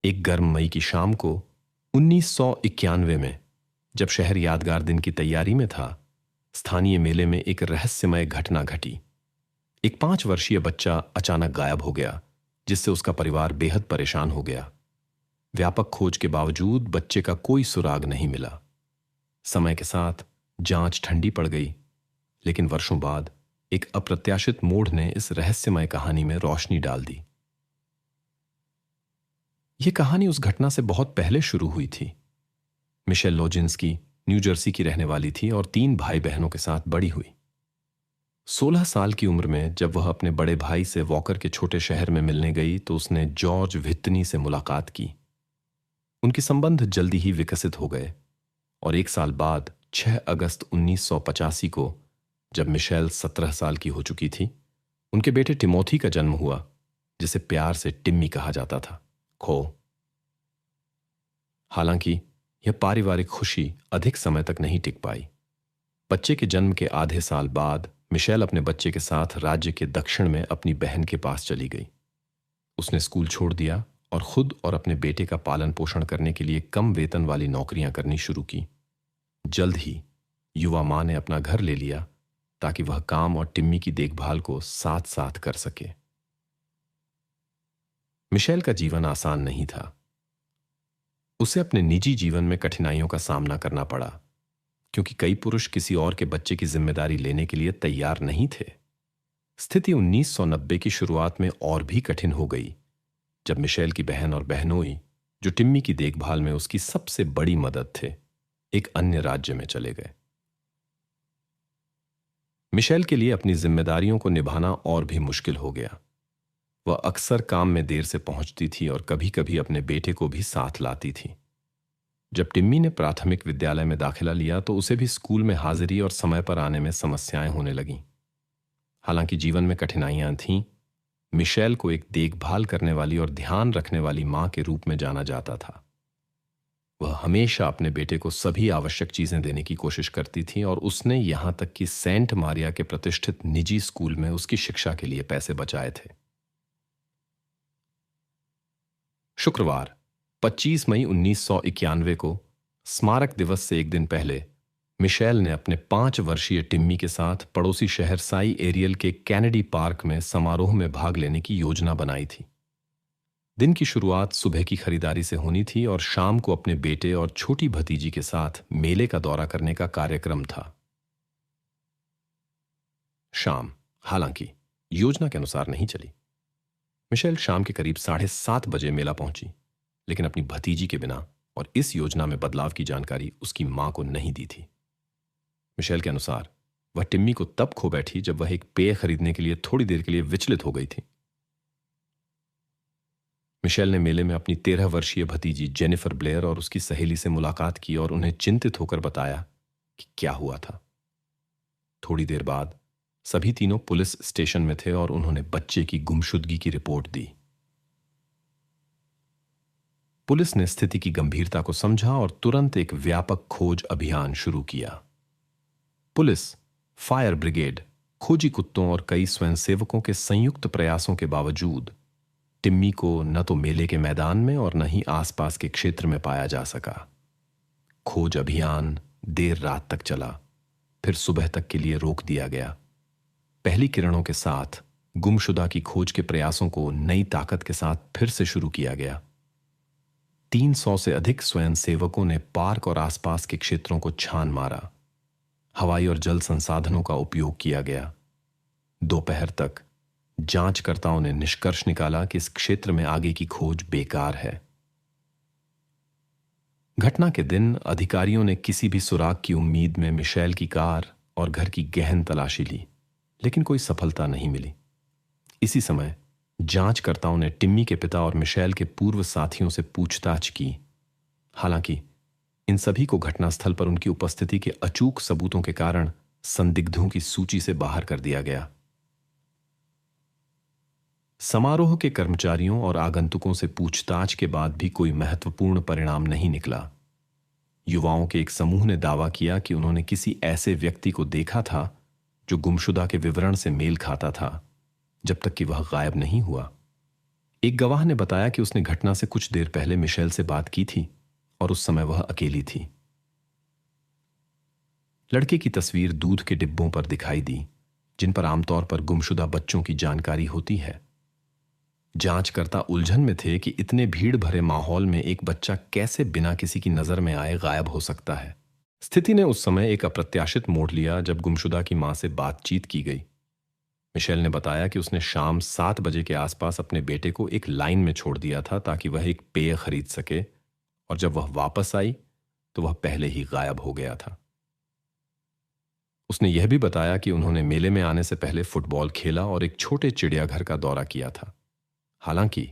एक गर्म मई की शाम को 1991 में, जब शहर यादगार दिन की तैयारी में था, स्थानीय मेले में एक रहस्यमय घटना घटी। एक 5 वर्षीय बच्चा अचानक गायब हो गया, जिससे उसका परिवार बेहद परेशान हो गया। व्यापक खोज के बावजूद बच्चे का कोई सुराग नहीं मिला। समय के साथ जांच ठंडी पड़ गई, लेकिन वर्षों बाद एक अप्रत्याशित मोड़ ने इस रहस्यमय कहानी में रोशनी डाल दी। यह कहानी उस घटना से बहुत पहले शुरू हुई थी। मिशेल लोजिंस्की न्यू जर्सी की रहने वाली थी और 3 भाई बहनों के साथ बड़ी हुई। 16 साल की उम्र में जब वह अपने बड़े भाई से वॉकर के छोटे शहर में मिलने गई तो उसने जॉर्ज व्हिटनी से मुलाकात की। उनके संबंध जल्दी ही विकसित हो गए और 1 साल बाद 6 अगस्त 1985 को, जब मिशेल 17 साल की हो चुकी थी, उनके बेटे टिमोथी का जन्म हुआ, जिसे प्यार से टिम्मी कहा जाता था। हालांकि यह पारिवारिक खुशी अधिक समय तक नहीं टिक पाई। बच्चे के जन्म के आधे साल बाद मिशेल अपने बच्चे के साथ राज्य के दक्षिण में अपनी बहन के पास चली गई। उसने स्कूल छोड़ दिया और खुद और अपने बेटे का पालन पोषण करने के लिए कम वेतन वाली नौकरियां करनी शुरू की। जल्द ही युवा मां ने अपना घर ले लिया ताकि वह काम और टिम्मी की देखभाल को साथ साथ कर सके। मिशेल का जीवन आसान नहीं था। उसे अपने निजी जीवन में कठिनाइयों का सामना करना पड़ा, क्योंकि कई पुरुष किसी और के बच्चे की जिम्मेदारी लेने के लिए तैयार नहीं थे। स्थिति 1990 की शुरुआत में और भी कठिन हो गई, जब मिशेल की बहन और बहनोई, जो टिम्मी की देखभाल में उसकी सबसे बड़ी मदद थे, एक अन्य राज्य में चले गए। मिशेल के लिए अपनी जिम्मेदारियों को निभाना और भी मुश्किल हो गया। वह अक्सर काम में देर से पहुंचती थी और कभी कभी अपने बेटे को भी साथ लाती थी। जब टिम्मी ने प्राथमिक विद्यालय में दाखिला लिया तो उसे भी स्कूल में हाजिरी और समय पर आने में समस्याएं होने लगीं। हालांकि जीवन में कठिनाइयां थीं, मिशेल को एक देखभाल करने वाली और ध्यान रखने वाली मां के रूप में जाना जाता था। वह हमेशा अपने बेटे को सभी आवश्यक चीजें देने की कोशिश करती थी और उसने यहां तक कि सेंट मारिया के प्रतिष्ठित निजी स्कूल में उसकी शिक्षा के लिए पैसे बचाए थे। शुक्रवार 25 मई 1991 को, स्मारक दिवस से एक दिन पहले, मिशेल ने अपने 5 वर्षीय टिम्मी के साथ पड़ोसी शहर साई एरियल के कैनेडी पार्क में समारोह में भाग लेने की योजना बनाई थी। दिन की शुरुआत सुबह की खरीदारी से होनी थी और शाम को अपने बेटे और छोटी भतीजी के साथ मेले का दौरा करने का कार्यक्रम था। शाम, हालांकि, योजना के अनुसार नहीं चली। मिशेल शाम के करीब 7:30 बजे मेला पहुंची, लेकिन अपनी भतीजी के बिना और इस योजना में बदलाव की जानकारी उसकी मां को नहीं दी थी। मिशेल के अनुसार वह टिम्मी को तब खो बैठी जब वह एक पेय खरीदने के लिए थोड़ी देर के लिए विचलित हो गई थी। मिशेल ने मेले में अपनी 13 वर्षीय भतीजी जेनिफर ब्लेयर और उसकी सहेली से मुलाकात की और उन्हें चिंतित होकर बताया कि क्या हुआ था। थोड़ी देर बाद सभी तीनों पुलिस स्टेशन में थे और उन्होंने बच्चे की गुमशुदगी की रिपोर्ट दी। पुलिस ने स्थिति की गंभीरता को समझा और तुरंत एक व्यापक खोज अभियान शुरू किया। पुलिस, फायर ब्रिगेड, खोजी कुत्तों और कई स्वयंसेवकों के संयुक्त प्रयासों के बावजूद टिम्मी को न तो मेले के मैदान में और न ही आसपास के क्षेत्र में पाया जा सका। खोज अभियान देर रात तक चला, फिर सुबह तक के लिए रोक दिया गया। पहली किरणों के साथ गुमशुदा की खोज के प्रयासों को नई ताकत के साथ फिर से शुरू किया गया। 300 से अधिक स्वयंसेवकों ने पार्क और आसपास के क्षेत्रों को छान मारा। हवाई और जल संसाधनों का उपयोग किया गया। दोपहर तक जांचकर्ताओं ने निष्कर्ष निकाला कि इस क्षेत्र में आगे की खोज बेकार है। घटना के दिन अधिकारियों ने किसी भी सुराग की उम्मीद में मिशेल की कार और घर की गहन तलाशी ली, लेकिन कोई सफलता नहीं मिली। इसी समय जांचकर्ताओं ने टिम्मी के पिता और मिशेल के पूर्व साथियों से पूछताछ की। हालांकि इन सभी को घटनास्थल पर उनकी उपस्थिति के अचूक सबूतों के कारण संदिग्धों की सूची से बाहर कर दिया गया। समारोह के कर्मचारियों और आगंतुकों से पूछताछ के बाद भी कोई महत्वपूर्ण परिणाम नहीं निकला। युवाओं के एक समूह ने दावा किया कि उन्होंने किसी ऐसे व्यक्ति को देखा था जो गुमशुदा के विवरण से मेल खाता था, जब तक कि वह गायब नहीं हुआ। एक गवाह ने बताया कि उसने घटना से कुछ देर पहले मिशेल से बात की थी और उस समय वह अकेली थी। लड़के की तस्वीर दूध के डिब्बों पर दिखाई दी, जिन पर आमतौर पर गुमशुदा बच्चों की जानकारी होती है। जांचकर्ता उलझन में थे कि इतने भीड़ भरे माहौल में एक बच्चा कैसे बिना किसी की नजर में आए गायब हो सकता है। स्थिति ने उस समय एक अप्रत्याशित मोड़ लिया जब गुमशुदा की मां से बातचीत की गई। मिशेल ने बताया कि उसने शाम 7 बजे के आसपास अपने बेटे को एक लाइन में छोड़ दिया था ताकि वह एक पेय खरीद सके, और जब वह वापस आई तो वह पहले ही गायब हो गया था। उसने यह भी बताया कि उन्होंने मेले में आने से पहले फुटबॉल खेला और एक छोटे चिड़ियाघर का दौरा किया था। हालांकि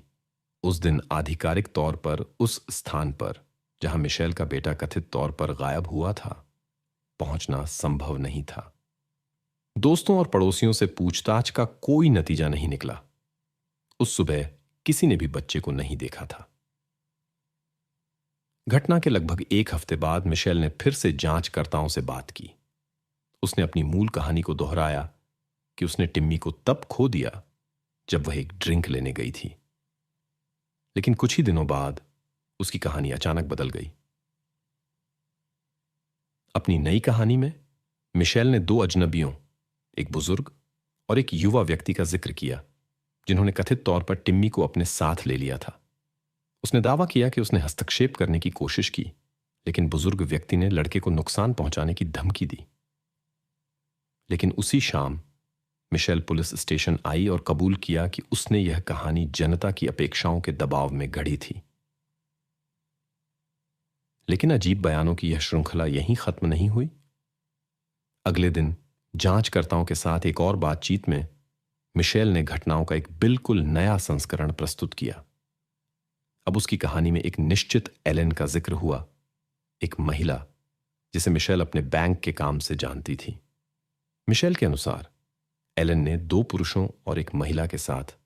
उस दिन आधिकारिक तौर पर उस स्थान पर जहां मिशेल का बेटा कथित तौर पर गायब हुआ था, पहुंचना संभव नहीं था। दोस्तों और पड़ोसियों से पूछताछ का कोई नतीजा नहीं निकला। उस सुबह किसी ने भी बच्चे को नहीं देखा था। घटना के लगभग 1 हफ्ते बाद मिशेल ने फिर से जांचकर्ताओं से बात की। उसने अपनी मूल कहानी को दोहराया कि उसने टिम्मी को तब खो दिया जब वह एक ड्रिंक लेने गई थी। लेकिन कुछ ही दिनों बाद उसकी कहानी अचानक बदल गई। अपनी नई कहानी में मिशेल ने 2 अजनबियों, एक बुजुर्ग और एक युवा व्यक्ति का जिक्र किया, जिन्होंने कथित तौर पर टिम्मी को अपने साथ ले लिया था। उसने दावा किया कि उसने हस्तक्षेप करने की कोशिश की, लेकिन बुजुर्ग व्यक्ति ने लड़के को नुकसान पहुंचाने की धमकी दी। लेकिन उसी शाम मिशेल पुलिस स्टेशन आई और कबूल किया कि उसने यह कहानी जनता की अपेक्षाओं के दबाव में गढ़ी थी। लेकिन अजीब बयानों की यह श्रृंखला यहीं खत्म नहीं हुई। अगले दिन जांचकर्ताओं के साथ एक और बातचीत में मिशेल ने घटनाओं का एक बिल्कुल नया संस्करण प्रस्तुत किया। अब उसकी कहानी में एक निश्चित एलेन का जिक्र हुआ, एक महिला जिसे मिशेल अपने बैंक के काम से जानती थी। मिशेल के अनुसार एलेन ने 2 पुरुषों और एक महिला के साथ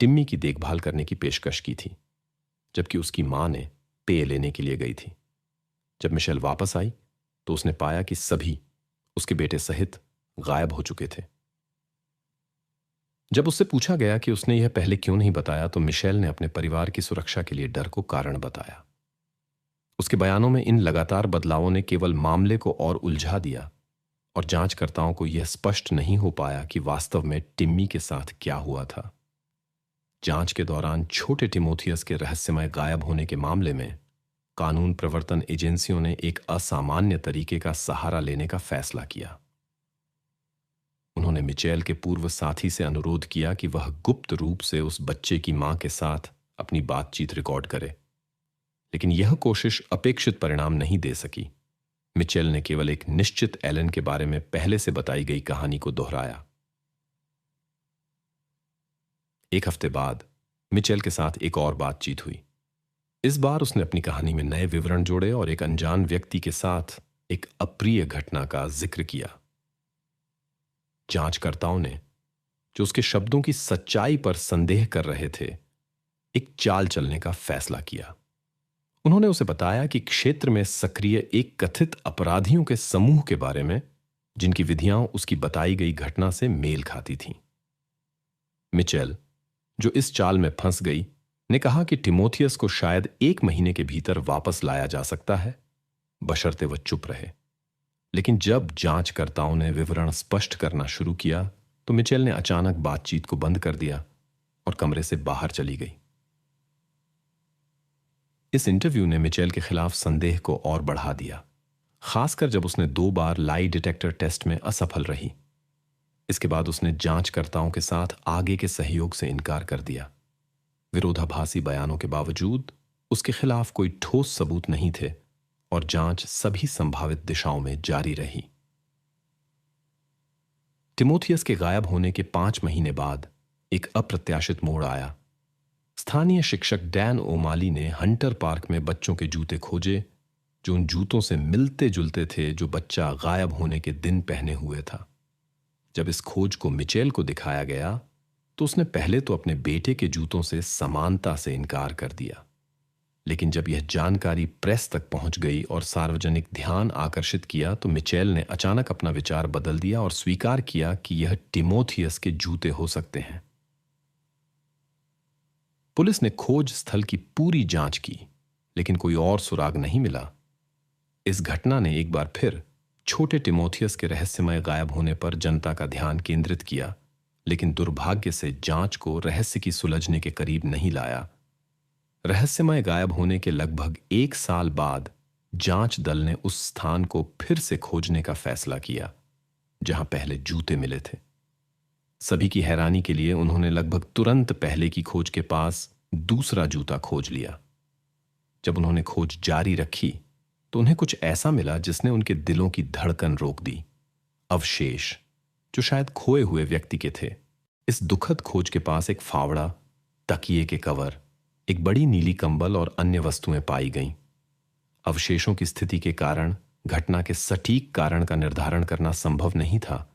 टिम्मी की देखभाल करने की पेशकश की थी, जबकि उसकी मां ने पेय लेने के लिए गई थी। जब मिशेल वापस आई तो उसने पाया कि सभी उसके बेटे सहित गायब हो चुके थे। जब उससे पूछा गया कि उसने यह पहले क्यों नहीं बताया, तो मिशेल ने अपने परिवार की सुरक्षा के लिए डर को कारण बताया। उसके बयानों में इन लगातार बदलावों ने केवल मामले को और उलझा दिया और जांचकर्ताओं को यह स्पष्ट नहीं हो पाया कि वास्तव में टिम्मी के साथ क्या हुआ था। जांच के दौरान छोटे टिमोथियस के रहस्यमय गायब होने के मामले में कानून प्रवर्तन एजेंसियों ने एक असामान्य तरीके का सहारा लेने का फैसला किया। उन्होंने मिचेल के पूर्व साथी से अनुरोध किया कि वह गुप्त रूप से उस बच्चे की मां के साथ अपनी बातचीत रिकॉर्ड करे, लेकिन यह कोशिश अपेक्षित परिणाम नहीं दे सकी। मिचेल ने केवल एक निश्चित एलन के बारे में पहले से बताई गई कहानी को दोहराया। 1 हफ्ते बाद मिचेल के साथ एक और बातचीत हुई। इस बार उसने अपनी कहानी में नए विवरण जोड़े और एक अनजान व्यक्ति के साथ एक अप्रिय घटना का जिक्र किया। जांचकर्ताओं ने, जो उसके शब्दों की सच्चाई पर संदेह कर रहे थे, एक चाल चलने का फैसला किया। उन्होंने उसे बताया कि क्षेत्र में सक्रिय एक कथित अपराधियों के समूह के बारे में, जिनकी विधियां उसकी बताई गई घटना से मेल खाती थीं। मिचेल, जो इस चाल में फंस गई, ने कहा कि टिमोथियस को शायद 1 महीने के भीतर वापस लाया जा सकता है, बशर्ते वह चुप रहे। लेकिन जब जांचकर्ताओं ने विवरण स्पष्ट करना शुरू किया तो मिचेल ने अचानक बातचीत को बंद कर दिया और कमरे से बाहर चली गई। इस इंटरव्यू ने मिचेल के खिलाफ संदेह को और बढ़ा दिया, खासकर जब उसने 2 बार लाई डिटेक्टर टेस्ट में असफल रही। इसके बाद उसने जांचकर्ताओं के साथ आगे के सहयोग से इनकार कर दिया। विरोधाभासी बयानों के बावजूद उसके खिलाफ कोई ठोस सबूत नहीं थे और जांच सभी संभावित दिशाओं में जारी रही। टिमोथियस के गायब होने के 5 महीने बाद एक अप्रत्याशित मोड़ आया। स्थानीय शिक्षक डैन ओमाली ने हंटर पार्क में बच्चों के जूते खोजे, जो उन जूतों से मिलते जुलते थे जो बच्चा गायब होने के दिन पहने हुए था। जब इस खोज को मिचेल को दिखाया गया तो उसने पहले तो अपने बेटे के जूतों से समानता से इनकार कर दिया, लेकिन जब यह जानकारी प्रेस तक पहुंच गई और सार्वजनिक ध्यान आकर्षित किया तो मिचेल ने अचानक अपना विचार बदल दिया और स्वीकार किया कि यह टिमोथियस के जूते हो सकते हैं। पुलिस ने खोज स्थल की पूरी जांच की, लेकिन कोई और सुराग नहीं मिला। इस घटना ने एक बार फिर छोटे टिमोथियस के रहस्यमय गायब होने पर जनता का ध्यान केंद्रित किया, लेकिन दुर्भाग्य से जांच को रहस्य की सुलझने के करीब नहीं लाया। रहस्यमय गायब होने के लगभग 1 साल बाद जांच दल ने उस स्थान को फिर से खोजने का फैसला किया जहां पहले जूते मिले थे। सभी की हैरानी के लिए उन्होंने लगभग तुरंत पहले की खोज के पास दूसरा जूता खोज लिया। जब उन्होंने खोज जारी रखी तो उन्हें कुछ ऐसा मिला जिसने उनके दिलों की धड़कन रोक दी। अवशेष जो शायद खोए हुए व्यक्ति के थे। इस दुखद खोज के पास एक फावड़ा, तकिए के कवर, एक बड़ी नीली कंबल और अन्य वस्तुएं पाई गईं। अवशेषों की स्थिति के कारण घटना के सटीक कारण का निर्धारण करना संभव नहीं था,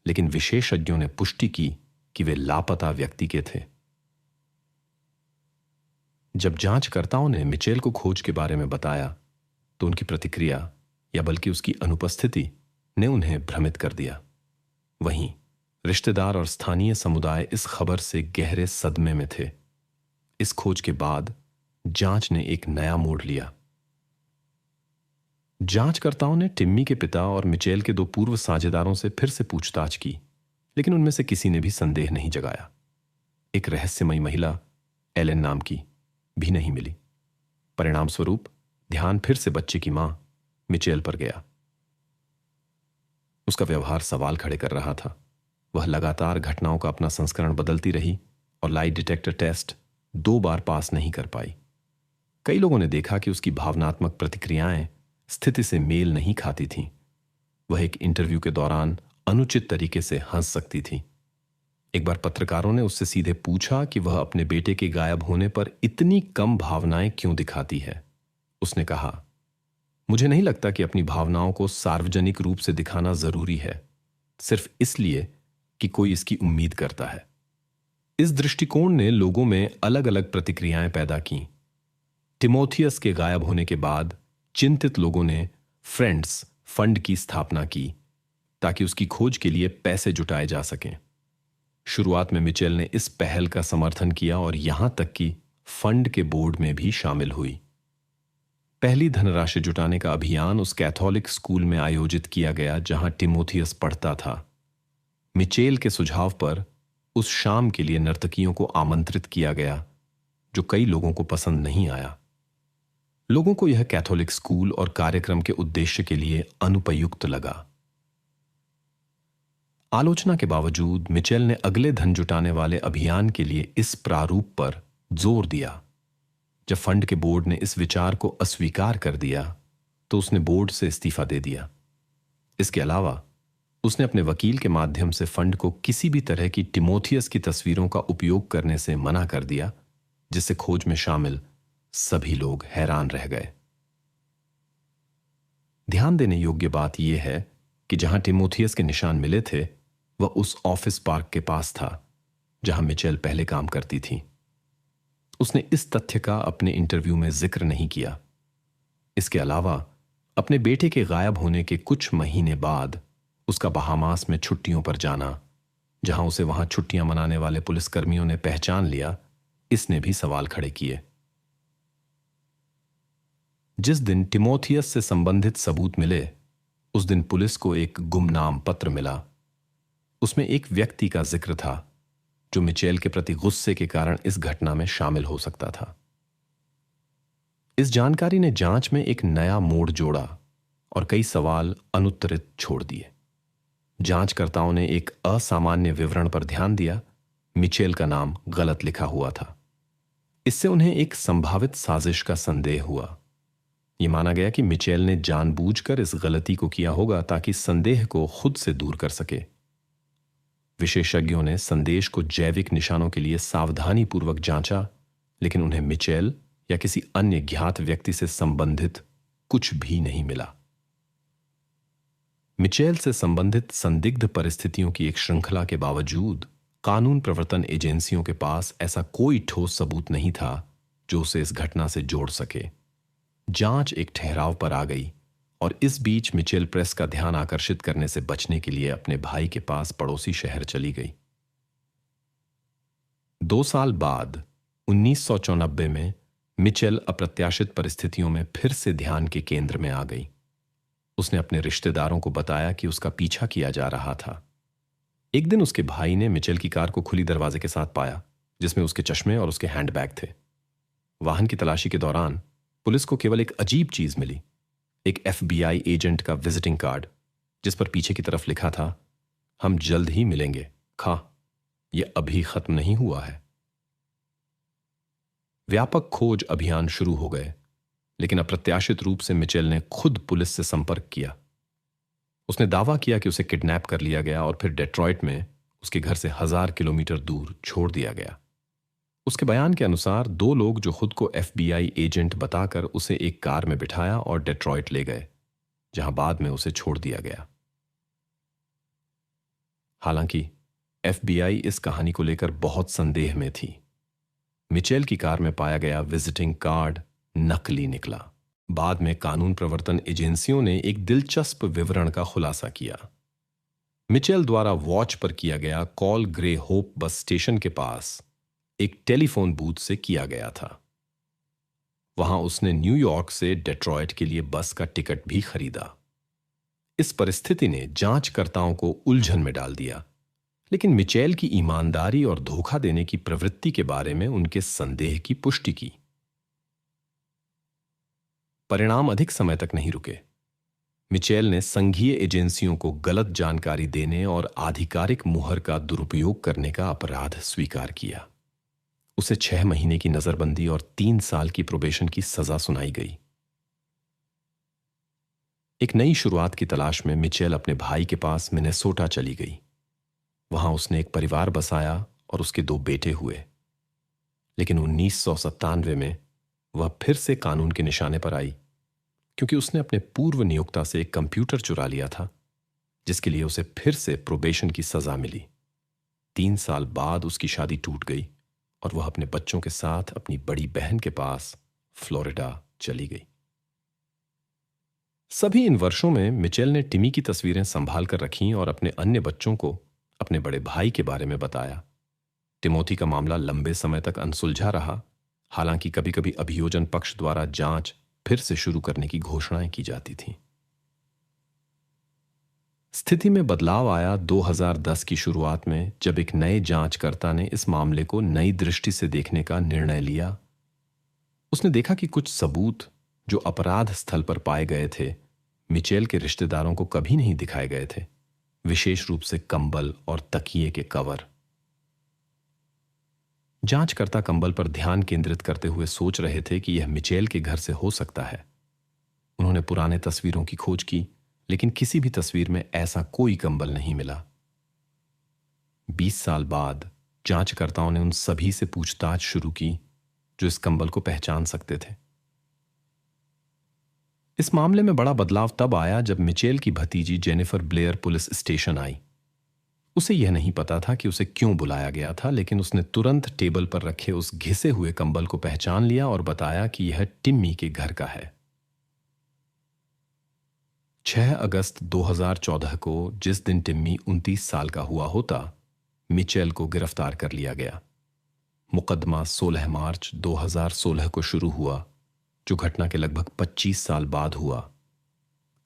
लेकिन विशेषज्ञों ने पुष्टि की कि वे लापता व्यक्ति के थे। जब जांचकर्ताओं ने मिचेल को खोज के बारे में बताया तो उनकी प्रतिक्रिया, या बल्कि उसकी अनुपस्थिति, ने उन्हें भ्रमित कर दिया। वहीं रिश्तेदार और स्थानीय समुदाय इस खबर से गहरे सदमे में थे। इस खोज के बाद जांच ने एक नया मोड़ लिया। जांचकर्ताओं ने टिम्मी के पिता और मिचेल के 2 पूर्व साझेदारों से फिर से पूछताछ की, लेकिन उनमें से किसी ने भी संदेह नहीं जगाया। एक रहस्यमयी महिला, एलेन नाम की, भी नहीं मिली। परिणाम स्वरूप ध्यान फिर से बच्चे की मां मिचेल पर गया। उसका व्यवहार सवाल खड़े कर रहा था। वह लगातार घटनाओं का अपना संस्करण बदलती रही और लाई डिटेक्टर टेस्ट 2 बार पास नहीं कर पाई। कई लोगों ने देखा कि उसकी भावनात्मक प्रतिक्रियाएं स्थिति से मेल नहीं खाती थीं। वह एक इंटरव्यू के दौरान अनुचित तरीके से हंस सकती थी। एक बार पत्रकारों ने उससे सीधे पूछा कि वह अपने बेटे के गायब होने पर इतनी कम भावनाएं क्यों दिखाती है। उसने कहा, मुझे नहीं लगता कि अपनी भावनाओं को सार्वजनिक रूप से दिखाना जरूरी है, सिर्फ इसलिए कि कोई इसकी उम्मीद करता है। इस दृष्टिकोण ने लोगों में अलग अलग प्रतिक्रियाएं पैदा की। टिमोथियस के गायब होने के बाद चिंतित लोगों ने फ्रेंड्स फंड की स्थापना की ताकि उसकी खोज के लिए पैसे जुटाए जा सकें। शुरुआत में मिचेल ने इस पहल का समर्थन किया और यहां तक कि फंड के बोर्ड में भी शामिल हुई। पहली धनराशि जुटाने का अभियान उस कैथोलिक स्कूल में आयोजित किया गया जहां टिमोथियस पढ़ता था। मिचेल के सुझाव पर उस शाम के लिए नर्तकियों को आमंत्रित किया गया, जो कई लोगों को पसंद नहीं आया। लोगों को यह कैथोलिक स्कूल और कार्यक्रम के उद्देश्य के लिए अनुपयुक्त लगा। आलोचना के बावजूद मिचेल ने अगले धन जुटाने वाले अभियान के लिए इस प्रारूप पर जोर दिया। जब फंड के बोर्ड ने इस विचार को अस्वीकार कर दिया तो उसने बोर्ड से इस्तीफा दे दिया। इसके अलावा उसने अपने वकील के माध्यम से फंड को किसी भी तरह की टिमोथियस की तस्वीरों का उपयोग करने से मना कर दिया, जिससे खोज में शामिल सभी लोग हैरान रह गए। ध्यान देने योग्य बात यह है कि जहां टिमोथियस के निशान मिले थे वह उस ऑफिस पार्क के पास था जहां मिचेल पहले काम करती थी। उसने इस तथ्य का अपने इंटरव्यू में जिक्र नहीं किया। इसके अलावा अपने बेटे के गायब होने के कुछ महीने बाद उसका बहामास में छुट्टियों पर जाना, जहां उसे वहां छुट्टियां मनाने वाले पुलिसकर्मियों ने पहचान लिया, इसने भी सवाल खड़े किए। जिस दिन टिमोथियस से संबंधित सबूत मिले उस दिन पुलिस को एक गुमनाम पत्र मिला। उसमें एक व्यक्ति का जिक्र था जो मिचेल के प्रति गुस्से के कारण इस घटना में शामिल हो सकता था। इस जानकारी ने जांच में एक नया मोड़ जोड़ा और कई सवाल अनुत्तरित छोड़ दिए। जांचकर्ताओं ने एक असामान्य विवरण पर ध्यान दिया। मिचेल का नाम गलत लिखा हुआ था। इससे उन्हें एक संभावित साजिश का संदेह हुआ। यह माना गया कि मिचेल ने जानबूझकर इस गलती को किया होगा ताकि संदेह को खुद से दूर कर सके। विशेषज्ञों ने संदेश को जैविक निशानों के लिए सावधानीपूर्वक जांचा, लेकिन उन्हें मिचेल या किसी अन्य ज्ञात व्यक्ति से संबंधित कुछ भी नहीं मिला। मिचेल से संबंधित संदिग्ध परिस्थितियों की एक श्रृंखला के बावजूद कानून प्रवर्तन एजेंसियों के पास ऐसा कोई ठोस सबूत नहीं था जो उसे इस घटना से जोड़ सके। जांच एक ठहराव पर आ गई और इस बीच मिचेल प्रेस का ध्यान आकर्षित करने से बचने के लिए अपने भाई के पास पड़ोसी शहर चली गई। 2 साल बाद 1994 में मिचेल अप्रत्याशित परिस्थितियों में फिर से ध्यान के केंद्र में आ गई। उसने अपने रिश्तेदारों को बताया कि उसका पीछा किया जा रहा था। एक दिन उसके भाई ने मिचेल की कार को खुली दरवाजे के साथ पाया, जिसमें उसके चश्मे और उसके हैंडबैग थे। वाहन की तलाशी के दौरान पुलिस को केवल एक अजीब चीज मिली, एक FBI एजेंट का विजिटिंग कार्ड, जिस पर पीछे की तरफ लिखा था, हम जल्द ही मिलेंगे, खा, यह अभी खत्म नहीं हुआ है। व्यापक खोज अभियान शुरू हो गए, लेकिन अप्रत्याशित रूप से मिचेल ने खुद पुलिस से संपर्क किया। उसने दावा किया कि उसे किडनैप कर लिया गया और फिर डेट्रॉइट में उसके घर से 1000 किलोमीटर दूर छोड़ दिया गया। उसके बयान के अनुसार 2 लोग जो खुद को FBI एजेंट बताकर उसे एक कार में बिठाया और डेट्रॉइट ले गए, जहां बाद में उसे छोड़ दिया गया। हालांकि FBI इस कहानी को लेकर बहुत संदेह में थी। मिचेल की कार में पाया गया विजिटिंग कार्ड नकली निकला। बाद में कानून प्रवर्तन एजेंसियों ने एक दिलचस्प विवरण का खुलासा किया। मिचेल द्वारा वॉच पर किया गया call grey hope bus station के पास एक टेलीफोन बूथ से किया गया था। वहां उसने न्यूयॉर्क से डेट्रॉइट के लिए बस का टिकट भी खरीदा। इस परिस्थिति ने जांचकर्ताओं को उलझन में डाल दिया, लेकिन मिचेल की ईमानदारी और धोखा देने की प्रवृत्ति के बारे में उनके संदेह की पुष्टि की। परिणाम अधिक समय तक नहीं रुके। मिचेल ने संघीय एजेंसियों को गलत जानकारी देने और आधिकारिक मुहर का दुरुपयोग करने का अपराध स्वीकार किया। उसे 6 महीने की नजरबंदी और 3 साल की प्रोबेशन की सजा सुनाई गई। एक नई शुरुआत की तलाश में मिचेल अपने भाई के पास मिनेसोटा चली गई। वहां उसने एक परिवार बसाया और उसके 2 बेटे हुए। लेकिन 1997 में वह फिर से कानून के निशाने पर आई, क्योंकि उसने अपने पूर्व नियोक्ता से एक कंप्यूटर चुरा लिया था, जिसके लिए उसे फिर से प्रोबेशन की सजा मिली। 3 साल बाद उसकी शादी टूट गई और वह अपने बच्चों के साथ अपनी बड़ी बहन के पास फ्लोरिडा चली गई। सभी इन वर्षों में मिचेल ने टिमी की तस्वीरें संभाल कर रखीं और अपने अन्य बच्चों को अपने बड़े भाई के बारे में बताया। टिमोथी का मामला लंबे समय तक अनसुलझा रहा, हालांकि कभी कभी अभियोजन पक्ष द्वारा जांच फिर से शुरू करने की घोषणाएं की जाती थीं। स्थिति में बदलाव आया 2010 की शुरुआत में, जब एक नए जांचकर्ता ने इस मामले को नई दृष्टि से देखने का निर्णय लिया। उसने देखा कि कुछ सबूत जो अपराध स्थल पर पाए गए थे, मिचेल के रिश्तेदारों को कभी नहीं दिखाए गए थे, विशेष रूप से कंबल और तकिए के कवर। जांचकर्ता कंबल पर ध्यान केंद्रित करते हुए सोच रहे थे कि यह मिचेल के घर से हो सकता है। उन्होंने पुराने तस्वीरों की खोज की, लेकिन किसी भी तस्वीर में ऐसा कोई कंबल नहीं मिला। 20 साल बाद जांचकर्ताओं ने उन सभी से पूछताछ शुरू की जो इस कंबल को पहचान सकते थे। इस मामले में बड़ा बदलाव तब आया जब मिचेल की भतीजी जेनिफर ब्लेयर पुलिस स्टेशन आई। उसे यह नहीं पता था कि उसे क्यों बुलाया गया था, लेकिन उसने तुरंत टेबल पर रखे उस घिसे हुए कंबल को पहचान लिया और बताया कि यह टिम्मी के घर का है। 6 अगस्त 2014 को, जिस दिन टिम्मी 29 साल का हुआ होता, मिचेल को गिरफ्तार कर लिया गया। मुकदमा 16 मार्च 2016 को शुरू हुआ, जो घटना के लगभग 25 साल बाद हुआ।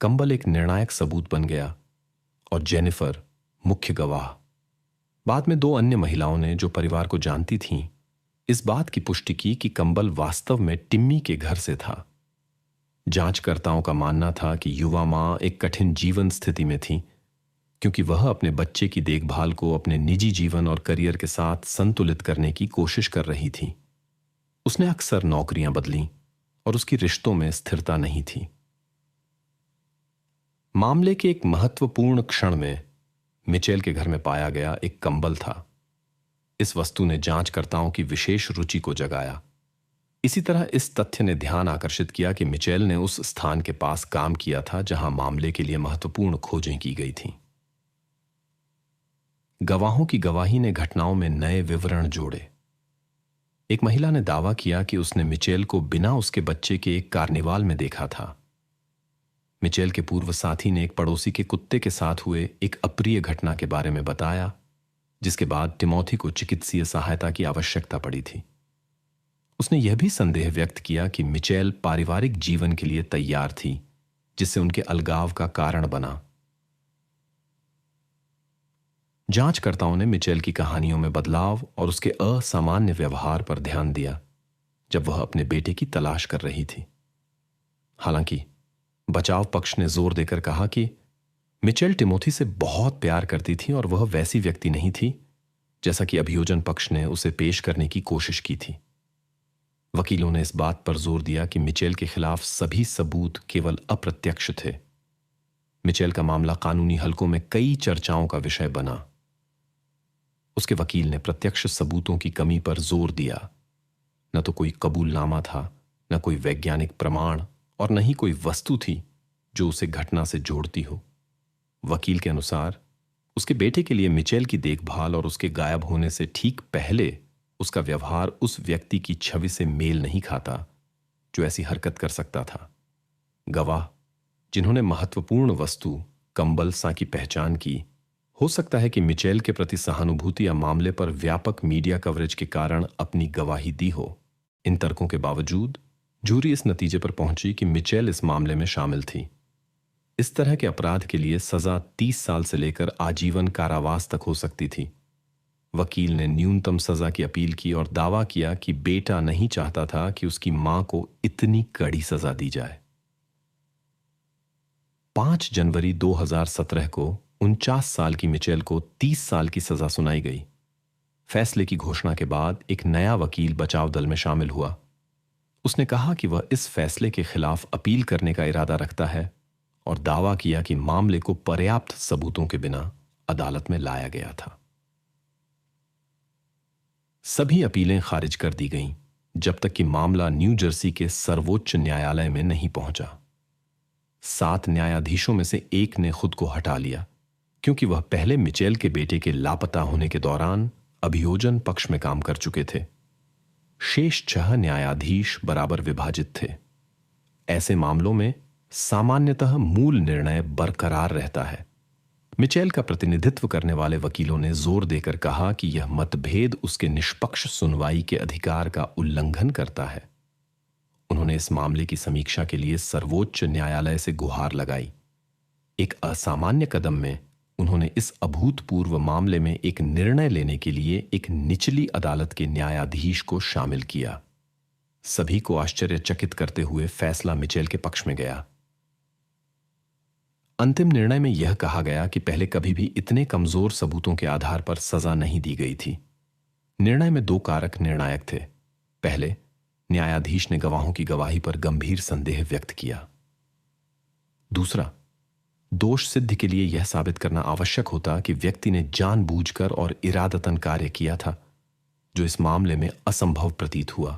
कंबल एक निर्णायक सबूत बन गया और जेनिफर मुख्य गवाह। बाद में 2 अन्य महिलाओं ने, जो परिवार को जानती थीं, इस बात की पुष्टि की कि कंबल वास्तव में टिम्मी के घर से था। जांचकर्ताओं का मानना था कि युवा मां एक कठिन जीवन स्थिति में थी, क्योंकि वह अपने बच्चे की देखभाल को अपने निजी जीवन और करियर के साथ संतुलित करने की कोशिश कर रही थी। उसने अक्सर नौकरियां बदलीं और उसकी रिश्तों में स्थिरता नहीं थी। मामले के एक महत्वपूर्ण क्षण में मिचेल के घर में पाया गया एक कंबल था। इस वस्तु ने जांचकर्ताओं की विशेष रुचि को जगाया। इसी तरह इस तथ्य ने ध्यान आकर्षित किया कि मिचेल ने उस स्थान के पास काम किया था जहां मामले के लिए महत्वपूर्ण खोजें की गई थीं। गवाहों की गवाही ने घटनाओं में नए विवरण जोड़े। एक महिला ने दावा किया कि उसने मिचेल को बिना उसके बच्चे के एक कार्निवाल में देखा था। मिचेल के पूर्व साथी ने एक पड़ोसी के कुत्ते के साथ हुए एक अप्रिय घटना के बारे में बताया, जिसके बाद टिमोथी को चिकित्सीय सहायता की आवश्यकता पड़ी थी। उसने यह भी संदेह व्यक्त किया कि मिचेल पारिवारिक जीवन के लिए तैयार थी, जिससे उनके अलगाव का कारण बना। जांचकर्ताओं ने मिचेल की कहानियों में बदलाव और उसके असामान्य व्यवहार पर ध्यान दिया जब वह अपने बेटे की तलाश कर रही थी। हालांकि बचाव पक्ष ने जोर देकर कहा कि मिचेल टिमोथी से बहुत प्यार करती थी और वह वैसी व्यक्ति नहीं थी जैसा कि अभियोजन पक्ष ने उसे पेश करने की कोशिश की थी। वकीलों ने इस बात पर जोर दिया कि मिचेल के खिलाफ सभी सबूत केवल अप्रत्यक्ष थे। मिचेल का मामला कानूनी हलकों में कई चर्चाओं का विषय बना। उसके वकील ने प्रत्यक्ष सबूतों की कमी पर जोर दिया। न तो कोई कबूलनामा था, न कोई वैज्ञानिक प्रमाण और न ही कोई वस्तु थी जो उसे घटना से जोड़ती हो। वकील के अनुसार उसके बेटे के लिए मिचेल की देखभाल और उसके गायब होने से ठीक पहले उसका व्यवहार उस व्यक्ति की छवि से मेल नहीं खाता जो ऐसी हरकत कर सकता था। गवाह जिन्होंने महत्वपूर्ण वस्तु कंबल सा की पहचान की, हो सकता है कि मिचेल के प्रति सहानुभूति या मामले पर व्यापक मीडिया कवरेज के कारण अपनी गवाही दी हो। इन तर्कों के बावजूद जूरी इस नतीजे पर पहुंची कि मिचेल इस मामले में शामिल थी। इस तरह के अपराध के लिए सजा 30 साल से लेकर आजीवन कारावास तक हो सकती थी। वकील ने न्यूनतम सजा की अपील की और दावा किया कि बेटा नहीं चाहता था कि उसकी मां को इतनी कड़ी सजा दी जाए। 5 जनवरी 2017 को 49 साल की मिचेल को 30 साल की सजा सुनाई गई। फैसले की घोषणा के बाद एक नया वकील बचाव दल में शामिल हुआ। उसने कहा कि वह इस फैसले के खिलाफ अपील करने का इरादा रखता है और दावा किया कि मामले को पर्याप्त सबूतों के बिना अदालत में लाया गया था। सभी अपीलें खारिज कर दी गईं जब तक कि मामला न्यू जर्सी के सर्वोच्च न्यायालय में नहीं पहुंचा। 7 न्यायाधीशों में से एक ने खुद को हटा लिया क्योंकि वह पहले मिचेल के बेटे के लापता होने के दौरान अभियोजन पक्ष में काम कर चुके थे। शेष 6 न्यायाधीश बराबर विभाजित थे। ऐसे मामलों में सामान्यतः मूल निर्णय बरकरार रहता है। मिचेल का प्रतिनिधित्व करने वाले वकीलों ने जोर देकर कहा कि यह मतभेद उसके निष्पक्ष सुनवाई के अधिकार का उल्लंघन करता है। उन्होंने इस मामले की समीक्षा के लिए सर्वोच्च न्यायालय से गुहार लगाई। एक असामान्य कदम में उन्होंने इस अभूतपूर्व मामले में एक निर्णय लेने के लिए एक निचली अदालत के न्यायाधीश को शामिल किया। सभी को आश्चर्यचकित करते हुए फैसला मिचेल के पक्ष में गया। अंतिम निर्णय में यह कहा गया कि पहले कभी भी इतने कमजोर सबूतों के आधार पर सजा नहीं दी गई थी। निर्णय में 2 कारक निर्णायक थे। पहले, न्यायाधीश ने गवाहों की गवाही पर गंभीर संदेह व्यक्त किया। दूसरा, दोष सिद्धि के लिए यह साबित करना आवश्यक होता कि व्यक्ति ने जानबूझकर और इरादतन कार्य किया था, जो इस मामले में असंभव प्रतीत हुआ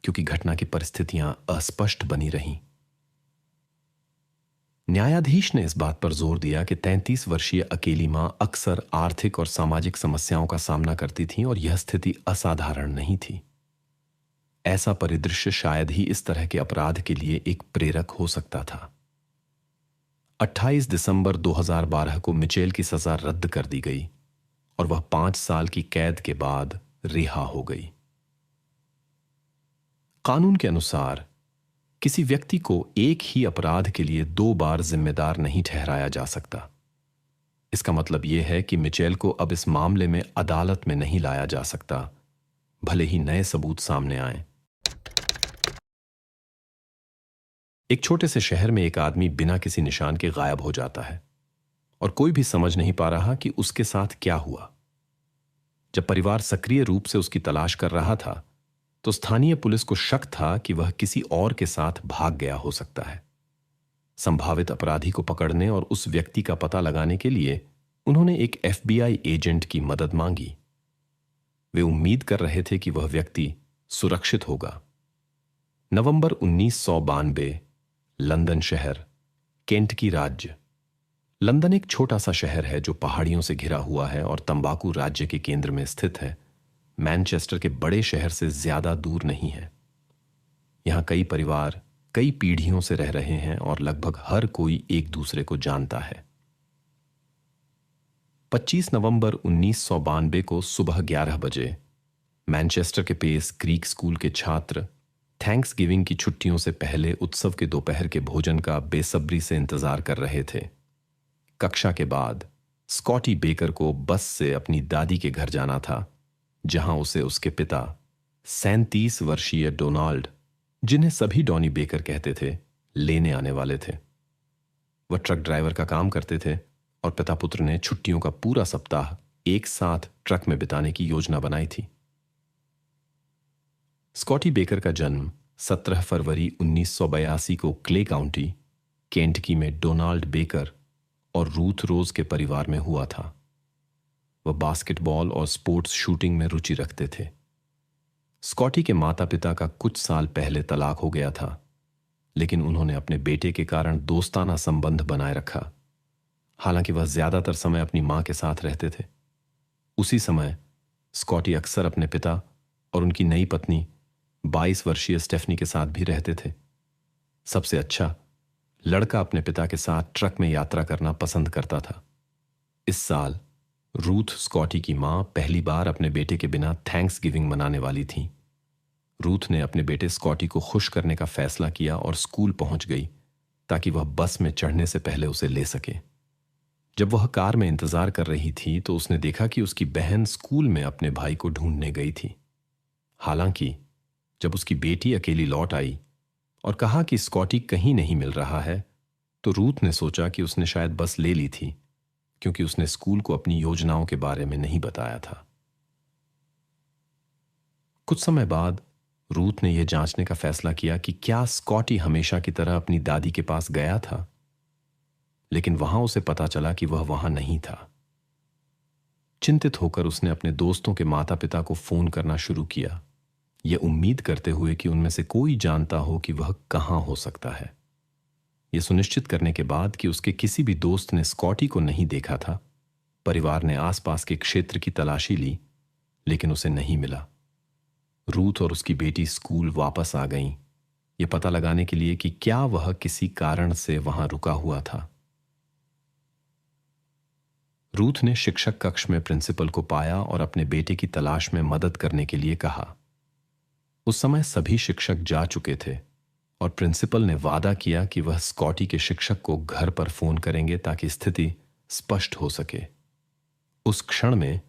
क्योंकि घटना की परिस्थितियां अस्पष्ट बनी रहीं। न्यायाधीश ने इस बात पर जोर दिया कि 33 वर्षीय अकेली मां अक्सर आर्थिक और सामाजिक समस्याओं का सामना करती थीं और यह स्थिति असाधारण नहीं थी। ऐसा परिदृश्य शायद ही इस तरह के अपराध के लिए एक प्रेरक हो सकता था। 28 दिसंबर 2012 को मिचेल की सजा रद्द कर दी गई और वह 5 साल की कैद के बाद रिहा हो गई। कानून के अनुसार किसी व्यक्ति को एक ही अपराध के लिए 2 बार जिम्मेदार नहीं ठहराया जा सकता। इसका मतलब यह है कि मिचेल को अब इस मामले में अदालत में नहीं लाया जा सकता, भले ही नए सबूत सामने आए। एक छोटे से शहर में एक आदमी बिना किसी निशान के गायब हो जाता है और कोई भी समझ नहीं पा रहा कि उसके साथ क्या हुआ। जब परिवार सक्रिय रूप से उसकी तलाश कर रहा था तो स्थानीय पुलिस को शक था कि वह किसी और के साथ भाग गया हो सकता है। संभावित अपराधी को पकड़ने और उस व्यक्ति का पता लगाने के लिए उन्होंने एक FBI एजेंट की मदद मांगी। वे उम्मीद कर रहे थे कि वह व्यक्ति सुरक्षित होगा। नवंबर 1992, लंदन शहर, केंटकी राज्य। लंदन एक छोटा सा शहर है जो पहाड़ियों से घिरा हुआ है और तंबाकू राज्य के केंद्र में स्थित है। मैनचेस्टर के बड़े शहर से ज्यादा दूर नहीं है। यहां कई परिवार कई पीढ़ियों से रह रहे हैं और लगभग हर कोई एक दूसरे को जानता है। 25 नवंबर 1992 को सुबह 11 बजे मैनचेस्टर के पेस क्रीक स्कूल के छात्र थैंक्स गिविंग की छुट्टियों से पहले उत्सव के दोपहर के भोजन का बेसब्री से इंतजार कर रहे थे। कक्षा के बाद स्कॉटी बेकर को बस से अपनी दादी के घर जाना था, जहां उसे उसके पिता 37 वर्षीय डोनाल्ड, जिन्हें सभी डॉनी बेकर कहते थे, लेने आने वाले थे। वह ट्रक ड्राइवर का काम करते थे और पिता पुत्र ने छुट्टियों का पूरा सप्ताह एक साथ ट्रक में बिताने की योजना बनाई थी। स्कॉटी बेकर का जन्म 17 फरवरी 1982 को क्ले काउंटी, केंटकी में डोनाल्ड बेकर और रूथ रोज के परिवार में हुआ था। वह बास्केटबॉल और स्पोर्ट्स शूटिंग में रुचि रखते थे। स्कॉटी के माता पिता का कुछ साल पहले तलाक हो गया था, लेकिन उन्होंने अपने बेटे के कारण दोस्ताना संबंध बनाए रखा। हालांकि वह ज्यादातर समय अपनी मां के साथ रहते थे। उसी समय स्कॉटी अक्सर अपने पिता और उनकी नई पत्नी 22 वर्षीय स्टेफनी के साथ भी रहते थे। सबसे अच्छा, लड़का अपने पिता के साथ ट्रक में यात्रा करना पसंद करता था। इस साल रूथ, स्कॉटी की मां, पहली बार अपने बेटे के बिना थैंक्स गिविंग मनाने वाली थी। रूथ ने अपने बेटे स्कॉटी को खुश करने का फैसला किया और स्कूल पहुंच गई ताकि वह बस में चढ़ने से पहले उसे ले सके। जब वह कार में इंतजार कर रही थी तो उसने देखा कि उसकी बहन स्कूल में अपने भाई को ढूंढने गई थी। हालांकि जब उसकी बेटी अकेली लौट आई और कहा कि स्कॉटी कहीं नहीं मिल रहा है, तो रूथ ने सोचा कि उसने शायद बस ले ली थी, क्योंकि उसने स्कूल को अपनी योजनाओं के बारे में नहीं बताया था। कुछ समय बाद रूथ ने यह जांचने का फैसला किया कि क्या स्कॉटी हमेशा की तरह अपनी दादी के पास गया था, लेकिन वहां उसे पता चला कि वह वहां नहीं था। चिंतित होकर उसने अपने दोस्तों के माता पिता को फोन करना शुरू किया, यह उम्मीद करते हुए कि उनमें से कोई जानता हो कि वह कहां हो सकता है। यह सुनिश्चित करने के बाद कि उसके किसी भी दोस्त ने स्कॉटी को नहीं देखा था, परिवार ने आसपास के क्षेत्र की तलाशी ली, लेकिन उसे नहीं मिला। रूथ और उसकी बेटी स्कूल वापस आ गईं, यह पता लगाने के लिए कि क्या वह किसी कारण से वहां रुका हुआ था। रूथ ने शिक्षक कक्ष में प्रिंसिपल को पाया और अपने बेटे की तलाश में मदद करने के लिए कहा। उस समय सभी शिक्षक जा चुके थे और प्रिंसिपल ने वादा किया कि वह स्कॉटी के शिक्षक को घर पर फोन करेंगे ताकि स्थिति स्पष्ट हो सके। उस क्षण में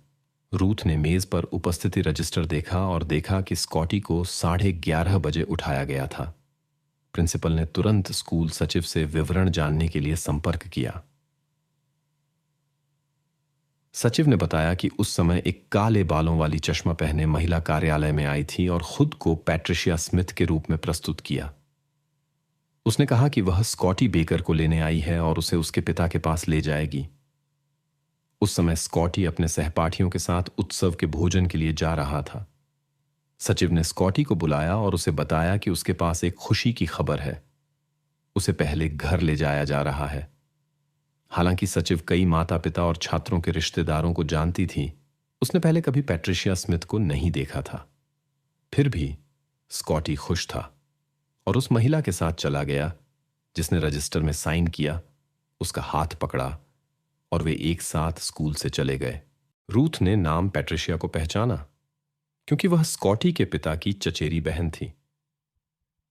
रूथ ने मेज पर उपस्थिति रजिस्टर देखा और देखा कि स्कॉटी को 11:30 बजे उठाया गया था। प्रिंसिपल ने तुरंत स्कूल सचिव से विवरण जानने के लिए संपर्क किया। सचिव ने बताया कि उस समय एक काले बालों वाली चश्मा पहने महिला कार्यालय में आई थी और खुद को पैट्रिशिया स्मिथ के रूप में प्रस्तुत किया। उसने कहा कि वह स्कॉटी बेकर को लेने आई है और उसे उसके पिता के पास ले जाएगी। उस समय स्कॉटी अपने सहपाठियों के साथ उत्सव के भोजन के लिए जा रहा था। सचिव ने स्कॉटी को बुलाया और उसे बताया कि उसके पास एक खुशी की खबर है, उसे पहले घर ले जाया जा रहा है। हालांकि सचिव कई माता पिता और छात्रों के रिश्तेदारों को जानती थी, उसने पहले कभी पैट्रिशिया स्मिथ को नहीं देखा था। फिर भी स्कॉटी खुश था और उस महिला के साथ चला गया जिसने रजिस्टर में साइन किया, उसका हाथ पकड़ा और वे एक साथ स्कूल से चले गए। रूथ ने नाम पैट्रिशिया को पहचाना क्योंकि वह स्कॉटी के पिता की चचेरी बहन थी।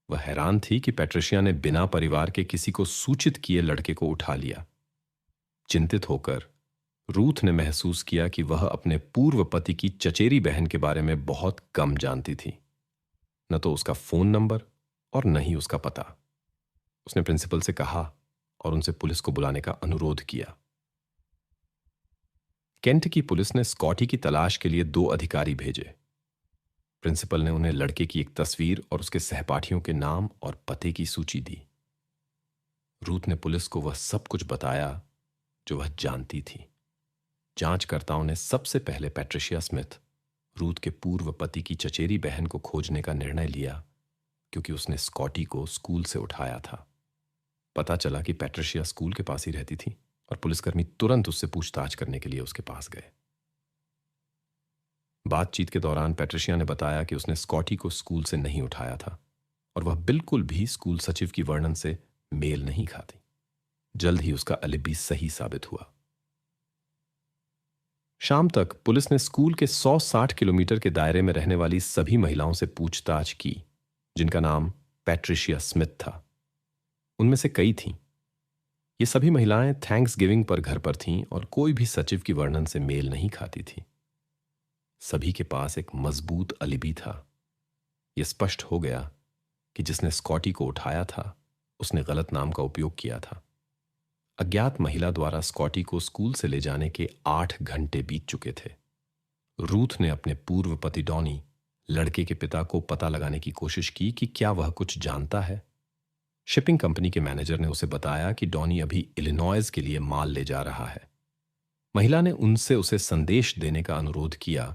वह हैरान थी कि पैट्रिशिया ने बिना परिवार के किसी को सूचित किए लड़के को उठा लिया। चिंतित होकर रूथ ने महसूस किया कि वह अपने पूर्व पति की चचेरी बहन के बारे में बहुत कम जानती थी, न तो उसका फोन नंबर और न ही उसका पता। उसने प्रिंसिपल से कहा और उनसे पुलिस को बुलाने का अनुरोध किया। केंट की पुलिस ने स्कॉटी की तलाश के लिए 2 अधिकारी भेजे। प्रिंसिपल ने उन्हें लड़के की एक तस्वीर और उसके सहपाठियों के नाम और पते की सूची दी। रूथ ने पुलिस को वह सब कुछ बताया जो वह जानती थी। जांचकर्ताओं ने सबसे पहले पैट्रिशिया स्मिथ, रूथ के पूर्व पति की चचेरी बहन को खोजने का निर्णय लिया क्योंकि उसने स्कॉटी को स्कूल से उठाया था। पता चला कि पैट्रिशिया स्कूल के पास ही रहती थी और पुलिसकर्मी तुरंत उससे पूछताछ करने के लिए उसके पास गए। बातचीत के दौरान पैट्रिशिया ने बताया कि उसने स्कॉटी को स्कूल से नहीं उठाया था और वह बिल्कुल भी स्कूल सचिव की वर्णन से मेल नहीं खाती। जल्द ही उसका अलिबी सही साबित हुआ। शाम तक पुलिस ने स्कूल के 160 किलोमीटर के दायरे में रहने वाली सभी महिलाओं से पूछताछ की, जिनका नाम पैट्रिशिया स्मिथ था। उनमें से कई थीं। ये सभी महिलाएं थैंक्स गिविंग पर घर पर थीं और कोई भी सचिव की वर्णन से मेल नहीं खाती थी। सभी के पास एक मजबूत अलिबी था। यह स्पष्ट हो गया कि जिसने स्कॉटी को उठाया था उसने गलत नाम का उपयोग किया था। अज्ञात महिला द्वारा स्कॉटी को स्कूल से ले जाने के 8 घंटे बीत चुके थे। रूथ ने अपने पूर्व पति डॉनी, लड़के के पिता को पता लगाने की कोशिश की कि क्या वह कुछ जानता है। शिपिंग कंपनी के मैनेजर ने उसे बताया कि डॉनी अभी इलिनॉयज के लिए माल ले जा रहा है। महिला ने उनसे उसे संदेश देने का अनुरोध किया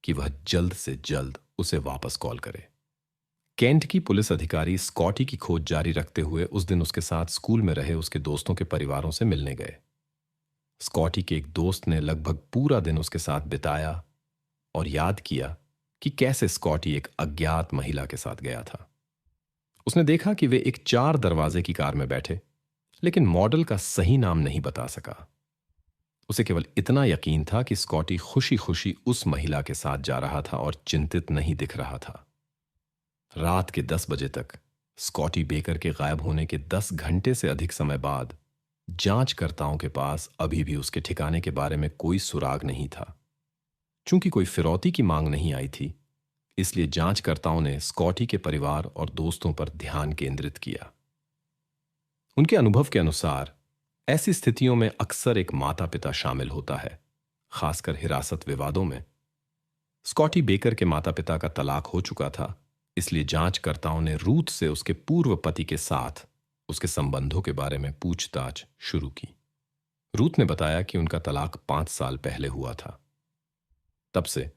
कि वह जल्द से जल्द उसे वापस कॉल करे। केंट की पुलिस अधिकारी स्कॉटी की खोज जारी रखते हुए उस दिन उसके साथ स्कूल में रहे उसके दोस्तों के परिवारों से मिलने गए। स्कॉटी के एक दोस्त ने लगभग पूरा दिन उसके साथ बिताया और याद किया कि कैसे स्कॉटी एक अज्ञात महिला के साथ गया था। उसने देखा कि वे एक 4 दरवाजे की कार में बैठे, लेकिन मॉडल का सही नाम नहीं बता सका। उसे केवल इतना यकीन था कि स्कॉटी खुशी खुशी उस महिला के साथ जा रहा था और चिंतित नहीं दिख रहा था। रात के 10 बजे तक स्कॉटी बेकर के गायब होने के 10 घंटे से अधिक समय बाद जांचकर्ताओं के पास अभी भी उसके ठिकाने के बारे में कोई सुराग नहीं था। चूंकि कोई फिरौती की मांग नहीं आई थी, इसलिए जांचकर्ताओं ने स्कॉटी के परिवार और दोस्तों पर ध्यान केंद्रित किया। उनके अनुभव के अनुसार ऐसी स्थितियों में अक्सर एक माता पिता शामिल होता है, खासकर हिरासत विवादों में। स्कॉटी बेकर के माता पिता का तलाक हो चुका था, इसलिए जांचकर्ताओं ने रूथ से उसके पूर्व पति के साथ उसके संबंधों के बारे में पूछताछ शुरू की। रूथ ने बताया कि उनका तलाक 5 साल पहले हुआ था। तब से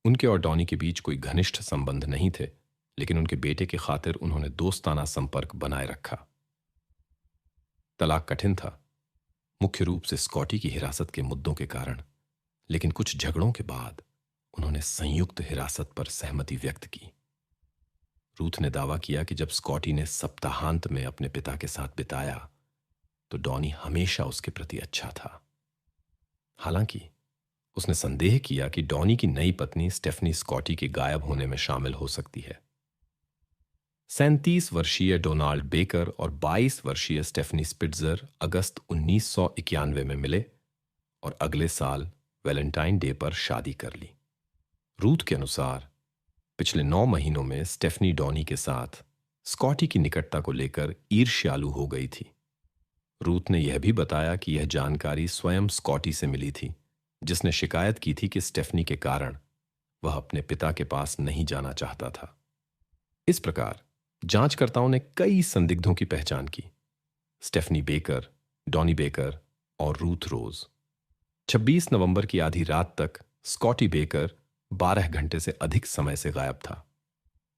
उनके और डॉनी के बीच कोई घनिष्ठ संबंध नहीं थे, लेकिन उनके बेटे की खातिर उन्होंने दोस्ताना संपर्क बनाए रखा। तलाक कठिन था, मुख्य रूप से स्कॉटी की हिरासत के मुद्दों के कारण, लेकिन कुछ झगड़ों के बाद उन्होंने संयुक्त हिरासत पर सहमति व्यक्त की। रूथ ने दावा किया कि जब स्कॉटी ने सप्ताहांत में अपने पिता के साथ बिताया तो डॉनी हमेशा उसके प्रति अच्छा था। हालांकि उसने संदेह किया कि डॉनी की नई पत्नी स्टेफनी स्कॉटी के गायब होने में शामिल हो सकती है। 37 वर्षीय डोनाल्ड बेकर और 22 वर्षीय स्टेफनी स्पिट्जर अगस्त 1991 में मिले और अगले साल वैलेंटाइन डे पर शादी कर ली। रूथ के अनुसार पिछले 9 महीनों में स्टेफनी डॉनी के साथ स्कॉटी की निकटता को लेकर ईर्ष्यालु हो गई थी। रूथ ने यह भी बताया कि यह जानकारी स्वयं स्कॉटी से मिली थी, जिसने शिकायत की थी कि स्टेफनी के कारण वह अपने पिता के पास नहीं जाना चाहता था। इस प्रकार जांचकर्ताओं ने कई संदिग्धों की पहचान की: स्टेफनी बेकर, डॉनी बेकर और रूथ रोज। 26 नवंबर की आधी रात तक स्कॉटी बेकर 12 घंटे से अधिक समय से गायब था।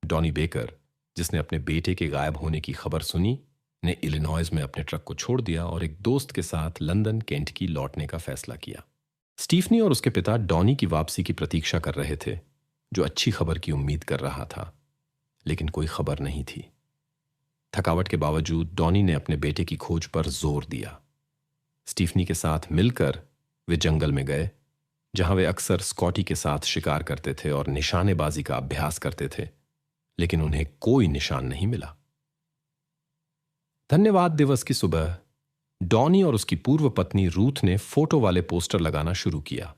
डॉनी बेकर, जिसने अपने बेटे के गायब होने की खबर सुनी, ने इलिनॉयज में अपने ट्रक को छोड़ दिया और एक दोस्त के साथ लंदन केंट की लौटने का फैसला किया। स्टीफनी और उसके पिता डॉनी की वापसी की प्रतीक्षा कर रहे थे, जो अच्छी खबर की उम्मीद कर रहा था, लेकिन कोई खबर नहीं थी। थकावट के बावजूद डॉनी ने अपने बेटे की खोज पर जोर दिया। स्टीफनी के साथ मिलकर वे जंगल में गए, जहां वे अक्सर स्कॉटी के साथ शिकार करते थे और निशानेबाजी का अभ्यास करते थे, लेकिन उन्हें कोई निशान नहीं मिला। धन्यवाद दिवस की सुबह डॉनी और उसकी पूर्व पत्नी रूथ ने फोटो वाले पोस्टर लगाना शुरू किया।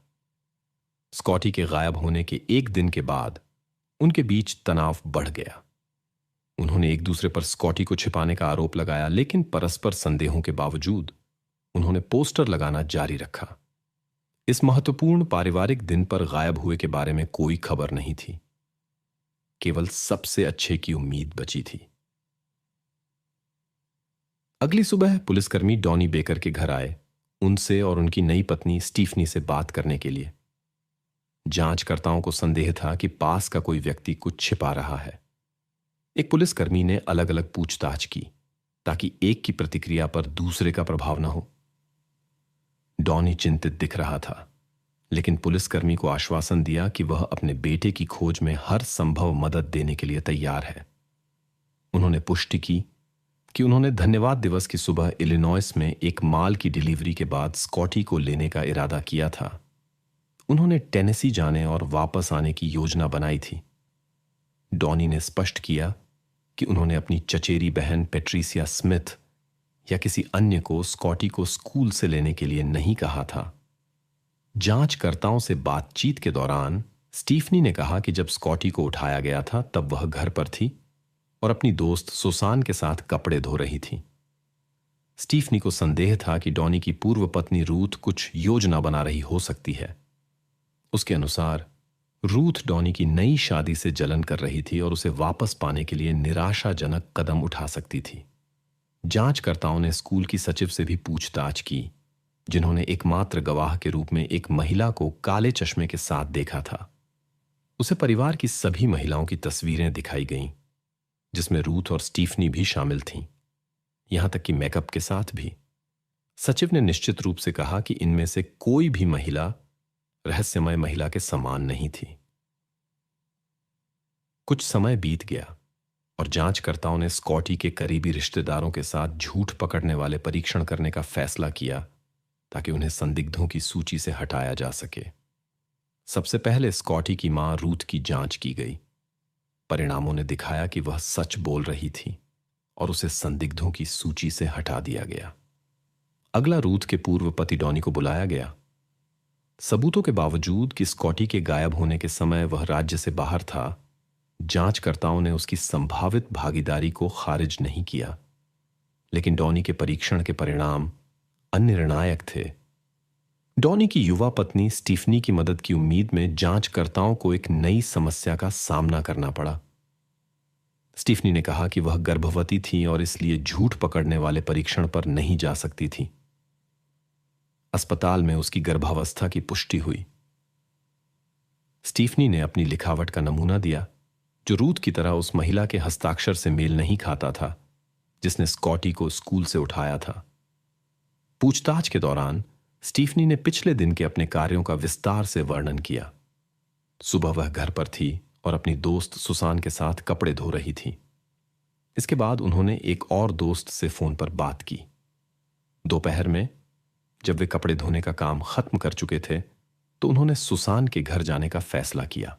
स्कॉटी के गायब होने के 1 दिन के बाद उनके बीच तनाव बढ़ गया। उन्होंने एक दूसरे पर स्कॉटी को छिपाने का आरोप लगाया, लेकिन परस्पर संदेहों के बावजूद उन्होंने पोस्टर लगाना जारी रखा। इस महत्वपूर्ण पारिवारिक दिन पर गायब हुए के बारे में कोई खबर नहीं थी, केवल सबसे अच्छे की उम्मीद बची थी। अगली सुबह पुलिसकर्मी डॉनी बेकर के घर आए, उनसे और उनकी नई पत्नी स्टीफनी से बात करने के लिए। जांचकर्ताओं को संदेह था कि पास का कोई व्यक्ति कुछ छिपा रहा है। एक पुलिसकर्मी ने अलग अलग पूछताछ की, ताकि एक की प्रतिक्रिया पर दूसरे का प्रभाव न हो। डॉनी चिंतित दिख रहा था, लेकिन पुलिसकर्मी को आश्वासन दिया कि वह अपने बेटे की खोज में हर संभव मदद देने के लिए तैयार है। उन्होंने पुष्टि की कि उन्होंने धन्यवाद दिवस की सुबह इलिनॉयस में एक माल की डिलीवरी के बाद स्कॉटी को लेने का इरादा किया था। उन्होंने टेनेसी जाने और वापस आने की योजना बनाई थी। डॉनी ने स्पष्ट किया कि उन्होंने अपनी चचेरी बहन पेट्रिसिया स्मिथ या किसी अन्य को स्कॉटी को स्कूल से लेने के लिए नहीं कहा था। जांचकर्ताओं से बातचीत के दौरान स्टीफनी ने कहा कि जब स्कॉटी को उठाया गया था तब वह घर पर थी और अपनी दोस्त सुसान के साथ कपड़े धो रही थी। स्टीफनी को संदेह था कि डॉनी की पूर्व पत्नी रूथ कुछ योजना बना रही हो सकती है। उसके अनुसार रूथ डॉनी की नई शादी से जलन कर रही थी और उसे वापस पाने के लिए निराशाजनक कदम उठा सकती थी। जांचकर्ताओं ने स्कूल की सचिव से भी पूछताछ की, जिन्होंने एकमात्र गवाह के रूप में एक महिला को काले चश्मे के साथ देखा था। उसे परिवार की सभी महिलाओं की तस्वीरें दिखाई गईं, जिसमें रूथ और स्टीफनी भी शामिल थीं, यहां तक कि मेकअप के साथ भी। सचिव ने निश्चित रूप से कहा कि इनमें से कोई भी महिला रहस्यमय महिला के समान नहीं थी। कुछ समय बीत गया और जांचकर्ताओं ने स्कॉटी के करीबी रिश्तेदारों के साथ झूठ पकड़ने वाले परीक्षण करने का फैसला किया ताकि उन्हें संदिग्धों की सूची से हटाया जा सके। सबसे पहले स्कॉटी की मां रूथ की जांच की गई। परिणामों ने दिखाया कि वह सच बोल रही थी और उसे संदिग्धों की सूची से हटा दिया गया। अगला रूथ के पूर्व पति डॉनी को बुलाया गया। सबूतों के बावजूद कि स्कॉटी के गायब होने के समय वह राज्य से बाहर था, जांचकर्ताओं ने उसकी संभावित भागीदारी को खारिज नहीं किया। लेकिन डॉनी के परीक्षण के परिणाम अनिर्णायक थे। डॉनी की युवा पत्नी स्टीफनी की मदद की उम्मीद में जांचकर्ताओं को एक नई समस्या का सामना करना पड़ा। स्टीफनी ने कहा कि वह गर्भवती थी और इसलिए झूठ पकड़ने वाले परीक्षण पर नहीं जा सकती थी। अस्पताल में उसकी गर्भावस्था की पुष्टि हुई। स्टीफनी ने अपनी लिखावट का नमूना दिया, जो रूथ की तरह उस महिला के हस्ताक्षर से मेल नहीं खाता था जिसने स्कॉटी को स्कूल से उठाया था। पूछताछ के दौरान स्टीफनी ने पिछले दिन के अपने कार्यों का विस्तार से वर्णन किया। सुबह वह घर पर थी और अपनी दोस्त सुसान के साथ कपड़े धो रही थी। इसके बाद उन्होंने एक और दोस्त से फोन पर बात की। दोपहर में जब वे कपड़े धोने का काम खत्म कर चुके थे तो उन्होंने सुसान के घर जाने का फैसला किया।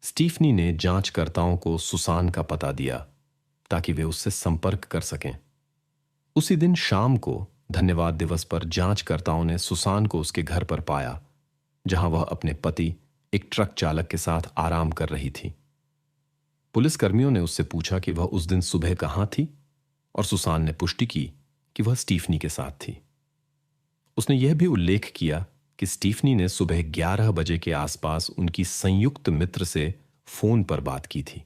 स्टीफनी ने जांचकर्ताओं को सुसान का पता दिया ताकि वे उससे संपर्क कर सकें। उसी दिन शाम को धन्यवाद दिवस पर जांचकर्ताओं ने सुसान को उसके घर पर पाया, जहां वह अपने पति एक ट्रक चालक के साथ आराम कर रही थी। पुलिसकर्मियों ने उससे पूछा कि वह उस दिन सुबह कहां थी और सुसान ने पुष्टि की कि वह स्टीफनी के साथ थी। उसने यह भी उल्लेख किया कि स्टीफनी ने सुबह 11 बजे के आसपास उनकी संयुक्त मित्र से फोन पर बात की थी।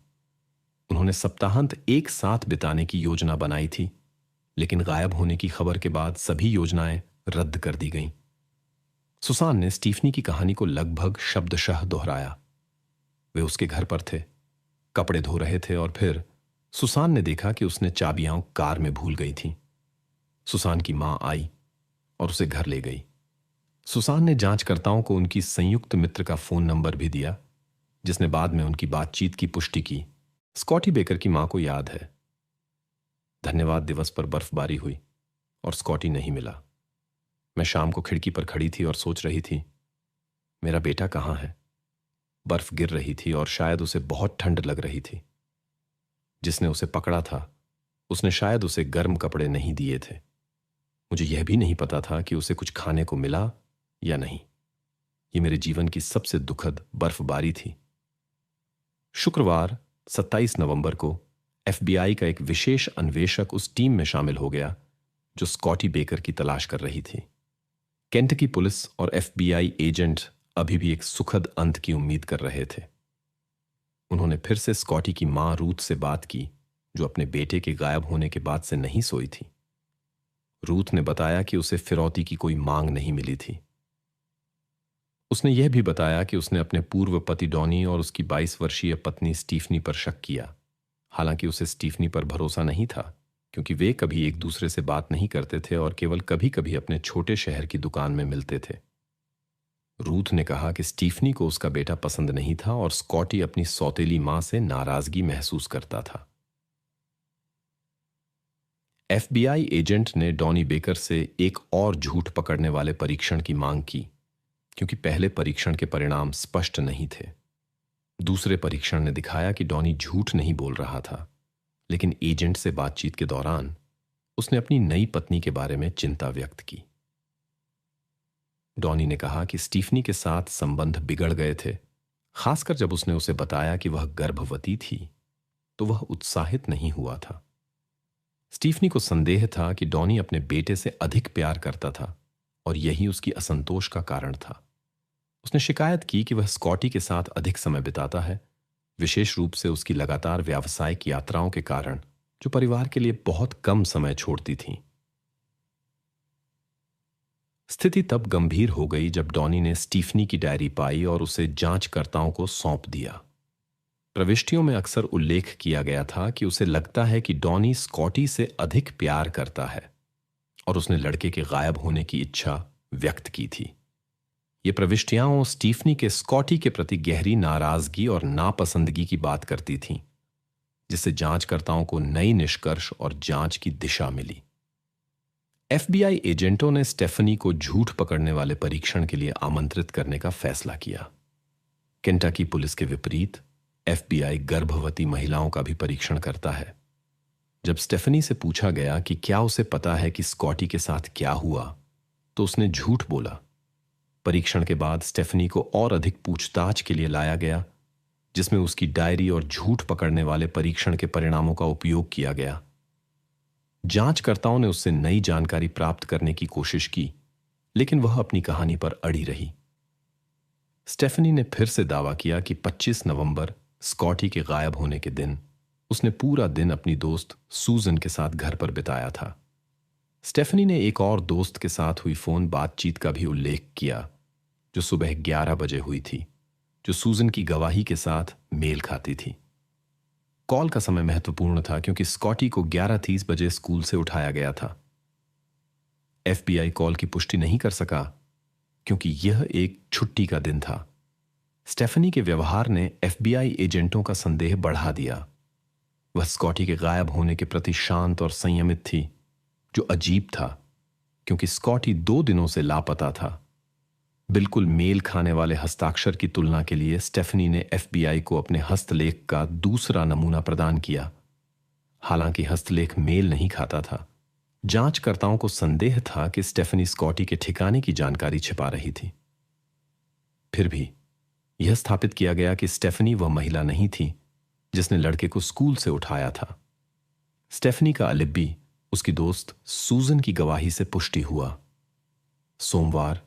उन्होंने सप्ताहांत एक साथ बिताने की योजना बनाई थी, लेकिन गायब होने की खबर के बाद सभी योजनाएं रद्द कर दी गईं। सुसान ने स्टीफनी की कहानी को लगभग शब्दशः दोहराया। वे उसके घर पर थे, कपड़े धो रहे थे और फिर सुसान ने देखा कि उसने चाबियां कार में भूल गई थीं। सुसान की मां आई और उसे घर ले गई। सुसान ने जांचकर्ताओं को उनकी संयुक्त मित्र का फोन नंबर भी दिया, जिसने बाद में उनकी बातचीत की पुष्टि की। स्कॉटी बेकर की मां को याद है, धन्यवाद दिवस पर बर्फबारी हुई और स्कॉटी नहीं मिला। मैं शाम को खिड़की पर खड़ी थी और सोच रही थी, मेरा बेटा कहां है। बर्फ गिर रही थी और शायद उसे बहुत ठंड लग रही थी। जिसने उसे पकड़ा था उसने शायद उसे गर्म कपड़े नहीं दिए थे। मुझे यह भी नहीं पता था कि उसे कुछ खाने को मिला या नहीं। यह मेरे जीवन की सबसे दुखद बर्फबारी थी। शुक्रवार 27 नवंबर को एफबीआई का एक विशेष अन्वेषक उस टीम में शामिल हो गया जो स्कॉटी बेकर की तलाश कर रही थी। केंटकी पुलिस और एफबीआई एजेंट अभी भी एक सुखद अंत की उम्मीद कर रहे थे। उन्होंने फिर से स्कॉटी की मां रूथ से बात की, जो अपने बेटे के गायब होने के बाद से नहीं सोई थी। रूथ ने बताया कि उसे फिरौती की कोई मांग नहीं मिली थी। उसने यह भी बताया कि उसने अपने पूर्व पति डॉनी और उसकी 22 वर्षीय पत्नी स्टीफनी पर शक किया। हालांकि उसे स्टीफनी पर भरोसा नहीं था, क्योंकि वे कभी एक दूसरे से बात नहीं करते थे और केवल कभी कभी अपने छोटे शहर की दुकान में मिलते थे। रूथ ने कहा कि स्टीफनी को उसका बेटा पसंद नहीं था और स्कॉटी अपनी सौतेली मां से नाराजगी महसूस करता था। एफबीआई एजेंट ने डॉनी बेकर से एक और झूठ पकड़ने वाले परीक्षण की मांग की। क्योंकि पहले परीक्षण के परिणाम स्पष्ट नहीं थे। दूसरे परीक्षण ने दिखाया कि डॉनी झूठ नहीं बोल रहा था, लेकिन एजेंट से बातचीत के दौरान उसने अपनी नई पत्नी के बारे में चिंता व्यक्त की। डॉनी ने कहा कि स्टीफनी के साथ संबंध बिगड़ गए थे, खासकर जब उसने उसे बताया कि वह गर्भवती थी तो वह उत्साहित नहीं हुआ था। स्टीफनी को संदेह था कि डॉनी अपने बेटे से अधिक प्यार करता था और यही उसकी असंतोष का कारण था। उसने शिकायत की कि वह स्कॉटी के साथ अधिक समय बिताता है, विशेष रूप से उसकी लगातार व्यावसायिक यात्राओं के कारण, जो परिवार के लिए बहुत कम समय छोड़ती थीं। स्थिति तब गंभीर हो गई जब डॉनी ने स्टीफनी की डायरी पाई और उसे जांचकर्ताओं को सौंप दिया। प्रविष्टियों में अक्सर उल्लेख किया गया था कि उसे लगता है कि डॉनी स्कॉटी से अधिक प्यार करता है और उसने लड़के के गायब होने की इच्छा व्यक्त की थी। ये प्रविष्टियां स्टीफनी के स्कॉटी के प्रति गहरी नाराजगी और नापसंदगी की बात करती थीं, जिससे जांचकर्ताओं को नई निष्कर्ष और जांच की दिशा मिली। एफबीआई एजेंटों ने स्टेफनी को झूठ पकड़ने वाले परीक्षण के लिए आमंत्रित करने का फैसला किया। केंटकी पुलिस के विपरीत एफबीआई गर्भवती महिलाओं का भी परीक्षण करता है। जब स्टेफनी से पूछा गया कि क्या उसे पता है कि स्कॉटी के साथ क्या हुआ, तो उसने झूठ बोला। परीक्षण के बाद स्टेफनी को और अधिक पूछताछ के लिए लाया गया, जिसमें उसकी डायरी और झूठ पकड़ने वाले परीक्षण के परिणामों का उपयोग किया गया। जांचकर्ताओं ने उससे नई जानकारी प्राप्त करने की कोशिश की, लेकिन वह अपनी कहानी पर अड़ी रही। स्टेफनी ने फिर से दावा किया कि 25 नवंबर स्कॉटी के गायब होने के दिन उसने पूरा दिन अपनी दोस्त सूजन के साथ घर पर बिताया था। स्टेफनी ने एक और दोस्त के साथ हुई फोन बातचीत का भी उल्लेख किया, जो सुबह 11 बजे हुई थी, जो सूजन की गवाही के साथ मेल खाती थी। कॉल का समय महत्वपूर्ण था क्योंकि स्कॉटी को 11:30 बजे स्कूल से उठाया गया था। एफबीआई कॉल की पुष्टि नहीं कर सका क्योंकि यह एक छुट्टी का दिन था। स्टेफनी के व्यवहार ने एफबीआई एजेंटों का संदेह बढ़ा दिया। वह स्कॉटी के गायब होने के प्रति शांत और संयमित थी, जो अजीब था क्योंकि स्कॉटी 2 दिनों से लापता था। बिल्कुल मेल खाने वाले हस्ताक्षर की तुलना के लिए स्टेफनी ने एफबीआई को अपने हस्तलेख का दूसरा नमूना प्रदान किया। हालांकि हस्तलेख मेल नहीं खाता था, जांचकर्ताओं को संदेह था कि स्टेफनी स्कॉटी के ठिकाने की जानकारी छिपा रही थी। फिर भी यह स्थापित किया गया कि स्टेफनी वह महिला नहीं थी जिसने लड़के को स्कूल से उठाया था। स्टेफनी का अलिबी उसकी दोस्त सूजन की गवाही से पुष्टि हुआ। सोमवार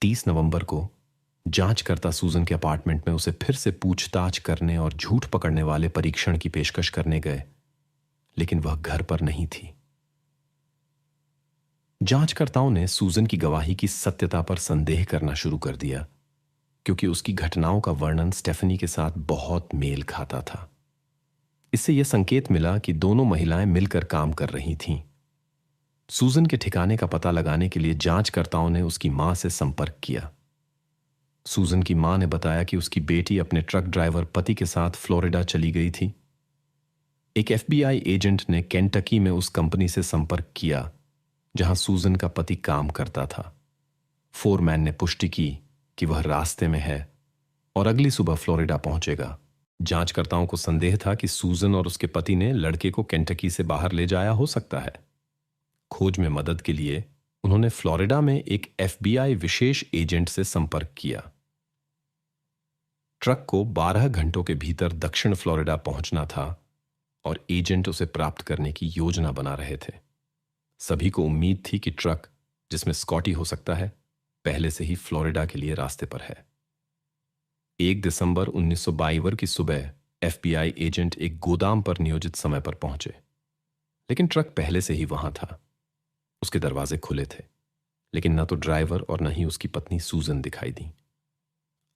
30 नवंबर को जांचकर्ता सूजन के अपार्टमेंट में उसे फिर से पूछताछ करने और झूठ पकड़ने वाले परीक्षण की पेशकश करने गए, लेकिन वह घर पर नहीं थी। जांचकर्ताओं ने सूजन की गवाही की सत्यता पर संदेह करना शुरू कर दिया, क्योंकि उसकी घटनाओं का वर्णन स्टेफनी के साथ बहुत मेल खाता था। इससे यह संकेत मिला कि दोनों महिलाएं मिलकर काम कर रही थीं। सूजन के ठिकाने का पता लगाने के लिए जांचकर्ताओं ने उसकी मां से संपर्क किया। सूजन की मां ने बताया कि उसकी बेटी अपने ट्रक ड्राइवर पति के साथ फ्लोरिडा चली गई थी। एक एफबीआई एजेंट ने केंटकी में उस कंपनी से संपर्क किया जहां सूजन का पति काम करता था। फोरमैन ने पुष्टि की कि वह रास्ते में है और अगली सुबह फ्लोरिडा पहुंचेगा। जांचकर्ताओं को संदेह था कि सूजन और उसके पति ने लड़के को केंटकी से बाहर ले जाया हो सकता है। खोज में मदद के लिए उन्होंने फ्लोरिडा में एक एफबीआई विशेष एजेंट से संपर्क किया। ट्रक को 12 घंटों के भीतर दक्षिण फ्लोरिडा पहुंचना था और एजेंट उसे प्राप्त करने की योजना बना रहे थे। सभी को उम्मीद थी कि ट्रक, जिसमें स्कॉटी हो सकता है, पहले से ही फ्लोरिडा के लिए रास्ते पर है। 1 दिसंबर 1922 की सुबह एफबीआई एजेंट एक गोदाम पर नियोजित समय पर पहुंचे, लेकिन ट्रक पहले से ही वहां था। उसके दरवाजे खुले थे, लेकिन न तो ड्राइवर और न ही उसकी पत्नी सूजन दिखाई दी।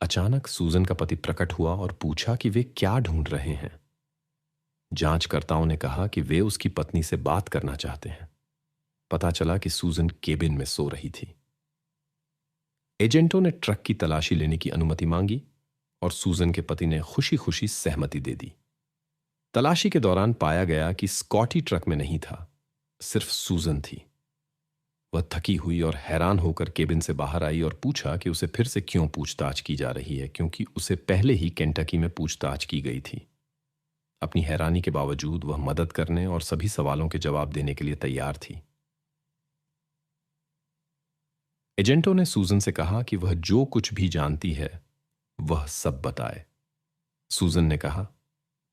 अचानक सूजन का पति प्रकट हुआ और पूछा कि वे क्या ढूंढ रहे हैं। जांचकर्ताओं ने कहा कि वे उसकी पत्नी से बात करना चाहते हैं। पता चला कि सूजन केबिन में सो रही थी। एजेंटों ने ट्रक की तलाशी लेने की अनुमति मांगी और सूजन के पति ने खुशी खुशी सहमति दे दी। तलाशी के दौरान पाया गया कि स्कॉटी ट्रक में नहीं था, सिर्फ सूजन थी। वह थकी हुई और हैरान होकर केबिन से बाहर आई और पूछा कि उसे फिर से क्यों पूछताछ की जा रही है, क्योंकि उसे पहले ही केंटकी में पूछताछ की गई थी। अपनी हैरानी के बावजूद वह मदद करने और सभी सवालों के जवाब देने के लिए तैयार थी। एजेंटों ने सूजन से कहा कि वह जो कुछ भी जानती है वह सब बताए। सूजन ने कहा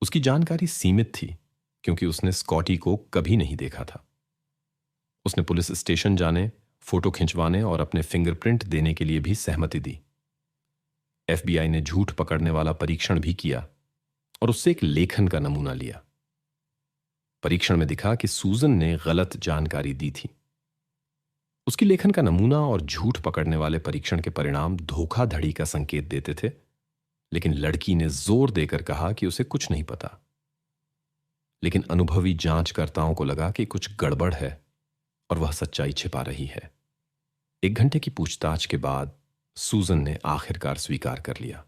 उसकी जानकारी सीमित थी क्योंकि उसने स्कॉटी को कभी नहीं देखा था। उसने पुलिस स्टेशन जाने, फोटो खिंचवाने और अपने फिंगरप्रिंट देने के लिए भी सहमति दी। एफबीआई ने झूठ पकड़ने वाला परीक्षण भी किया और उससे एक लेखन का नमूना लिया। परीक्षण में दिखा कि सूजन ने गलत जानकारी दी थी। उसकी लेखन का नमूना और झूठ पकड़ने वाले परीक्षण के परिणाम धोखाधड़ी का संकेत देते थे, लेकिन लड़की ने जोर देकर कहा कि उसे कुछ नहीं पता। लेकिन अनुभवी जांचकर्ताओं को लगा कि कुछ गड़बड़ है और वह सच्चाई छिपा रही है। 1 घंटे की पूछताछ के बाद सूजन ने आखिरकार स्वीकार कर लिया।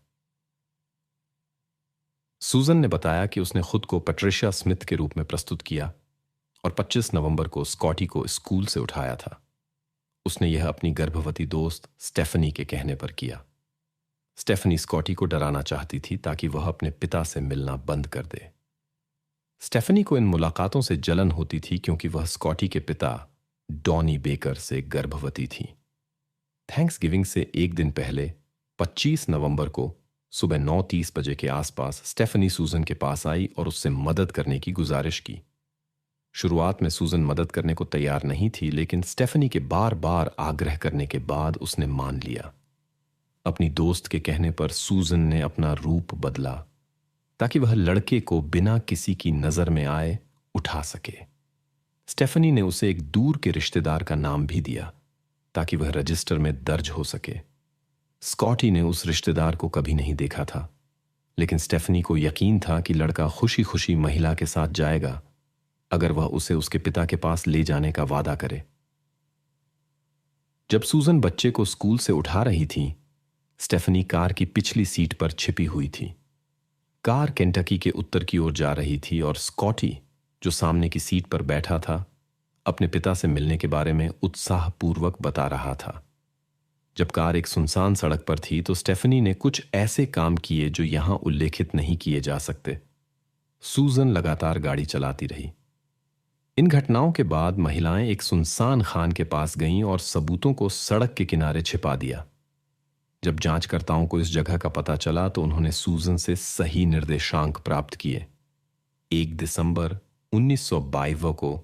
सूजन ने बताया कि उसने खुद को पैट्रिशिया स्मिथ के रूप में प्रस्तुत किया और 25 नवंबर को स्कॉटी को स्कूल से उठाया था। उसने यह अपनी गर्भवती दोस्त स्टेफनी के कहने पर किया। स्टेफनी स्कॉटी को डराना चाहती थी ताकि वह अपने पिता से मिलना बंद कर दे। स्टेफनी को इन मुलाकातों से जलन होती थी क्योंकि वह स्कॉटी के पिता डॉनी बेकर से गर्भवती थी। थैंक्सगिविंग से 1 दिन पहले 25 नवंबर को सुबह 9:30 बजे के आसपास स्टेफनी सूजन के पास आई और उससे मदद करने की गुजारिश की। शुरुआत में सूजन मदद करने को तैयार नहीं थी, लेकिन स्टेफनी के बार बार आग्रह करने के बाद उसने मान लिया। अपनी दोस्त के कहने पर सूजन ने अपना रूप बदला ताकि वह लड़के को बिना किसी की नजर में आए उठा सके। स्टेफनी ने उसे एक दूर के रिश्तेदार का नाम भी दिया ताकि वह रजिस्टर में दर्ज हो सके। स्कॉटी ने उस रिश्तेदार को कभी नहीं देखा था, लेकिन स्टेफनी को यकीन था कि लड़का खुशी खुशी महिला के साथ जाएगा अगर वह उसे उसके पिता के पास ले जाने का वादा करे। जब सूजन बच्चे को स्कूल से उठा रही थी, स्टेफनी कार की पिछली सीट पर छिपी हुई थी। कार केंटकी के उत्तर की ओर जा रही थी और स्कॉटी, जो सामने की सीट पर बैठा था, अपने पिता से मिलने के बारे में उत्साहपूर्वक बता रहा था। जब कार एक सुनसान सड़क पर थी तो स्टेफनी ने कुछ ऐसे काम किए जो यहां उल्लेखित नहीं किए जा सकते। सूजन लगातार गाड़ी चलाती रही। इन घटनाओं के बाद महिलाएं एक सुनसान खान के पास गईं और सबूतों को सड़क के किनारे छिपा दिया। जब जांचकर्ताओं को इस जगह का पता चला तो उन्होंने सूजन से सही निर्देशांक प्राप्त किए। 1 दिसंबर 1922 को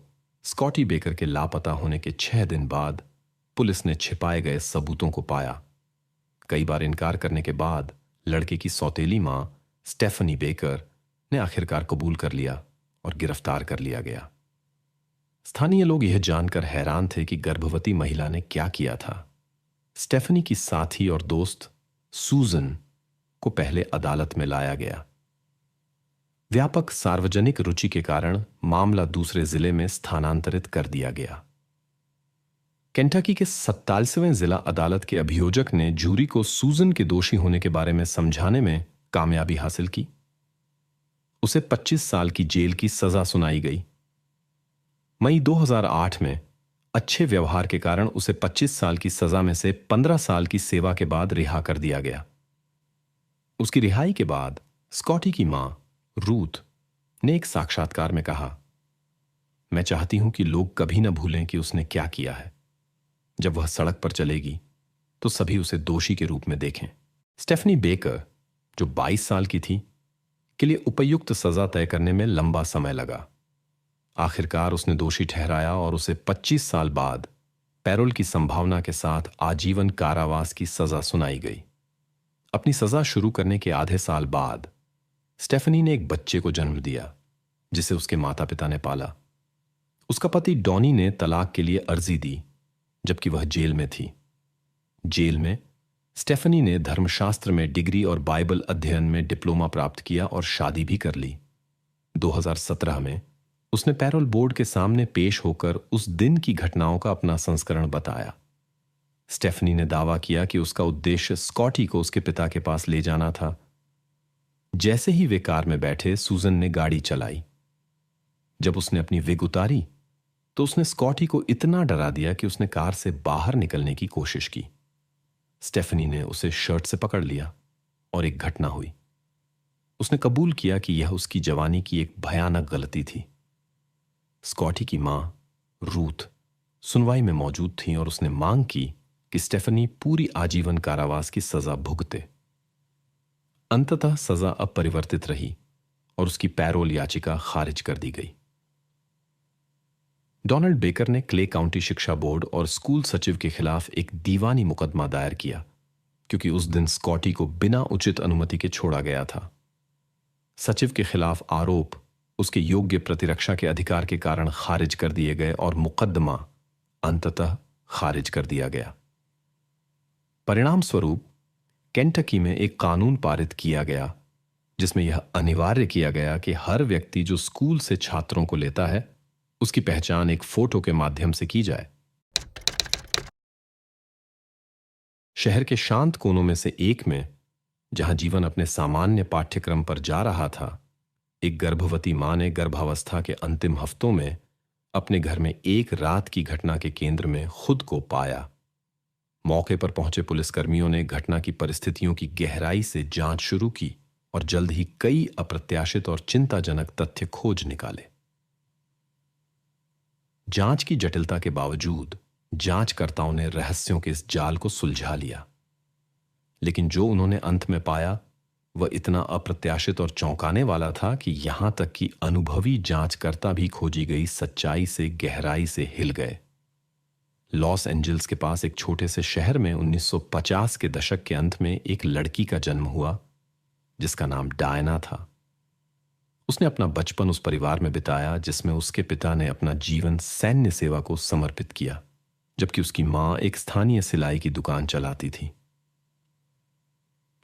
स्कॉटी बेकर के लापता होने के 6 दिन बाद पुलिस ने छिपाए गए सबूतों को पाया। कई बार इनकार करने के बाद लड़के की सौतेली मां स्टेफनी बेकर ने आखिरकार कबूल कर लिया और गिरफ्तार कर लिया गया। स्थानीय लोग यह जानकर हैरान थे कि गर्भवती महिला ने क्या किया था। स्टेफनी की साथी और दोस्त सूजन को पहले अदालत में लाया गया। व्यापक सार्वजनिक रुचि के कारण मामला दूसरे जिले में स्थानांतरित कर दिया गया। केंटकी के 47वें जिला अदालत के अभियोजक ने जूरी को सूजन के दोषी होने के बारे में समझाने में कामयाबी हासिल की। उसे 25 साल की जेल की सजा सुनाई गई। मई 2008 में अच्छे व्यवहार के कारण उसे 25 साल की सजा में से 15 साल की सेवा के बाद रिहा कर दिया गया। उसकी रिहाई के बाद स्कॉटी की मां रूथ ने एक साक्षात्कार में कहा, मैं चाहती हूं कि लोग कभी न भूलें कि उसने क्या किया है। जब वह सड़क पर चलेगी तो सभी उसे दोषी के रूप में देखें। स्टेफनी बेकर, जो 22 साल की थी, के लिए उपयुक्त सजा तय करने में लंबा समय लगा। आखिरकार उसने दोषी ठहराया और उसे 25 साल बाद पैरोल की संभावना के साथ आजीवन कारावास की सजा सुनाई गई। अपनी सजा शुरू करने के आधे साल बाद स्टेफनी ने एक बच्चे को जन्म दिया जिसे उसके माता पिता ने पाला। उसका पति डॉनी ने तलाक के लिए अर्जी दी जबकि वह जेल में थी। जेल में स्टेफनी ने धर्मशास्त्र में डिग्री और बाइबल अध्ययन में डिप्लोमा प्राप्त किया और शादी भी कर ली। 2017 में उसने पैरोल बोर्ड के सामने पेश होकर उस दिन की घटनाओं का अपना संस्करण बताया। स्टेफनी ने दावा किया कि उसका उद्देश्य स्कॉटी को उसके पिता के पास ले जाना था। जैसे ही वे कार में बैठे, सूजन ने गाड़ी चलाई। जब उसने अपनी विग उतारी तो उसने स्कॉटी को इतना डरा दिया कि उसने कार से बाहर निकलने की कोशिश की। स्टेफनी ने उसे शर्ट से पकड़ लिया और एक घटना हुई। उसने कबूल किया कि यह उसकी जवानी की एक भयानक गलती थी। स्कॉटी की मां रूथ सुनवाई में मौजूद थी और उसने मांग की कि स्टेफनी पूरी आजीवन कारावास की सजा भुगते। अंततः सजा अपरिवर्तित रही और उसकी पैरोल याचिका खारिज कर दी गई। डोनाल्ड बेकर ने क्ले काउंटी शिक्षा बोर्ड और स्कूल सचिव के खिलाफ एक दीवानी मुकदमा दायर किया, क्योंकि उस दिन स्कॉटी को बिना उचित अनुमति के छोड़ा गया था। सचिव के खिलाफ आरोप उसके योग्य प्रतिरक्षा के अधिकार के कारण खारिज कर दिए गए और मुकदमा अंततः खारिज कर दिया गया। परिणाम स्वरूप केंटकी में एक कानून पारित किया गया जिसमें यह अनिवार्य किया गया कि हर व्यक्ति जो स्कूल से छात्रों को लेता है उसकी पहचान एक फोटो के माध्यम से की जाए। शहर के शांत कोनों में से एक में, जहां जीवन अपने सामान्य पाठ्यक्रम पर जा रहा था, एक गर्भवती मां ने गर्भावस्था के अंतिम हफ्तों में अपने घर में एक रात की घटना के केंद्र में खुद को पाया। मौके पर पहुंचे पुलिसकर्मियों ने घटना की परिस्थितियों की गहराई से जांच शुरू की और जल्द ही कई अप्रत्याशित और चिंताजनक तथ्य खोज निकाले। जांच की जटिलता के बावजूद जांचकर्ताओं ने रहस्यों के इस जाल को सुलझा लिया, लेकिन जो उन्होंने अंत में पाया वह इतना अप्रत्याशित और चौंकाने वाला था कि यहां तक कि अनुभवी जांचकर्ता भी खोजी गई सच्चाई से गहराई से हिल गए। लॉस एंजल्स के पास एक छोटे से शहर में 1950 के दशक के अंत में एक लड़की का जन्म हुआ जिसका नाम डायना था। उसने अपना बचपन उस परिवार में बिताया जिसमें उसके पिता ने अपना जीवन सैन्य सेवा को समर्पित किया, जबकि उसकी मां एक स्थानीय सिलाई की दुकान चलाती थी।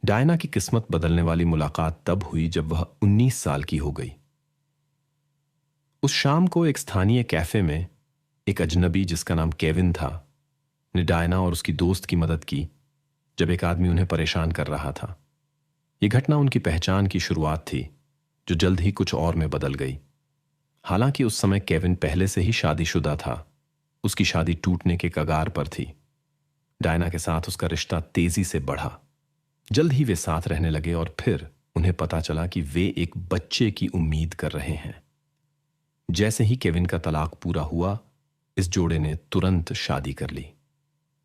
डायना की किस्मत बदलने वाली मुलाकात तब हुई जब वह 19 साल की हो गई। उस शाम को एक स्थानीय कैफे में एक अजनबी जिसका नाम केविन था ने डायना और उसकी दोस्त की मदद की जब एक आदमी उन्हें परेशान कर रहा था। यह घटना उनकी पहचान की शुरुआत थी जो जल्द ही कुछ और में बदल गई। हालांकि उस समय केविन पहले से ही शादीशुदा था। उसकी शादी टूटने के कगार पर थी। डायना के साथ उसका रिश्ता तेजी से बढ़ा। जल्द ही वे साथ रहने लगे और फिर उन्हें पता चला कि वे एक बच्चे की उम्मीद कर रहे हैं। जैसे ही केविन का तलाक पूरा हुआ, इस जोड़े ने तुरंत शादी कर ली।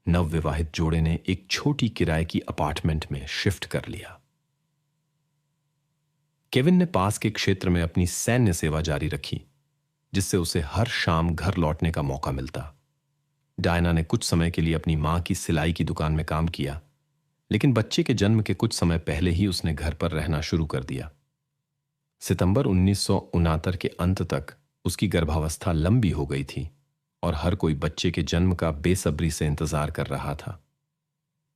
नवविवाहित जोड़े ने एक छोटी किराए की अपार्टमेंट में शिफ्ट कर लिया। केविन ने पास के क्षेत्र में अपनी सैन्य सेवा जारी रखी, जिससे उसे हर शाम घर लौटने का मौका मिलता। डायना ने कुछ समय के लिए अपनी मां की सिलाई की दुकान में काम किया, लेकिन बच्चे के जन्म के कुछ समय पहले ही उसने घर पर रहना शुरू कर दिया। सितंबर 1969 के अंत तक उसकी गर्भावस्था लंबी हो गई थी और हर कोई बच्चे के जन्म का बेसब्री से इंतजार कर रहा था।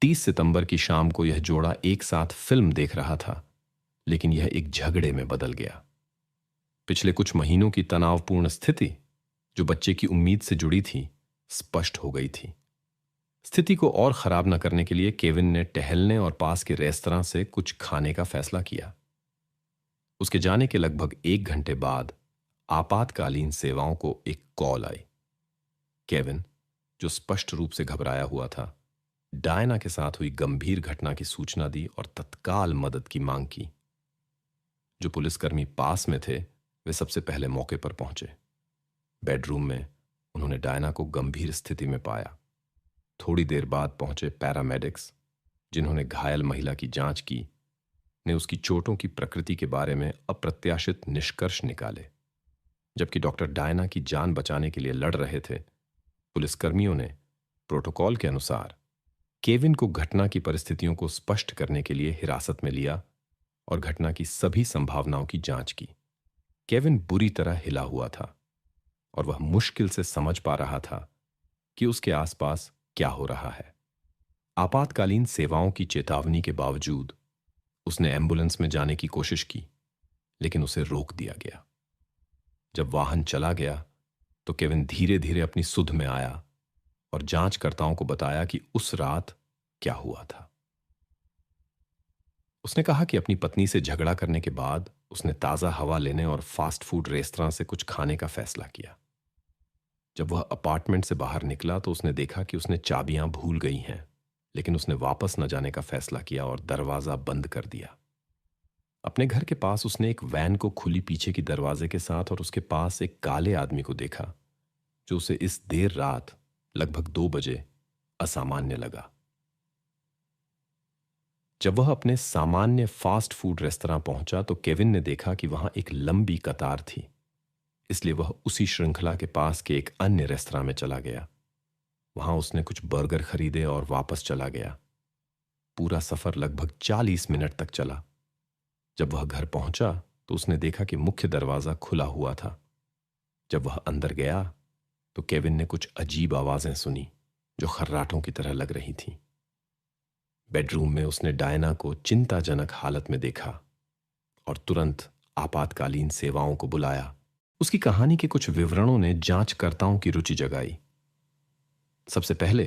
30 सितंबर की शाम को यह जोड़ा एक साथ फिल्म देख रहा था, लेकिन यह एक झगड़े में बदल गया। पिछले कुछ महीनों की तनावपूर्ण स्थिति जो बच्चे की उम्मीद से जुड़ी थी, स्पष्ट हो गई थी। स्थिति को और खराब न करने के लिए केविन ने टहलने और पास के रेस्तरां से कुछ खाने का फैसला किया। उसके जाने के लगभग 1 घंटे बाद आपातकालीन सेवाओं को एक कॉल आई। केविन, जो स्पष्ट रूप से घबराया हुआ था, डायना के साथ हुई गंभीर घटना की सूचना दी और तत्काल मदद की मांग की। जो पुलिसकर्मी पास में थे वे सबसे पहले मौके पर पहुंचे। बेडरूम में उन्होंने डायना को गंभीर स्थिति में पाया। थोड़ी देर बाद पहुंचे पैरामेडिक्स, जिन्होंने घायल महिला की जांच की, ने उसकी चोटों की प्रकृति के बारे में अप्रत्याशित निष्कर्ष निकाले। जबकि डॉक्टर डायना की जान बचाने के लिए लड़ रहे थे, पुलिसकर्मियों ने प्रोटोकॉल के अनुसार केविन को घटना की परिस्थितियों को स्पष्ट करने के लिए हिरासत में लिया और घटना की सभी संभावनाओं की जांच की। केविन बुरी तरह हिला हुआ था और वह मुश्किल से समझ पा रहा था कि उसके आसपास क्या हो रहा है। आपातकालीन सेवाओं की चेतावनी के बावजूद उसने एम्बुलेंस में जाने की कोशिश की, लेकिन उसे रोक दिया गया। जब वाहन चला गया तो केविन धीरे धीरे अपनी सुध में आया और जांचकर्ताओं को बताया कि उस रात क्या हुआ था। उसने कहा कि अपनी पत्नी से झगड़ा करने के बाद उसने ताजा हवा लेने और फास्ट फूड रेस्तरां से कुछ खाने का फैसला किया। जब वह अपार्टमेंट से बाहर निकला तो उसने देखा कि उसने चाबियां भूल गई हैं, लेकिन उसने वापस न जाने का फैसला किया और दरवाजा बंद कर दिया। अपने घर के पास उसने एक वैन को खुली पीछे की दरवाजे के साथ और उसके पास एक काले आदमी को देखा, जो उसे इस देर रात लगभग 2 बजे असामान्य लगा। जब वह अपने सामान्य फास्ट फूड रेस्तरां पहुंचा तो केविन ने देखा कि वहां एक लंबी कतार थी, इसलिए वह उसी श्रृंखला के पास के एक अन्य रेस्तरां में चला गया। वहां उसने कुछ बर्गर खरीदे और वापस चला गया। पूरा सफर लगभग 40 मिनट तक चला। जब वह घर पहुंचा तो उसने देखा कि मुख्य दरवाजा खुला हुआ था। जब वह अंदर गया तो केविन ने कुछ अजीब आवाजें सुनी जो खर्राटों की तरह लग रही थीं। बेडरूम में उसने डायना को चिंताजनक हालत में देखा और तुरंत आपातकालीन सेवाओं को बुलाया। उसकी कहानी के कुछ विवरणों ने जांचकर्ताओं की रुचि जगाई। सबसे पहले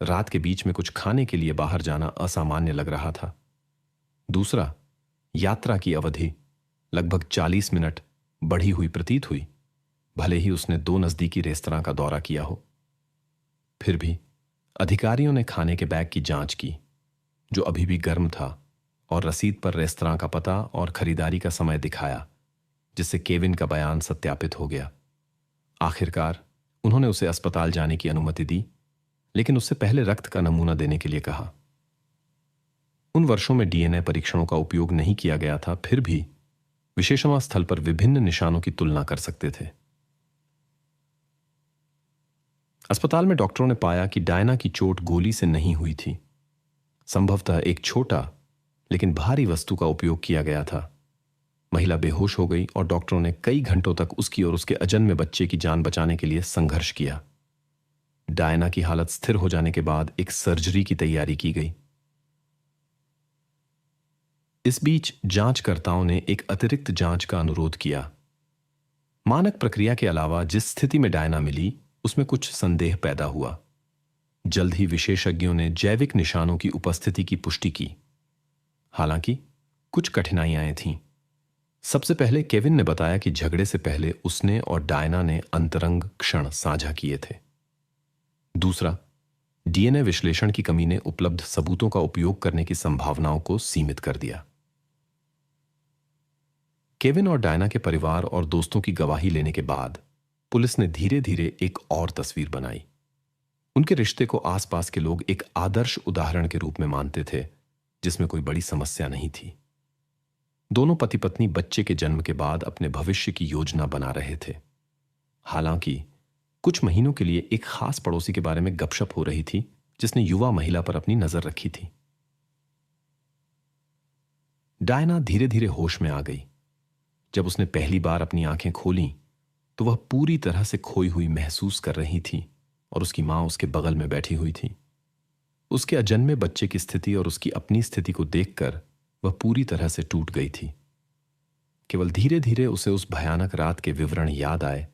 रात के बीच में कुछ खाने के लिए बाहर जाना असामान्य लग रहा था। दूसरा, यात्रा की अवधि लगभग 40 मिनट बढ़ी हुई प्रतीत हुई, भले ही उसने 2 नजदीकी रेस्तरां का दौरा किया हो। फिर भी अधिकारियों ने खाने के बैग की जांच की, जो अभी भी गर्म था, और रसीद पर रेस्तरां का पता और खरीदारी का समय दिखाया, जिससे केविन का बयान सत्यापित हो गया। आखिरकार उन्होंने उसे अस्पताल जाने की अनुमति दी, लेकिन उससे पहले रक्त का नमूना देने के लिए कहा। उन वर्षों में डीएनए परीक्षणों का उपयोग नहीं किया गया था, फिर भी विशेषमा स्थल पर विभिन्न निशानों की तुलना कर सकते थे। अस्पताल में डॉक्टरों ने पाया कि डायना की चोट गोली से नहीं हुई थी। संभवतः एक छोटा लेकिन भारी वस्तु का उपयोग किया गया था। महिला बेहोश हो गई और डॉक्टरों ने कई घंटों तक उसकी और उसके अजन्मे बच्चे की जान बचाने के लिए संघर्ष किया। डायना की हालत स्थिर हो जाने के बाद एक सर्जरी की तैयारी की गई। इस बीच जांचकर्ताओं ने एक अतिरिक्त जांच का अनुरोध किया। मानक प्रक्रिया के अलावा जिस स्थिति में डायना मिली उसमें कुछ संदेह पैदा हुआ। जल्द ही विशेषज्ञों ने जैविक निशानों की उपस्थिति की पुष्टि की। हालांकि कुछ कठिनाइयां थीं। सबसे पहले केविन ने बताया कि झगड़े से पहले उसने और डायना ने अंतरंग क्षण साझा किए थे। दूसरा, डीएनए विश्लेषण की कमी ने उपलब्ध सबूतों का उपयोग करने की संभावनाओं को सीमित कर दिया। केविन और डायना के परिवार और दोस्तों की गवाही लेने के बाद पुलिस ने धीरे धीरे एक और तस्वीर बनाई। उनके रिश्ते को आसपास के लोग एक आदर्श उदाहरण के रूप में मानते थे, जिसमें कोई बड़ी समस्या नहीं थी। दोनों पति पत्नी बच्चे के जन्म के बाद अपने भविष्य की योजना बना रहे थे। हालांकि कुछ महीनों के लिए एक खास पड़ोसी के बारे में गपशप हो रही थी, जिसने युवा महिला पर अपनी नजर रखी थी। डायना धीरे धीरे होश में आ गई। जब उसने पहली बार अपनी आंखें खोलीं, तो वह पूरी तरह से खोई हुई महसूस कर रही थी और उसकी मां उसके बगल में बैठी हुई थी। उसके अजन्मे बच्चे की स्थिति और उसकी अपनी स्थिति को देखकर वह पूरी तरह से टूट गई थी। केवल धीरे धीरे उसे उस भयानक रात के विवरण याद आए,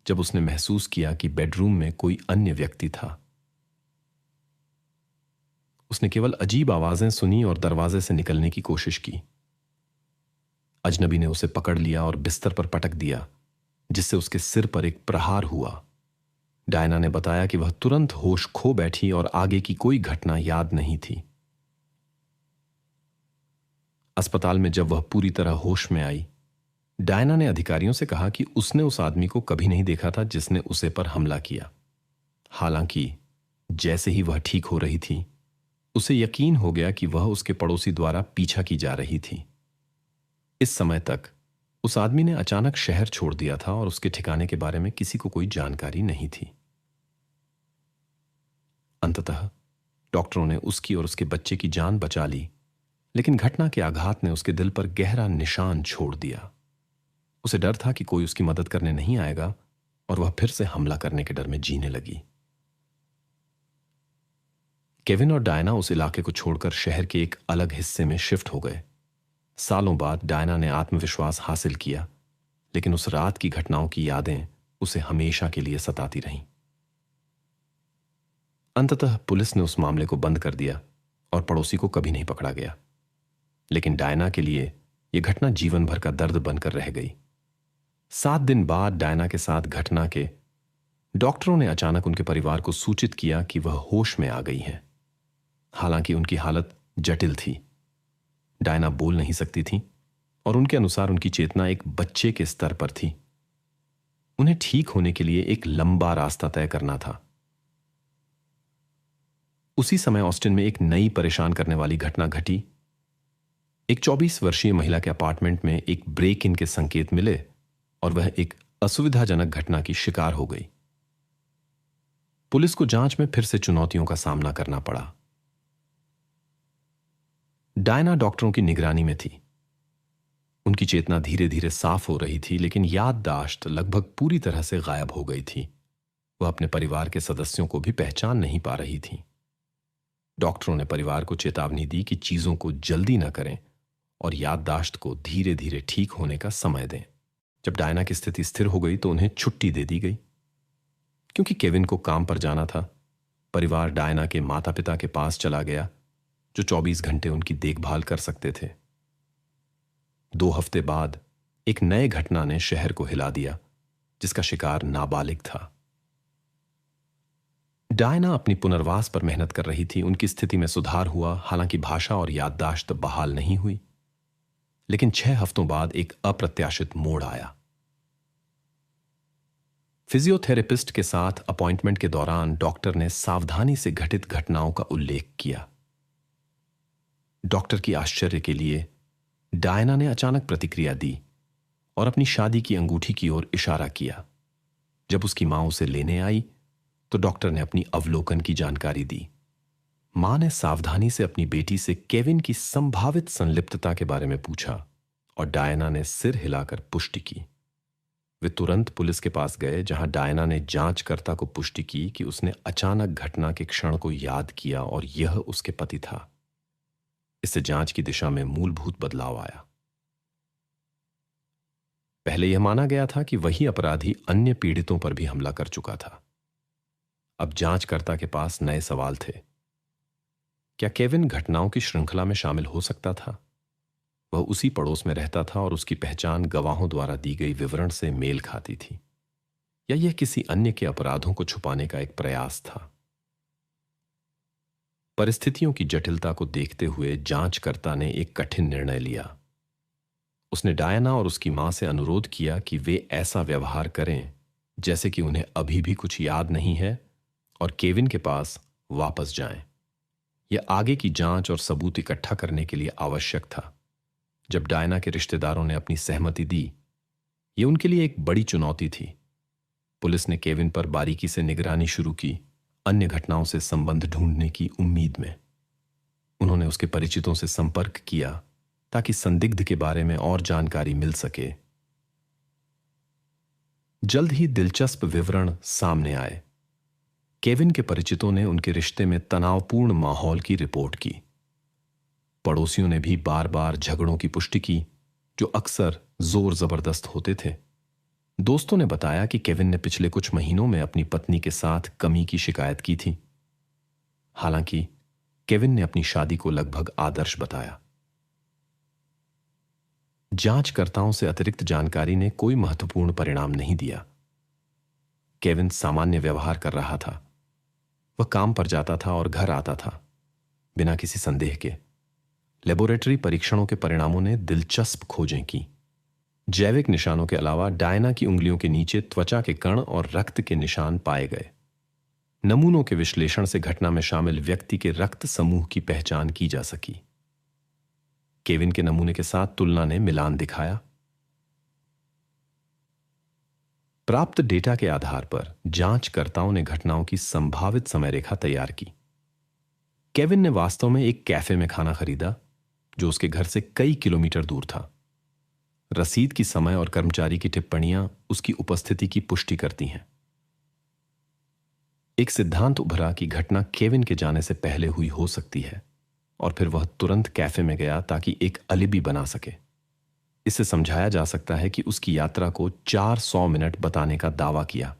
जब उसने महसूस किया कि बेडरूम में कोई अन्य व्यक्ति था। उसने केवल अजीब आवाजें सुनी और दरवाजे से निकलने की कोशिश की। अजनबी ने उसे पकड़ लिया और बिस्तर पर पटक दिया, जिससे उसके सिर पर एक प्रहार हुआ। डायना ने बताया कि वह तुरंत होश खो बैठी और आगे की कोई घटना याद नहीं थी। अस्पताल में जब वह पूरी तरह होश में आई, डायना ने अधिकारियों से कहा कि उसने उस आदमी को कभी नहीं देखा था जिसने उसे पर हमला किया। हालांकि जैसे ही वह ठीक हो रही थी, उसे यकीन हो गया कि वह उसके पड़ोसी द्वारा पीछा की जा रही थी। इस समय तक उस आदमी ने अचानक शहर छोड़ दिया था और उसके ठिकाने के बारे में किसी को कोई जानकारी नहीं थी। अंततः डॉक्टरों ने उसकी और उसके बच्चे की जान बचा ली, लेकिन घटना के आघात ने उसके दिल पर गहरा निशान छोड़ दिया। उसे डर था कि कोई उसकी मदद करने नहीं आएगा और वह फिर से हमला करने के डर में जीने लगी। केविन और डायना उस इलाके को छोड़कर शहर के एक अलग हिस्से में शिफ्ट हो गए। सालों बाद डायना ने आत्मविश्वास हासिल किया, लेकिन उस रात की घटनाओं की यादें उसे हमेशा के लिए सताती रहीं। अंततः पुलिस ने उस मामले को बंद कर दिया और पड़ोसी को कभी नहीं पकड़ा गया। लेकिन डायना के लिए यह घटना जीवन भर का दर्द बनकर रह गई। 7 दिन बाद डायना के साथ घटना के डॉक्टरों ने अचानक उनके परिवार को सूचित किया कि वह होश में आ गई हैं। हालांकि उनकी हालत जटिल थी। डायना बोल नहीं सकती थी और उनके अनुसार उनकी चेतना एक बच्चे के स्तर पर थी। उन्हें ठीक होने के लिए एक लंबा रास्ता तय करना था। उसी समय ऑस्टिन में एक नई परेशान करने वाली घटना घटी। एक 24 वर्षीय महिला के अपार्टमेंट में एक ब्रेक इन के संकेत मिले और वह एक असुविधाजनक घटना की शिकार हो गई। पुलिस को जांच में फिर से चुनौतियों का सामना करना पड़ा। डायना डॉक्टरों की निगरानी में थी। उनकी चेतना धीरे धीरे साफ हो रही थी, लेकिन याददाश्त लगभग पूरी तरह से गायब हो गई थी। वह अपने परिवार के सदस्यों को भी पहचान नहीं पा रही थी। डॉक्टरों ने परिवार को चेतावनी दी कि चीजों को जल्दी न करें और याददाश्त को धीरे धीरे ठीक होने का समय दें। जब डायना की स्थिति स्थिर हो गई तो उन्हें छुट्टी दे दी गई। क्योंकि केविन को काम पर जाना था, परिवार डायना के माता पिता के पास चला गया, जो 24 घंटे उनकी देखभाल कर सकते थे। 2 हफ्ते बाद एक नए घटना ने शहर को हिला दिया, जिसका शिकार नाबालिग था। डायना अपनी पुनर्वास पर मेहनत कर रही थी। उनकी स्थिति में सुधार हुआ, हालांकि भाषा और याददाश्त बहाल नहीं हुई। लेकिन 6 हफ्तों बाद एक अप्रत्याशित मोड़ आया। फिजियोथेरेपिस्ट के साथ अपॉइंटमेंट के दौरान डॉक्टर ने सावधानी से घटित घटनाओं का उल्लेख किया। डॉक्टर की आश्चर्य के लिए डायना ने अचानक प्रतिक्रिया दी और अपनी शादी की अंगूठी की ओर इशारा किया। जब उसकी मां उसे लेने आई तो डॉक्टर ने अपनी अवलोकन की जानकारी दी। मां ने सावधानी से अपनी बेटी से केविन की संभावित संलिप्तता के बारे में पूछा और डायना ने सिर हिलाकर पुष्टि की। वे तुरंत पुलिस के पास गए, जहां डायना ने जांचकर्ता को पुष्टि की कि उसने अचानक घटना के क्षण को याद किया और यह उसके पति था। इससे जांच की दिशा में मूलभूत बदलाव आया। पहले यह माना गया था कि वही अपराधी अन्य पीड़ितों पर भी हमला कर चुका था। अब जांचकर्ता के पास नए सवाल थे। क्या केविन घटनाओं की श्रृंखला में शामिल हो सकता था? वह उसी पड़ोस में रहता था और उसकी पहचान गवाहों द्वारा दी गई विवरण से मेल खाती थी, या यह किसी अन्य के अपराधों को छुपाने का एक प्रयास था? परिस्थितियों की जटिलता को देखते हुए जांचकर्ता ने एक कठिन निर्णय लिया। उसने डायना और उसकी मां से अनुरोध किया कि वे ऐसा व्यवहार करें जैसे कि उन्हें अभी भी कुछ याद नहीं है और केविन के पास वापस जाएं। यह आगे की जांच और सबूत इकट्ठा करने के लिए आवश्यक था। जब डायना के रिश्तेदारों ने अपनी सहमति दी, यह उनके लिए एक बड़ी चुनौती थी। पुलिस ने केविन पर बारीकी से निगरानी शुरू की, अन्य घटनाओं से संबंध ढूंढने की उम्मीद में। उन्होंने उसके परिचितों से संपर्क किया ताकि संदिग्ध के बारे में और जानकारी मिल सके। जल्द ही दिलचस्प विवरण सामने आए। केविन के परिचितों ने उनके रिश्ते में तनावपूर्ण माहौल की रिपोर्ट की। पड़ोसियों ने भी बार बार झगड़ों की पुष्टि की, जो अक्सर जोर जबरदस्त होते थे। दोस्तों ने बताया कि केविन ने पिछले कुछ महीनों में अपनी पत्नी के साथ कमी की शिकायत की थी। हालांकि केविन ने अपनी शादी को लगभग आदर्श बताया। जांचकर्ताओं से अतिरिक्त जानकारी ने कोई महत्वपूर्ण परिणाम नहीं दिया। केविन सामान्य व्यवहार कर रहा था। वह काम पर जाता था और घर आता था, बिना किसी संदेह के। लेबोरेटरी परीक्षणों के परिणामों ने दिलचस्प खोजें की। जैविक निशानों के अलावा डायना की उंगलियों के नीचे त्वचा के कण और रक्त के निशान पाए गए। नमूनों के विश्लेषण से घटना में शामिल व्यक्ति के रक्त समूह की पहचान की जा सकी। केविन के नमूने के साथ तुलना ने मिलान दिखाया। प्राप्त डेटा के आधार पर जांचकर्ताओं ने घटनाओं की संभावित समय रेखा तैयार की। केविन ने वास्तव में एक कैफे में खाना खरीदा, जो उसके घर से कई किलोमीटर दूर था। रसीद की समय और कर्मचारी की टिप्पणियां उसकी उपस्थिति की पुष्टि करती हैं। एक सिद्धांत उभरा कि घटना केविन के जाने से पहले हुई हो सकती है, और फिर वह तुरंत कैफे में गया ताकि एक अलिबी बना सके। इससे समझाया जा सकता है कि उसकी यात्रा को 400 मिनट बताने का दावा किया।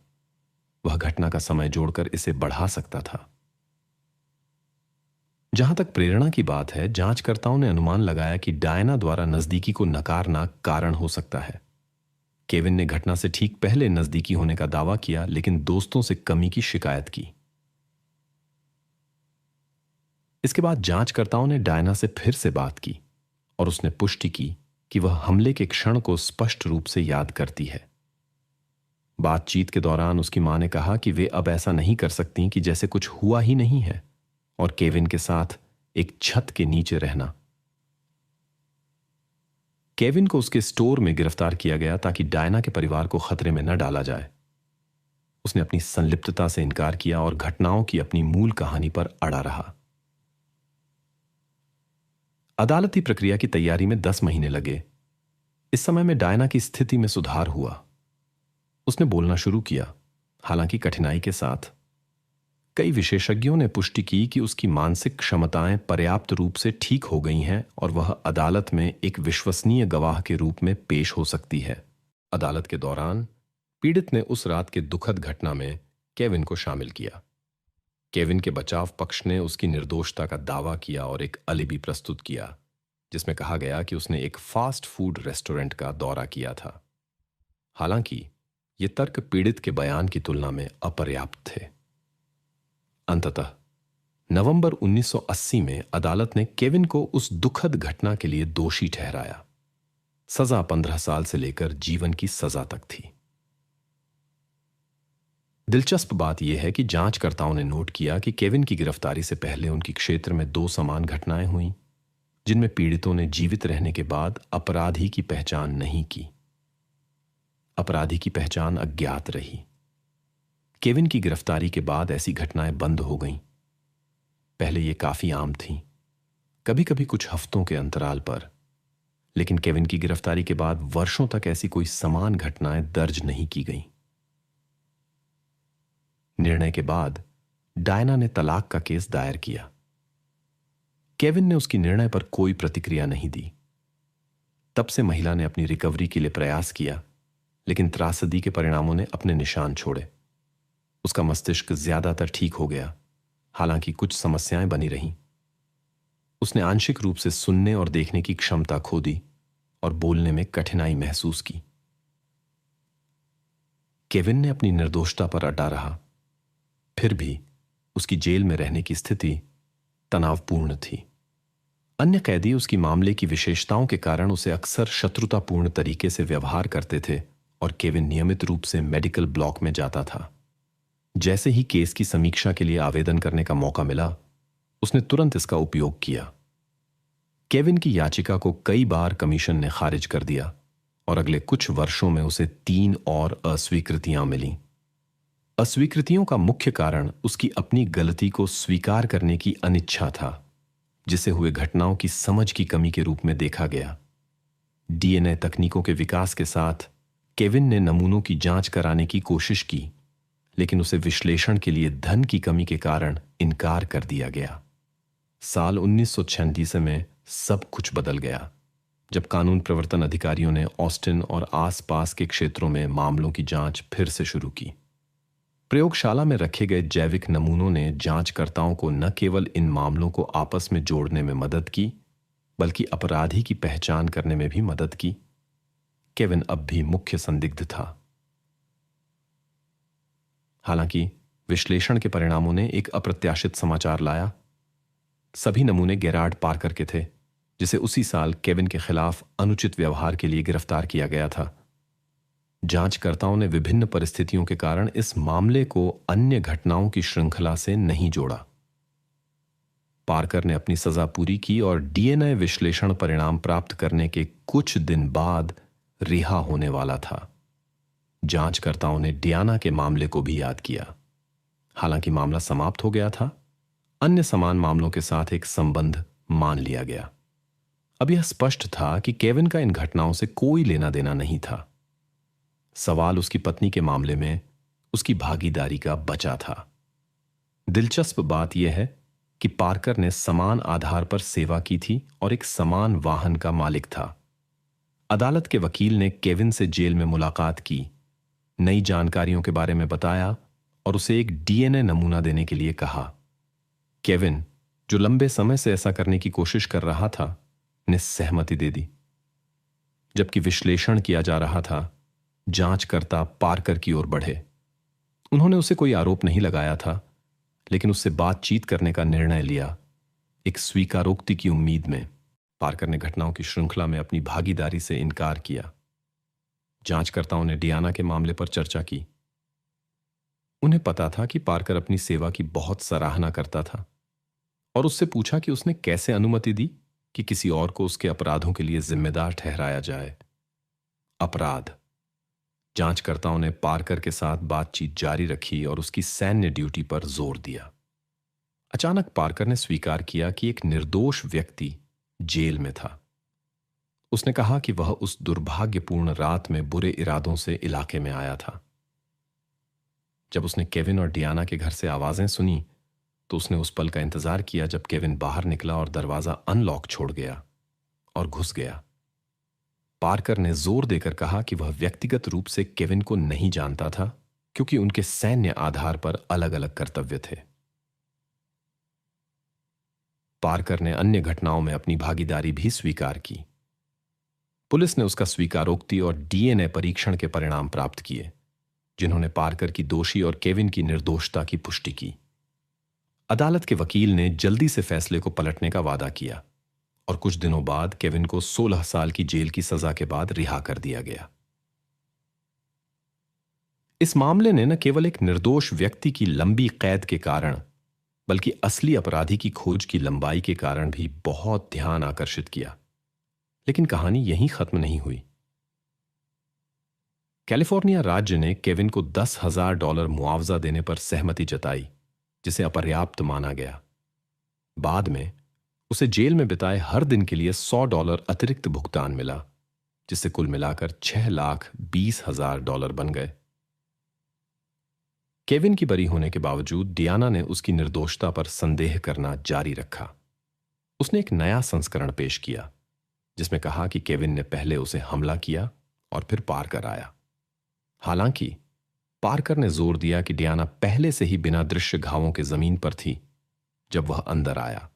वह घटना का समय जोड़कर इसे बढ़ा सकता था। जहां तक प्रेरणा की बात है, जांचकर्ताओं ने अनुमान लगाया कि डायना द्वारा नजदीकी को नकारना कारण हो सकता है। केविन ने घटना से ठीक पहले नजदीकी होने का दावा किया, लेकिन दोस्तों से कमी की शिकायत की। इसके बाद जांचकर्ताओं ने डायना से फिर से बात की और उसने पुष्टि की कि वह हमले के क्षण को स्पष्ट रूप से याद करती है। बातचीत के दौरान उसकी मां ने कहा कि वे अब ऐसा नहीं कर सकती कि जैसे कुछ हुआ ही नहीं है, और केविन के साथ एक छत के नीचे रहना। केविन को उसके स्टोर में गिरफ्तार किया गया ताकि डायना के परिवार को खतरे में न डाला जाए। उसने अपनी संलिप्तता से इनकार किया और घटनाओं की अपनी मूल कहानी पर अड़ा रहा। अदालती प्रक्रिया की तैयारी में 10 महीने लगे। इस समय में डायना की स्थिति में सुधार हुआ। उसने बोलना शुरू किया, हालांकि कठिनाई के साथ। कई विशेषज्ञों ने पुष्टि की कि उसकी मानसिक क्षमताएं पर्याप्त रूप से ठीक हो गई हैं और वह अदालत में एक विश्वसनीय गवाह के रूप में पेश हो सकती है। अदालत के दौरान पीड़ित ने उस रात के दुखद घटना में केविन को शामिल किया। केविन के बचाव पक्ष ने उसकी निर्दोषता का दावा किया और एक अलिबी प्रस्तुत किया, जिसमें कहा गया कि उसने एक फास्ट फूड रेस्टोरेंट का दौरा किया था। हालांकि ये तर्क पीड़ित के बयान की तुलना में अपर्याप्त थे। अंततः नवंबर 1980 में अदालत ने केविन को उस दुखद घटना के लिए दोषी ठहराया। सजा 15 साल से लेकर जीवन की सजा तक थी। दिलचस्प बात यह है कि जांचकर्ताओं ने नोट किया कि केविन की गिरफ्तारी से पहले उनकी क्षेत्र में 2 समान घटनाएं हुईं, जिनमें पीड़ितों ने जीवित रहने के बाद अपराधी की पहचान नहीं की। अपराधी की पहचान अज्ञात रही। केविन की गिरफ्तारी के बाद ऐसी घटनाएं बंद हो गईं। पहले ये काफी आम थीं, कभी कभी कुछ हफ्तों के अंतराल पर, लेकिन केविन की गिरफ्तारी के बाद वर्षों तक ऐसी कोई समान घटनाएं दर्ज नहीं की गईं। निर्णय के बाद डायना ने तलाक का केस दायर किया। केविन ने उसकी निर्णय पर कोई प्रतिक्रिया नहीं दी। तब से महिला ने अपनी रिकवरी के लिए प्रयास किया, लेकिन त्रासदी के परिणामों ने अपने निशान छोड़े। उसका मस्तिष्क ज्यादातर ठीक हो गया, हालांकि कुछ समस्याएं बनी रहीं। उसने आंशिक रूप से सुनने और देखने की क्षमता खो दी और बोलने में कठिनाई महसूस की। केविन ने अपनी निर्दोषता पर अड़ा रहा, फिर भी उसकी जेल में रहने की स्थिति तनावपूर्ण थी। अन्य कैदी उसकी मामले की विशेषताओं के कारण उसे अक्सर शत्रुतापूर्ण तरीके से व्यवहार करते थे और केविन नियमित रूप से मेडिकल ब्लॉक में जाता था। जैसे ही केस की समीक्षा के लिए आवेदन करने का मौका मिला, उसने तुरंत इसका उपयोग किया। केविन की याचिका को कई बार कमीशन ने खारिज कर दिया और अगले कुछ वर्षों में उसे 3 और अस्वीकृतियां मिलीं। अस्वीकृतियों का मुख्य कारण उसकी अपनी गलती को स्वीकार करने की अनिच्छा था, जिसे हुए घटनाओं की समझ की कमी के रूप में देखा गया। डीएनए तकनीकों के विकास के साथ केविन ने नमूनों की जांच कराने की कोशिश की, लेकिन उसे विश्लेषण के लिए धन की कमी के कारण इनकार कर दिया गया। साल 1936 में सब कुछ बदल गया, जब कानून प्रवर्तन अधिकारियों ने ऑस्टिन और आसपास के क्षेत्रों में मामलों की जांच फिर से शुरू की। प्रयोगशाला में रखे गए जैविक नमूनों ने जांचकर्ताओं को न केवल इन मामलों को आपस में जोड़ने में मदद की, बल्कि अपराधी की पहचान करने में भी मदद की। केविन अब भी मुख्य संदिग्ध था। हालांकि विश्लेषण के परिणामों ने एक अप्रत्याशित समाचार लाया। सभी नमूने गेरार्ड पार्कर के थे, जिसे उसी साल केविन के खिलाफ अनुचित व्यवहार के लिए गिरफ्तार किया गया था। जांचकर्ताओं ने विभिन्न परिस्थितियों के कारण इस मामले को अन्य घटनाओं की श्रृंखला से नहीं जोड़ा। पार्कर ने अपनी सजा पूरी की और डीएनए विश्लेषण परिणाम प्राप्त करने के कुछ दिन बाद रिहा होने वाला था। जांचकर्ताओं ने डियाना के मामले को भी याद किया। हालांकि मामला समाप्त हो गया था, अन्य समान मामलों के साथ एक संबंध मान लिया गया। अब यह स्पष्ट था कि केविन का इन घटनाओं से कोई लेना देना नहीं था। सवाल उसकी पत्नी के मामले में उसकी भागीदारी का बचा था। दिलचस्प बात यह है कि पार्कर ने समान आधार पर सेवा की थी और एक समान वाहन का मालिक था। अदालत के वकील ने केविन से जेल में मुलाकात की, नई जानकारियों के बारे में बताया और उसे एक डीएनए नमूना देने के लिए कहा। केविन, जो लंबे समय से ऐसा करने की कोशिश कर रहा था, ने सहमति दे दी। जबकि विश्लेषण किया जा रहा था, जांचकर्ता पार्कर की ओर बढ़े। उन्होंने उसे कोई आरोप नहीं लगाया था, लेकिन उससे बातचीत करने का निर्णय लिया, एक स्वीकारोक्ति की उम्मीद में। पार्कर ने घटनाओं की श्रृंखला में अपनी भागीदारी से इनकार किया। जांचकर्ताओं ने डियाना के मामले पर चर्चा की। उन्हें पता था कि पार्कर अपनी सेवा की बहुत सराहना करता था और उससे पूछा कि उसने कैसे अनुमति दी कि किसी और को उसके अपराधों के लिए जिम्मेदार ठहराया जाए। अपराध। जांचकर्ताओं ने पार्कर के साथ बातचीत जारी रखी और उसकी सैन्य ड्यूटी पर जोर दिया। अचानक पार्कर ने स्वीकार किया कि एक निर्दोष व्यक्ति जेल में था। उसने कहा कि वह उस दुर्भाग्यपूर्ण रात में बुरे इरादों से इलाके में आया था। जब उसने केविन और डियाना के घर से आवाजें सुनी तो उसने उस पल का इंतजार किया जब केविन बाहर निकला और दरवाजा अनलॉक छोड़ गया और घुस गया। पार्कर ने जोर देकर कहा कि वह व्यक्तिगत रूप से केविन को नहीं जानता था, क्योंकि उनके सैन्य आधार पर अलग अलग कर्तव्य थे। पार्कर ने अन्य घटनाओं में अपनी भागीदारी भी स्वीकार की। पुलिस ने उसका स्वीकारोक्ति और डीएनए परीक्षण के परिणाम प्राप्त किए, जिन्होंने पार्कर की दोषी और केविन की निर्दोषता की पुष्टि की। अदालत के वकील ने जल्दी से फैसले को पलटने का वादा किया और कुछ दिनों बाद केविन को 16 साल की जेल की सजा के बाद रिहा कर दिया गया। इस मामले ने न केवल एक निर्दोष व्यक्ति की लंबी कैद के कारण, बल्कि असली अपराधी की खोज की लंबाई के कारण भी बहुत ध्यान आकर्षित किया। लेकिन कहानी यहीं खत्म नहीं हुई। कैलिफोर्निया राज्य ने केविन को $10,000 मुआवजा देने पर सहमति जताई, जिसे अपर्याप्त माना गया। बाद में उसे जेल में बिताए हर दिन के लिए $100 अतिरिक्त भुगतान मिला, जिससे कुल मिलाकर $6,20,000 बन गए। केविन की बरी होने के बावजूद डियाना ने उसकी निर्दोषता पर संदेह करना जारी रखा। उसने एक नया संस्करण पेश किया, जिसमें कहा कि केविन ने पहले उसे हमला किया और फिर पार्कर आया। हालांकि पार्कर ने जोर दिया कि डियाना पहले से ही बिना दृश्य घावों के जमीन पर थी जब वह अंदर आया।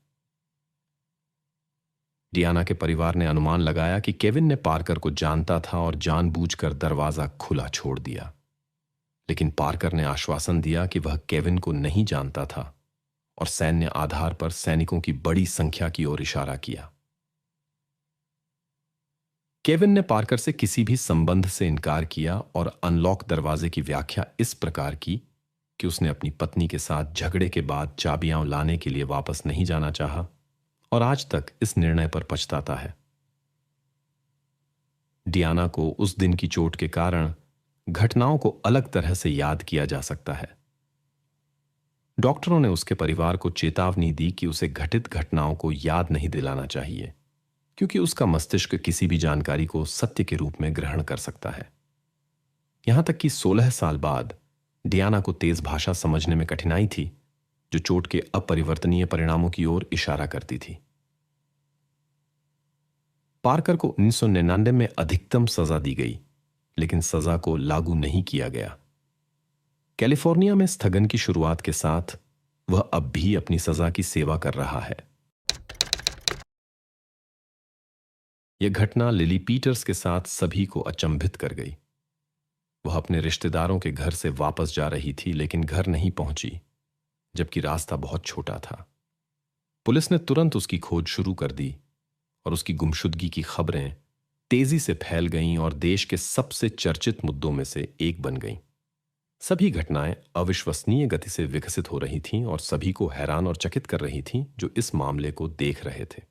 डियाना के परिवार ने अनुमान लगाया कि केविन ने पार्कर को जानता था और जानबूझकर दरवाजा खुला छोड़ दिया, लेकिन पार्कर ने आश्वासन दिया कि वह केविन को नहीं जानता था और सैन्य आधार पर सैनिकों की बड़ी संख्या की ओर इशारा किया। केविन ने पार्कर से किसी भी संबंध से इनकार किया और अनलॉक दरवाजे की व्याख्या इस प्रकार की कि उसने अपनी पत्नी के साथ झगड़े के बाद चाबियां लाने के लिए वापस नहीं जाना चाहा और आज तक इस निर्णय पर पछताता है। डियाना को उस दिन की चोट के कारण घटनाओं को अलग तरह से याद किया जा सकता है। डॉक्टरों ने उसके परिवार को चेतावनी दी कि उसे घटित घटनाओं को याद नहीं दिलाना चाहिए, क्योंकि उसका मस्तिष्क किसी भी जानकारी को सत्य के रूप में ग्रहण कर सकता है। यहां तक कि 16 साल बाद डियाना को तेज भाषा समझने में कठिनाई थी, जो चोट के अपरिवर्तनीय परिणामों की ओर इशारा करती थी। पार्कर को 1999 में अधिकतम सजा दी गई, लेकिन सजा को लागू नहीं किया गया। कैलिफोर्निया में स्थगन की शुरुआत के साथ वह अब भी अपनी सजा की सेवा कर रहा है। यह घटना लिली पीटर्स के साथ सभी को अचंभित कर गई। वह अपने रिश्तेदारों के घर से वापस जा रही थी, लेकिन घर नहीं पहुंची, जबकि रास्ता बहुत छोटा था। पुलिस ने तुरंत उसकी खोज शुरू कर दी और उसकी गुमशुदगी की खबरें तेजी से फैल गईं और देश के सबसे चर्चित मुद्दों में से एक बन गईं। सभी घटनाएं अविश्वसनीय गति से विकसित हो रही थीं और सभी को हैरान और चकित कर रही थीं जो इस मामले को देख रहे थे।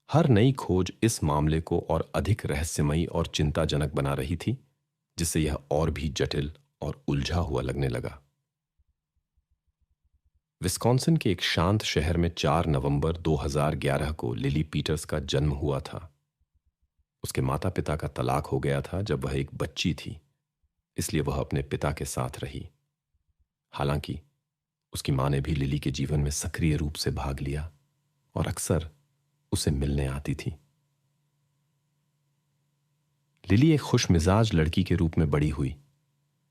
हर नई खोज इस मामले को और अधिक रहस्यमयी और चिंताजनक बना रही थी, जिससे यह और भी जटिल और उलझा हुआ लगने लगा। विस्कॉन्सिन के एक शांत शहर में 4 नवंबर 2011 को लिली पीटर्स का जन्म हुआ था। उसके माता पिता का तलाक हो गया था जब वह एक बच्ची थी, इसलिए वह अपने पिता के साथ रही। हालांकि उसकी मां ने भी लिली के जीवन में सक्रिय रूप से भाग लिया और अक्सर उसे मिलने आती थी। लिली एक खुशमिजाज लड़की के रूप में बड़ी हुई,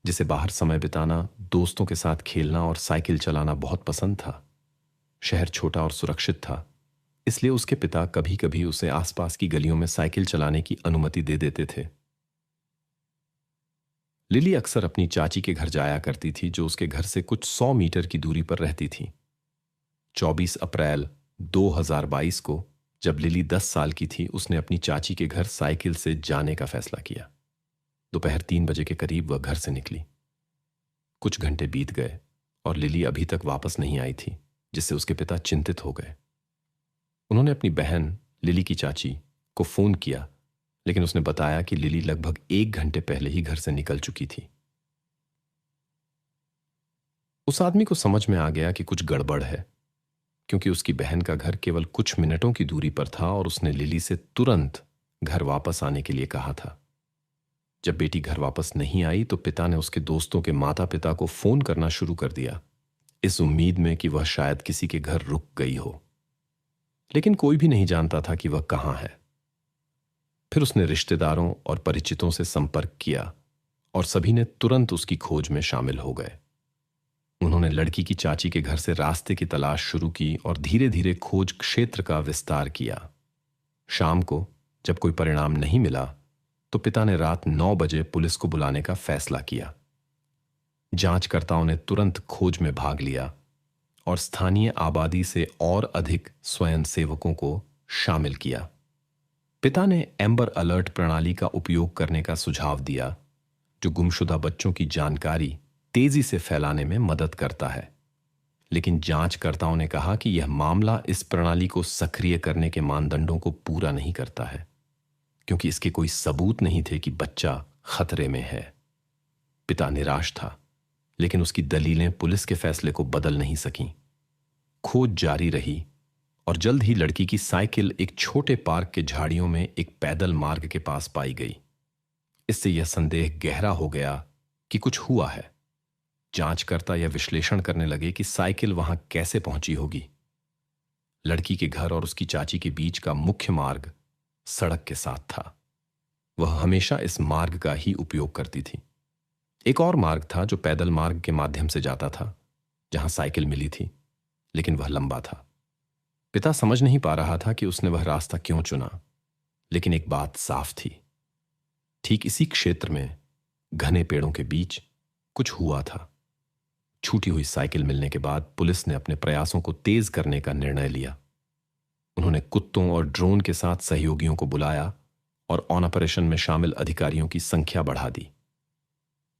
जिसे बाहर समय बिताना, दोस्तों के साथ खेलना और साइकिल चलाना बहुत पसंद था। शहर छोटा और सुरक्षित था, इसलिए उसके पिता कभी कभी उसे आसपास की गलियों में साइकिल चलाने की अनुमति दे देते थे। लिली अक्सर अपनी चाची के घर जाया करती थी, जो उसके घर से कुछ 100 मीटर की दूरी पर रहती थी। 24 अप्रैल 2022 को जब लिली 10 साल की थी, उसने अपनी चाची के घर साइकिल से जाने का फैसला किया। दोपहर 3 बजे के करीब वह घर से निकली। कुछ घंटे बीत गए और लिली अभी तक वापस नहीं आई थी, जिससे उसके पिता चिंतित हो गए। उन्होंने अपनी बहन लिली की चाची को फोन किया, लेकिन उसने बताया कि लिली लगभग 1 घंटे पहले ही घर से निकल चुकी थी। उस आदमी को समझ में आ गया कि कुछ गड़बड़ है, क्योंकि उसकी बहन का घर केवल कुछ मिनटों की दूरी पर था और उसने लिली से तुरंत घर वापस आने के लिए कहा था। जब बेटी घर वापस नहीं आई तो पिता ने उसके दोस्तों के माता पिता को फोन करना शुरू कर दिया, इस उम्मीद में कि वह शायद किसी के घर रुक गई हो। लेकिन कोई भी नहीं जानता था कि वह कहां है। फिर उसने रिश्तेदारों और परिचितों से संपर्क किया और सभी ने तुरंत उसकी खोज में शामिल हो गए। उन्होंने लड़की की चाची के घर से रास्ते की तलाश शुरू की और धीरे धीरे खोज क्षेत्र का विस्तार किया। शाम को जब कोई परिणाम नहीं मिला तो पिता ने रात 9 बजे पुलिस को बुलाने का फैसला किया। जांचकर्ताओं ने तुरंत खोज में भाग लिया और स्थानीय आबादी से और अधिक स्वयंसेवकों को शामिल किया। पिता ने एम्बर अलर्ट प्रणाली का उपयोग करने का सुझाव दिया, जो गुमशुदा बच्चों की जानकारी तेजी से फैलाने में मदद करता है। लेकिन जांचकर्ताओं ने कहा कि यह मामला इस प्रणाली को सक्रिय करने के मानदंडों को पूरा नहीं करता है, क्योंकि इसके कोई सबूत नहीं थे कि बच्चा खतरे में है। पिता निराश था, लेकिन उसकी दलीलें पुलिस के फैसले को बदल नहीं सकीं। खोज जारी रही और जल्द ही लड़की की साइकिल एक छोटे पार्क के झाड़ियों में एक पैदल मार्ग के पास पाई गई। इससे यह संदेह गहरा हो गया कि कुछ हुआ है। जांचकर्ता यह विश्लेषण करने लगे कि साइकिल वहां कैसे पहुंची होगी। लड़की के घर और उसकी चाची के बीच का मुख्य मार्ग सड़क के साथ था। वह हमेशा इस मार्ग का ही उपयोग करती थी। एक और मार्ग था जो पैदल मार्ग के माध्यम से जाता था, जहां साइकिल मिली थी, लेकिन वह लंबा था। पिता समझ नहीं पा रहा था कि उसने वह रास्ता क्यों चुना, लेकिन एक बात साफ थी, ठीक इसी क्षेत्र में घने पेड़ों के बीच कुछ हुआ था। छूटी हुई साइकिल मिलने के बाद पुलिस ने अपने प्रयासों को तेज करने का निर्णय लिया। उन्होंने कुत्तों और ड्रोन के साथ सहयोगियों को बुलाया और ऑन ऑपरेशन में शामिल अधिकारियों की संख्या बढ़ा दी।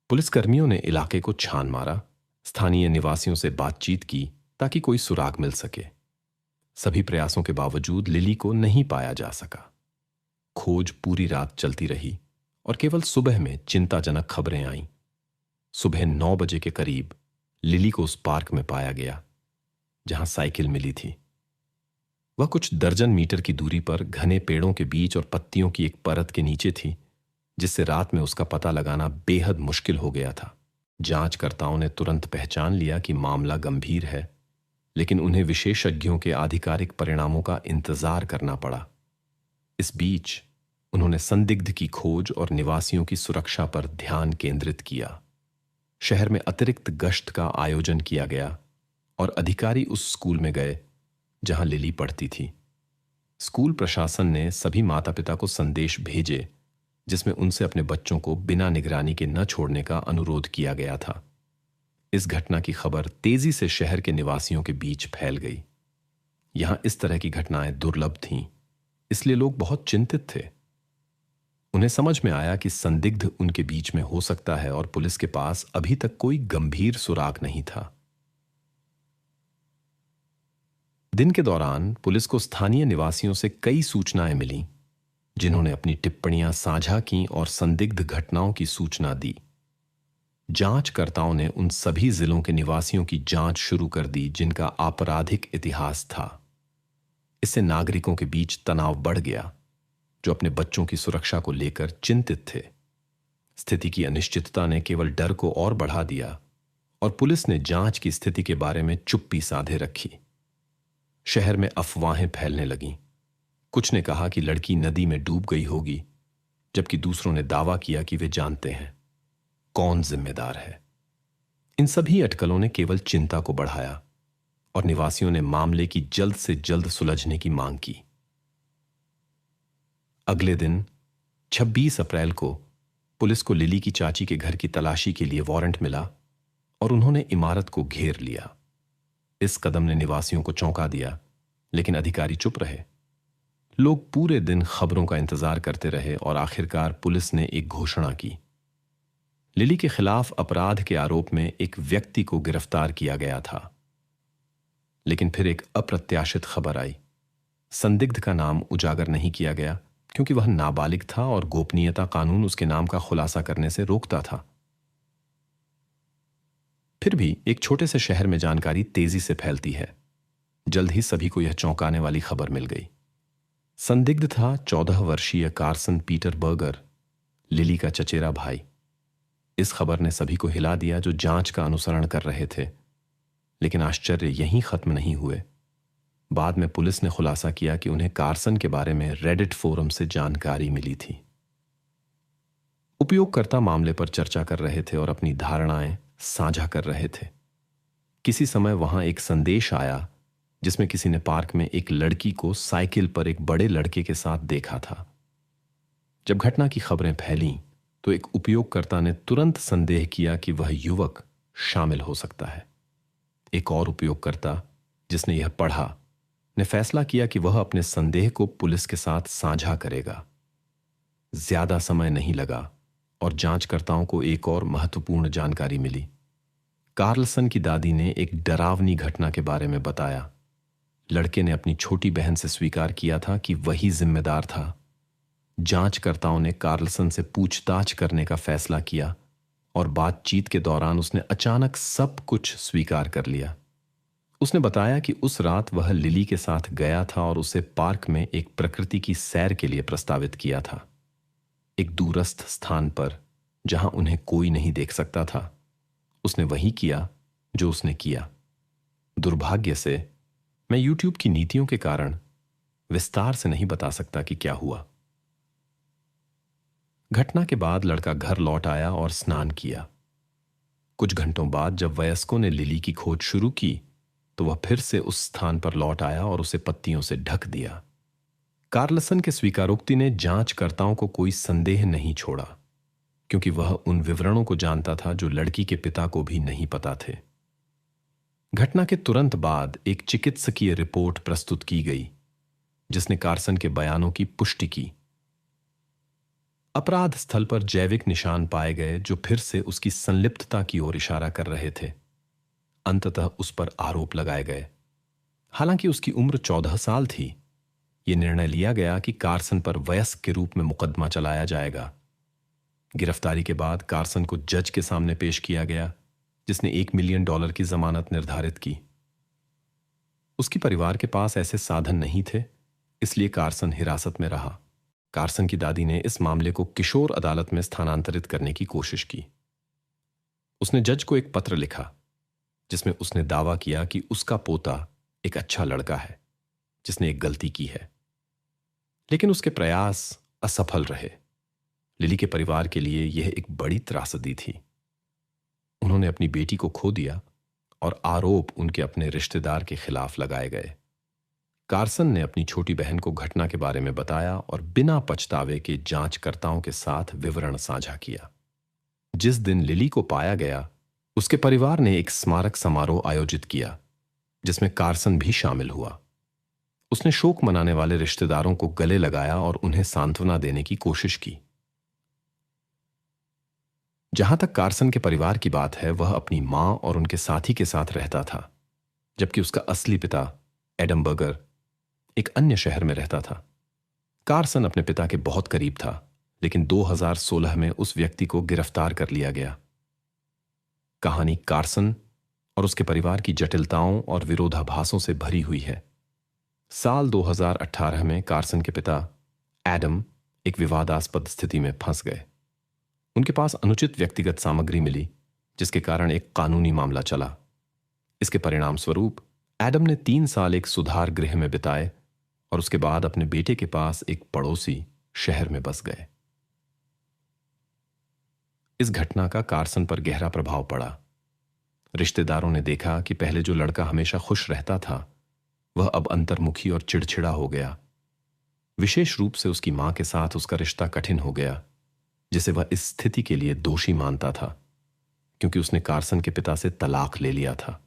पुलिसकर्मियों ने इलाके को छान मारा, स्थानीय निवासियों से बातचीत की ताकि कोई सुराग मिल सके। सभी प्रयासों के बावजूद लिली को नहीं पाया जा सका। खोज पूरी रात चलती रही और केवल सुबह में चिंताजनक खबरें आईं। सुबह 9 बजे के करीब लिली को उस पार्क में पाया गया जहां साइकिल मिली थी। वह कुछ दर्जन मीटर की दूरी पर घने पेड़ों के बीच और पत्तियों की एक परत के नीचे थी, जिससे रात में उसका पता लगाना बेहद मुश्किल हो गया था। जांचकर्ताओं ने तुरंत पहचान लिया कि मामला गंभीर है, लेकिन उन्हें विशेषज्ञों के आधिकारिक परिणामों का इंतजार करना पड़ा। इस बीच उन्होंने संदिग्ध की खोज और निवासियों की सुरक्षा पर ध्यान केंद्रित किया। शहर में अतिरिक्त गश्त का आयोजन किया गया और अधिकारी उस स्कूल में गए जहां लिली पढ़ती थी। स्कूल प्रशासन ने सभी माता पिता को संदेश भेजे, जिसमें उनसे अपने बच्चों को बिना निगरानी के न छोड़ने का अनुरोध किया गया था। इस घटना की खबर तेजी से शहर के निवासियों के बीच फैल गई। यहां इस तरह की घटनाएं दुर्लभ थीं, इसलिए लोग बहुत चिंतित थे। उन्हें समझ में आया कि संदिग्ध उनके बीच में हो सकता है और पुलिस के पास अभी तक कोई गंभीर सुराग नहीं था। दिन के दौरान पुलिस को स्थानीय निवासियों से कई सूचनाएं मिलीं, जिन्होंने अपनी टिप्पणियां साझा की और संदिग्ध घटनाओं की सूचना दी। जांचकर्ताओं ने उन सभी जिलों के निवासियों की जांच शुरू कर दी जिनका आपराधिक इतिहास था। इससे नागरिकों के बीच तनाव बढ़ गया, जो अपने बच्चों की सुरक्षा को लेकर चिंतित थे। स्थिति की अनिश्चितता ने केवल डर को और बढ़ा दिया और पुलिस ने जांच की स्थिति के बारे में चुप्पी साधे रखी। शहर में अफवाहें फैलने लगीं। कुछ ने कहा कि लड़की नदी में डूब गई होगी, जबकि दूसरों ने दावा किया कि वे जानते हैं कौन जिम्मेदार है। इन सभी अटकलों ने केवल चिंता को बढ़ाया और निवासियों ने मामले की जल्द से जल्द सुलझने की मांग की। अगले दिन 26 अप्रैल को पुलिस को लिली की चाची के घर की तलाशी के लिए वारंट मिला और उन्होंने इमारत को घेर लिया। इस कदम ने निवासियों को चौंका दिया, लेकिन अधिकारी चुप रहे। लोग पूरे दिन खबरों का इंतजार करते रहे और आखिरकार पुलिस ने एक घोषणा की। लिली के खिलाफ अपराध के आरोप में एक व्यक्ति को गिरफ्तार किया गया था। लेकिन फिर एक अप्रत्याशित खबर आई। संदिग्ध का नाम उजागर नहीं किया गया क्योंकि वह नाबालिग था और गोपनीयता कानून उसके नाम का खुलासा करने से रोकता था। फिर भी एक छोटे से शहर में जानकारी तेजी से फैलती है। जल्द ही सभी को यह चौंकाने वाली खबर मिल गई। संदिग्ध था 14 वर्षीय कार्सन पीटर बर्गर, लिली का चचेरा भाई। इस खबर ने सभी को हिला दिया जो जांच का अनुसरण कर रहे थे। लेकिन आश्चर्य यहीं खत्म नहीं हुए। बाद में पुलिस ने खुलासा किया कि उन्हें कार्सन के बारे में रेडिट फोरम से जानकारी मिली थी। उपयोगकर्ता मामले पर चर्चा कर रहे थे और अपनी धारणाएं साझा कर रहे थे। किसी समय वहां एक संदेश आया जिसमें किसी ने पार्क में एक लड़की को साइकिल पर एक बड़े लड़के के साथ देखा था। जब घटना की खबरें फैलीं तो एक उपयोगकर्ता ने तुरंत संदेह किया कि वह युवक शामिल हो सकता है। एक और उपयोगकर्ता जिसने यह पढ़ा ने फैसला किया कि वह अपने संदेह को पुलिस के साथ साझा करेगा। ज्यादा समय नहीं लगा और जांचकर्ताओं को एक और महत्वपूर्ण जानकारी मिली। कार्लसन की दादी ने एक डरावनी घटना के बारे में बताया। लड़के ने अपनी छोटी बहन से स्वीकार किया था कि वही जिम्मेदार था। जांचकर्ताओं ने कार्लसन से पूछताछ करने का फैसला किया और बातचीत के दौरान उसने अचानक सब कुछ स्वीकार कर लिया। उसने बताया कि उस रात वह लिली के साथ गया था और उसे पार्क में एक प्रकृति की सैर के लिए प्रस्तावित किया था, एक दूरस्थ स्थान पर जहां उन्हें कोई नहीं देख सकता था। उसने वही किया जो उसने किया। दुर्भाग्य से मैं YouTube की नीतियों के कारण विस्तार से नहीं बता सकता कि क्या हुआ। घटना के बाद लड़का घर लौट आया और स्नान किया। कुछ घंटों बाद जब वयस्कों ने लिली की खोज शुरू की तो वह फिर से उस स्थान पर लौट आया और उसे पत्तियों से ढक दिया। कार्लसन के स्वीकारोक्ति ने जांचकर्ताओं को कोई संदेह नहीं छोड़ा क्योंकि वह उन विवरणों को जानता था जो लड़की के पिता को भी नहीं पता थे। घटना के तुरंत बाद एक चिकित्सकीय रिपोर्ट प्रस्तुत की गई जिसने कार्सन के बयानों की पुष्टि की। अपराध स्थल पर जैविक निशान पाए गए जो फिर से उसकी संलिप्तता की ओर इशारा कर रहे थे। अंततः उस पर आरोप लगाए गए। हालांकि उसकी उम्र 14 साल थी, यह निर्णय लिया गया कि कार्सन पर वयस्क के रूप में मुकदमा चलाया जाएगा। गिरफ्तारी के बाद कार्सन को जज के सामने पेश किया गया जिसने $1 मिलियन की जमानत निर्धारित की। उसके परिवार के पास ऐसे साधन नहीं थे, इसलिए कार्सन हिरासत में रहा। कार्सन की दादी ने इस मामले को किशोर अदालत में स्थानांतरित करने की कोशिश की। उसने जज को एक पत्र लिखा जिसमें उसने दावा किया कि उसका पोता एक अच्छा लड़का है जिसने एक गलती की है, लेकिन उसके प्रयास असफल रहे। लिली के परिवार के लिए यह एक बड़ी त्रासदी थी। उन्होंने अपनी बेटी को खो दिया और आरोप उनके अपने रिश्तेदार के खिलाफ लगाए गए। कार्सन ने अपनी छोटी बहन को घटना के बारे में बताया और बिना पछतावे के जांचकर्ताओं के साथ विवरण साझा किया। जिस दिन लिली को पाया गया, उसके परिवार ने एक स्मारक समारोह आयोजित किया जिसमें कार्सन भी शामिल हुआ। उसने शोक मनाने वाले रिश्तेदारों को गले लगाया और उन्हें सांत्वना देने की कोशिश की। जहां तक कार्सन के परिवार की बात है, वह अपनी मां और उनके साथी के साथ रहता था, जबकि उसका असली पिता एडम बर्गर एक अन्य शहर में रहता था। कार्सन अपने पिता के बहुत करीब था, लेकिन 2016 में उस व्यक्ति को गिरफ्तार कर लिया गया। कहानी कार्सन और उसके परिवार की जटिलताओं और विरोधाभासों से भरी हुई है। साल 2018 में कार्सन के पिता एडम एक विवादास्पद स्थिति में फंस गए। उनके पास अनुचित व्यक्तिगत सामग्री मिली जिसके कारण एक कानूनी मामला चला। इसके परिणाम स्वरूप एडम ने 3 साल एक सुधार गृह में बिताए और उसके बाद अपने बेटे के पास एक पड़ोसी शहर में बस गए। इस घटना का कार्सन पर गहरा प्रभाव पड़ा। रिश्तेदारों ने देखा कि पहले जो लड़का हमेशा खुश रहता था, वह अब अंतर्मुखी और चिड़चिड़ा हो गया। विशेष रूप से उसकी मां के साथ उसका रिश्ता कठिन हो गया, जिसे वह इस स्थिति के लिए दोषी मानता था, क्योंकि उसने कार्सन के पिता से तलाक ले लिया था।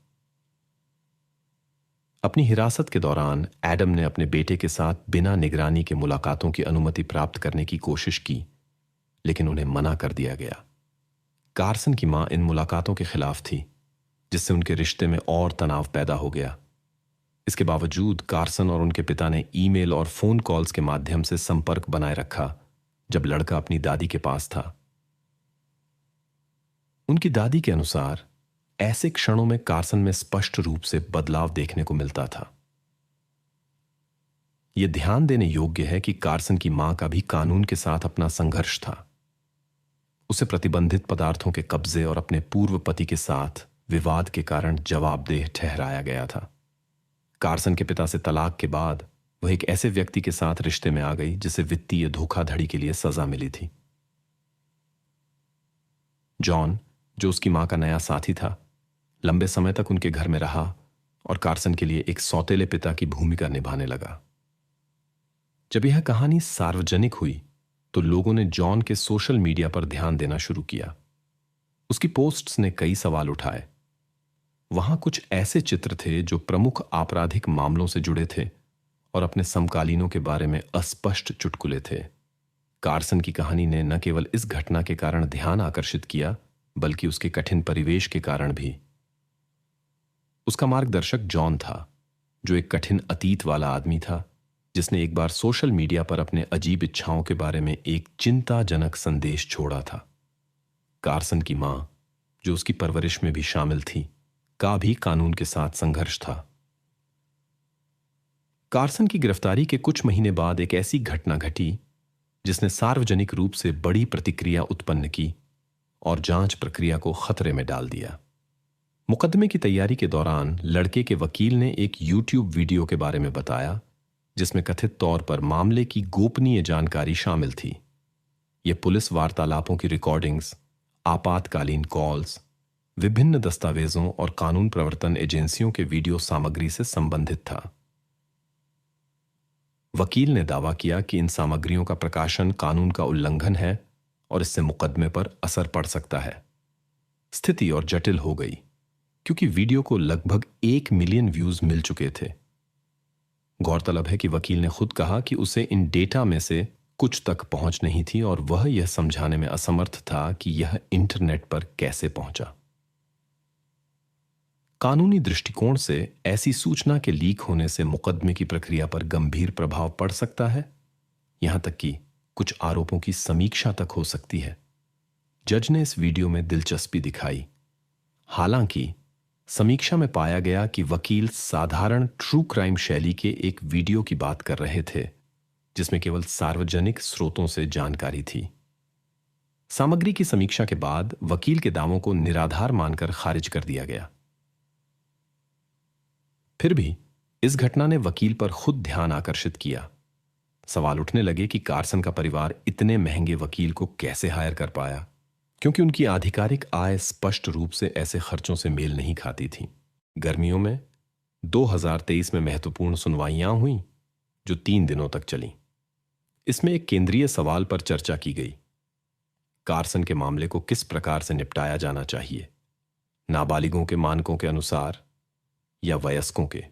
अपनी हिरासत के दौरान एडम ने अपने बेटे के साथ बिना निगरानी के मुलाकातों की अनुमति प्राप्त करने की कोशिश की, लेकिन उन्हें मना कर दिया गया। कार्सन की मां इन मुलाकातों के खिलाफ थी, जिससे उनके रिश्ते में और तनाव पैदा हो गया। इसके बावजूद कार्सन और उनके पिता ने ईमेल और फोन कॉल्स के माध्यम से संपर्क बनाए रखा जब लड़का अपनी दादी के पास था। उनकी दादी के अनुसार ऐसे क्षणों में कार्सन में स्पष्ट रूप से बदलाव देखने को मिलता था। यह ध्यान देने योग्य है कि कार्सन की मां का भी कानून के साथ अपना संघर्ष था। उसे प्रतिबंधित पदार्थों के कब्जे और अपने पूर्व पति के साथ विवाद के कारण जवाबदेह ठहराया गया था। कार्सन के पिता से तलाक के बाद वह एक ऐसे व्यक्ति के साथ रिश्ते में आ गई जिसे वित्तीय धोखाधड़ी के लिए सजा मिली थी। जॉन, जो उसकी मां का नया साथी था, लंबे समय तक उनके घर में रहा और कार्सन के लिए एक सौतेले पिता की भूमिका निभाने लगा। जब यह कहानी सार्वजनिक हुई तो लोगों ने जॉन के सोशल मीडिया पर ध्यान देना शुरू किया। उसकी पोस्ट्स ने कई सवाल उठाए। वहां कुछ ऐसे चित्र थे जो प्रमुख आपराधिक मामलों से जुड़े थे और अपने समकालीनों के बारे में अस्पष्ट चुटकुले थे। कार्सन की कहानी ने न केवल इस घटना के कारण ध्यान आकर्षित किया, बल्कि उसके कठिन परिवेश के कारण भी। उसका मार्गदर्शक जॉन था, जो एक कठिन अतीत वाला आदमी था, जिसने एक बार सोशल मीडिया पर अपने अजीब इच्छाओं के बारे में एक चिंताजनक संदेश छोड़ा था। कार्सन की मां, जो उसकी परवरिश में भी शामिल थी, का भी कानून के साथ संघर्ष था। कार्सन की गिरफ्तारी के कुछ महीने बाद एक ऐसी घटना घटी जिसने सार्वजनिक रूप से बड़ी प्रतिक्रिया उत्पन्न की और जांच प्रक्रिया को खतरे में डाल दिया। मुकदमे की तैयारी के दौरान लड़के के वकील ने एक YouTube वीडियो के बारे में बताया, जिसमें कथित तौर पर मामले की गोपनीय जानकारी शामिल थी। यह पुलिस वार्तालापों की रिकॉर्डिंग्स, आपातकालीन कॉल्स, विभिन्न दस्तावेजों और कानून प्रवर्तन एजेंसियों के वीडियो सामग्री से संबंधित था। वकील ने दावा किया कि इन सामग्रियों का प्रकाशन कानून का उल्लंघन है और इससे मुकदमे पर असर पड़ सकता है। स्थिति और जटिल हो गई, क्योंकि वीडियो को लगभग 1 मिलियन व्यूज मिल चुके थे। गौरतलब है कि वकील ने खुद कहा कि उसे इन डेटा में से कुछ तक पहुंच नहीं थी और वह यह समझाने में असमर्थ था कि यह इंटरनेट पर कैसे पहुंचा। कानूनी दृष्टिकोण से ऐसी सूचना के लीक होने से मुकदमे की प्रक्रिया पर गंभीर प्रभाव पड़ सकता है, यहां तक कि कुछ आरोपों की समीक्षा तक हो सकती है। जज ने इस वीडियो में दिलचस्पी दिखाई। हालांकि समीक्षा में पाया गया कि वकील साधारण ट्रू क्राइम शैली के एक वीडियो की बात कर रहे थे, जिसमें केवल सार्वजनिक स्रोतों से जानकारी थी। सामग्री की समीक्षा के बाद वकील के दावों को निराधार मानकर खारिज कर दिया गया। फिर भी इस घटना ने वकील पर खुद ध्यान आकर्षित किया। सवाल उठने लगे कि कार्सन का परिवार इतने महंगे वकील को कैसे हायर कर पाया, क्योंकि उनकी आधिकारिक आय स्पष्ट रूप से ऐसे खर्चों से मेल नहीं खाती थी। गर्मियों में 2023 में महत्वपूर्ण सुनवाइयां हुई, जो 3 दिनों तक चली। इसमें एक केंद्रीय सवाल पर चर्चा की गई: कार्सन के मामले को किस प्रकार से निपटाया जाना चाहिए, नाबालिगों के मानकों के अनुसार या वयस्कों के।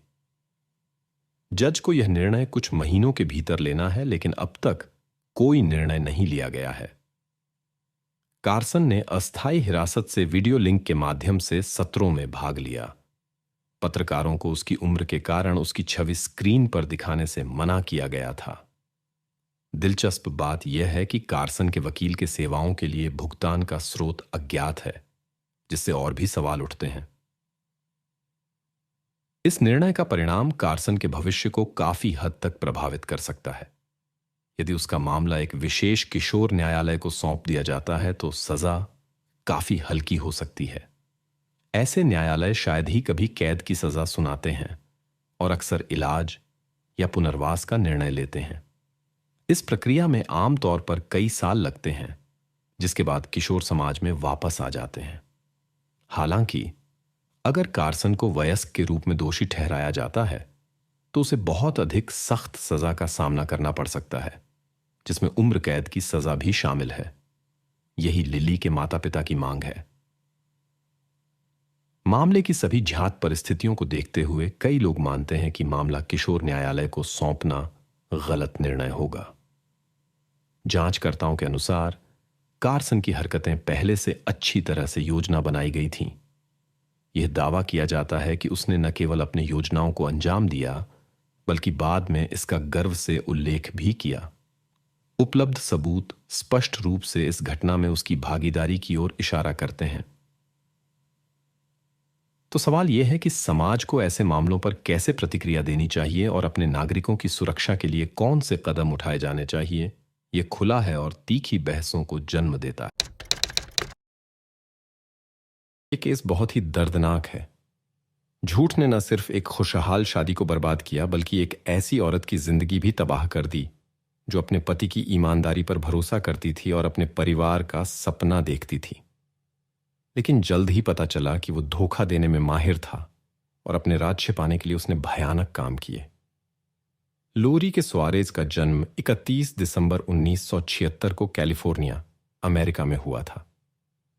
जज को यह निर्णय कुछ महीनों के भीतर लेना है, लेकिन अब तक कोई निर्णय नहीं लिया गया है। कार्सन ने अस्थायी हिरासत से वीडियो लिंक के माध्यम से सत्रों में भाग लिया। पत्रकारों को उसकी उम्र के कारण उसकी छवि स्क्रीन पर दिखाने से मना किया गया था। दिलचस्प बात यह है कि कार्सन के वकील के सेवाओं के लिए भुगतान का स्रोत अज्ञात है, जिससे और भी सवाल उठते हैं। इस निर्णय का परिणाम कार्सन के भविष्य को काफी हद तक प्रभावित कर सकता है। यदि उसका मामला एक विशेष किशोर न्यायालय को सौंप दिया जाता है तो सजा काफी हल्की हो सकती है। ऐसे न्यायालय शायद ही कभी कैद की सजा सुनाते हैं और अक्सर इलाज या पुनर्वास का निर्णय लेते हैं। इस प्रक्रिया में आमतौर पर कई साल लगते हैं, जिसके बाद किशोर समाज में वापस आ जाते हैं। हालांकि अगर कार्सन को वयस्क के रूप में दोषी ठहराया जाता है तो उसे बहुत अधिक सख्त सजा का सामना करना पड़ सकता है, जिसमें उम्र कैद की सजा भी शामिल है। यही लिली के माता पिता की मांग है। मामले की सभी ज्ञात परिस्थितियों को देखते हुए कई लोग मानते हैं कि मामला किशोर न्यायालय को सौंपना गलत निर्णय होगा। जांचकर्ताओं के अनुसार कार्सन की हरकतें पहले से अच्छी तरह से योजना बनाई गई थीं। यह दावा किया जाता है कि उसने न केवल अपनी योजनाओं को अंजाम दिया, बल्कि बाद में इसका गर्व से उल्लेख भी किया। उपलब्ध सबूत स्पष्ट रूप से इस घटना में उसकी भागीदारी की ओर इशारा करते हैं। तो सवाल यह है कि समाज को ऐसे मामलों पर कैसे प्रतिक्रिया देनी चाहिए और अपने नागरिकों की सुरक्षा के लिए कौन से कदम उठाए जाने चाहिए। यह खुला है और तीखी बहसों को जन्म देता है। यह केस बहुत ही दर्दनाक है। झूठ ने न सिर्फ एक खुशहाल शादी को बर्बाद किया, बल्कि एक ऐसी औरत की जिंदगी भी तबाह कर दी जो अपने पति की ईमानदारी पर भरोसा करती थी और अपने परिवार का सपना देखती थी। लेकिन जल्द ही पता चला कि वो धोखा देने में माहिर था और अपने राज्य पाने के लिए उसने भयानक काम किए। लोरी के सुआरेज का जन्म 31 दिसंबर 1976 को कैलिफोर्निया, अमेरिका में हुआ था।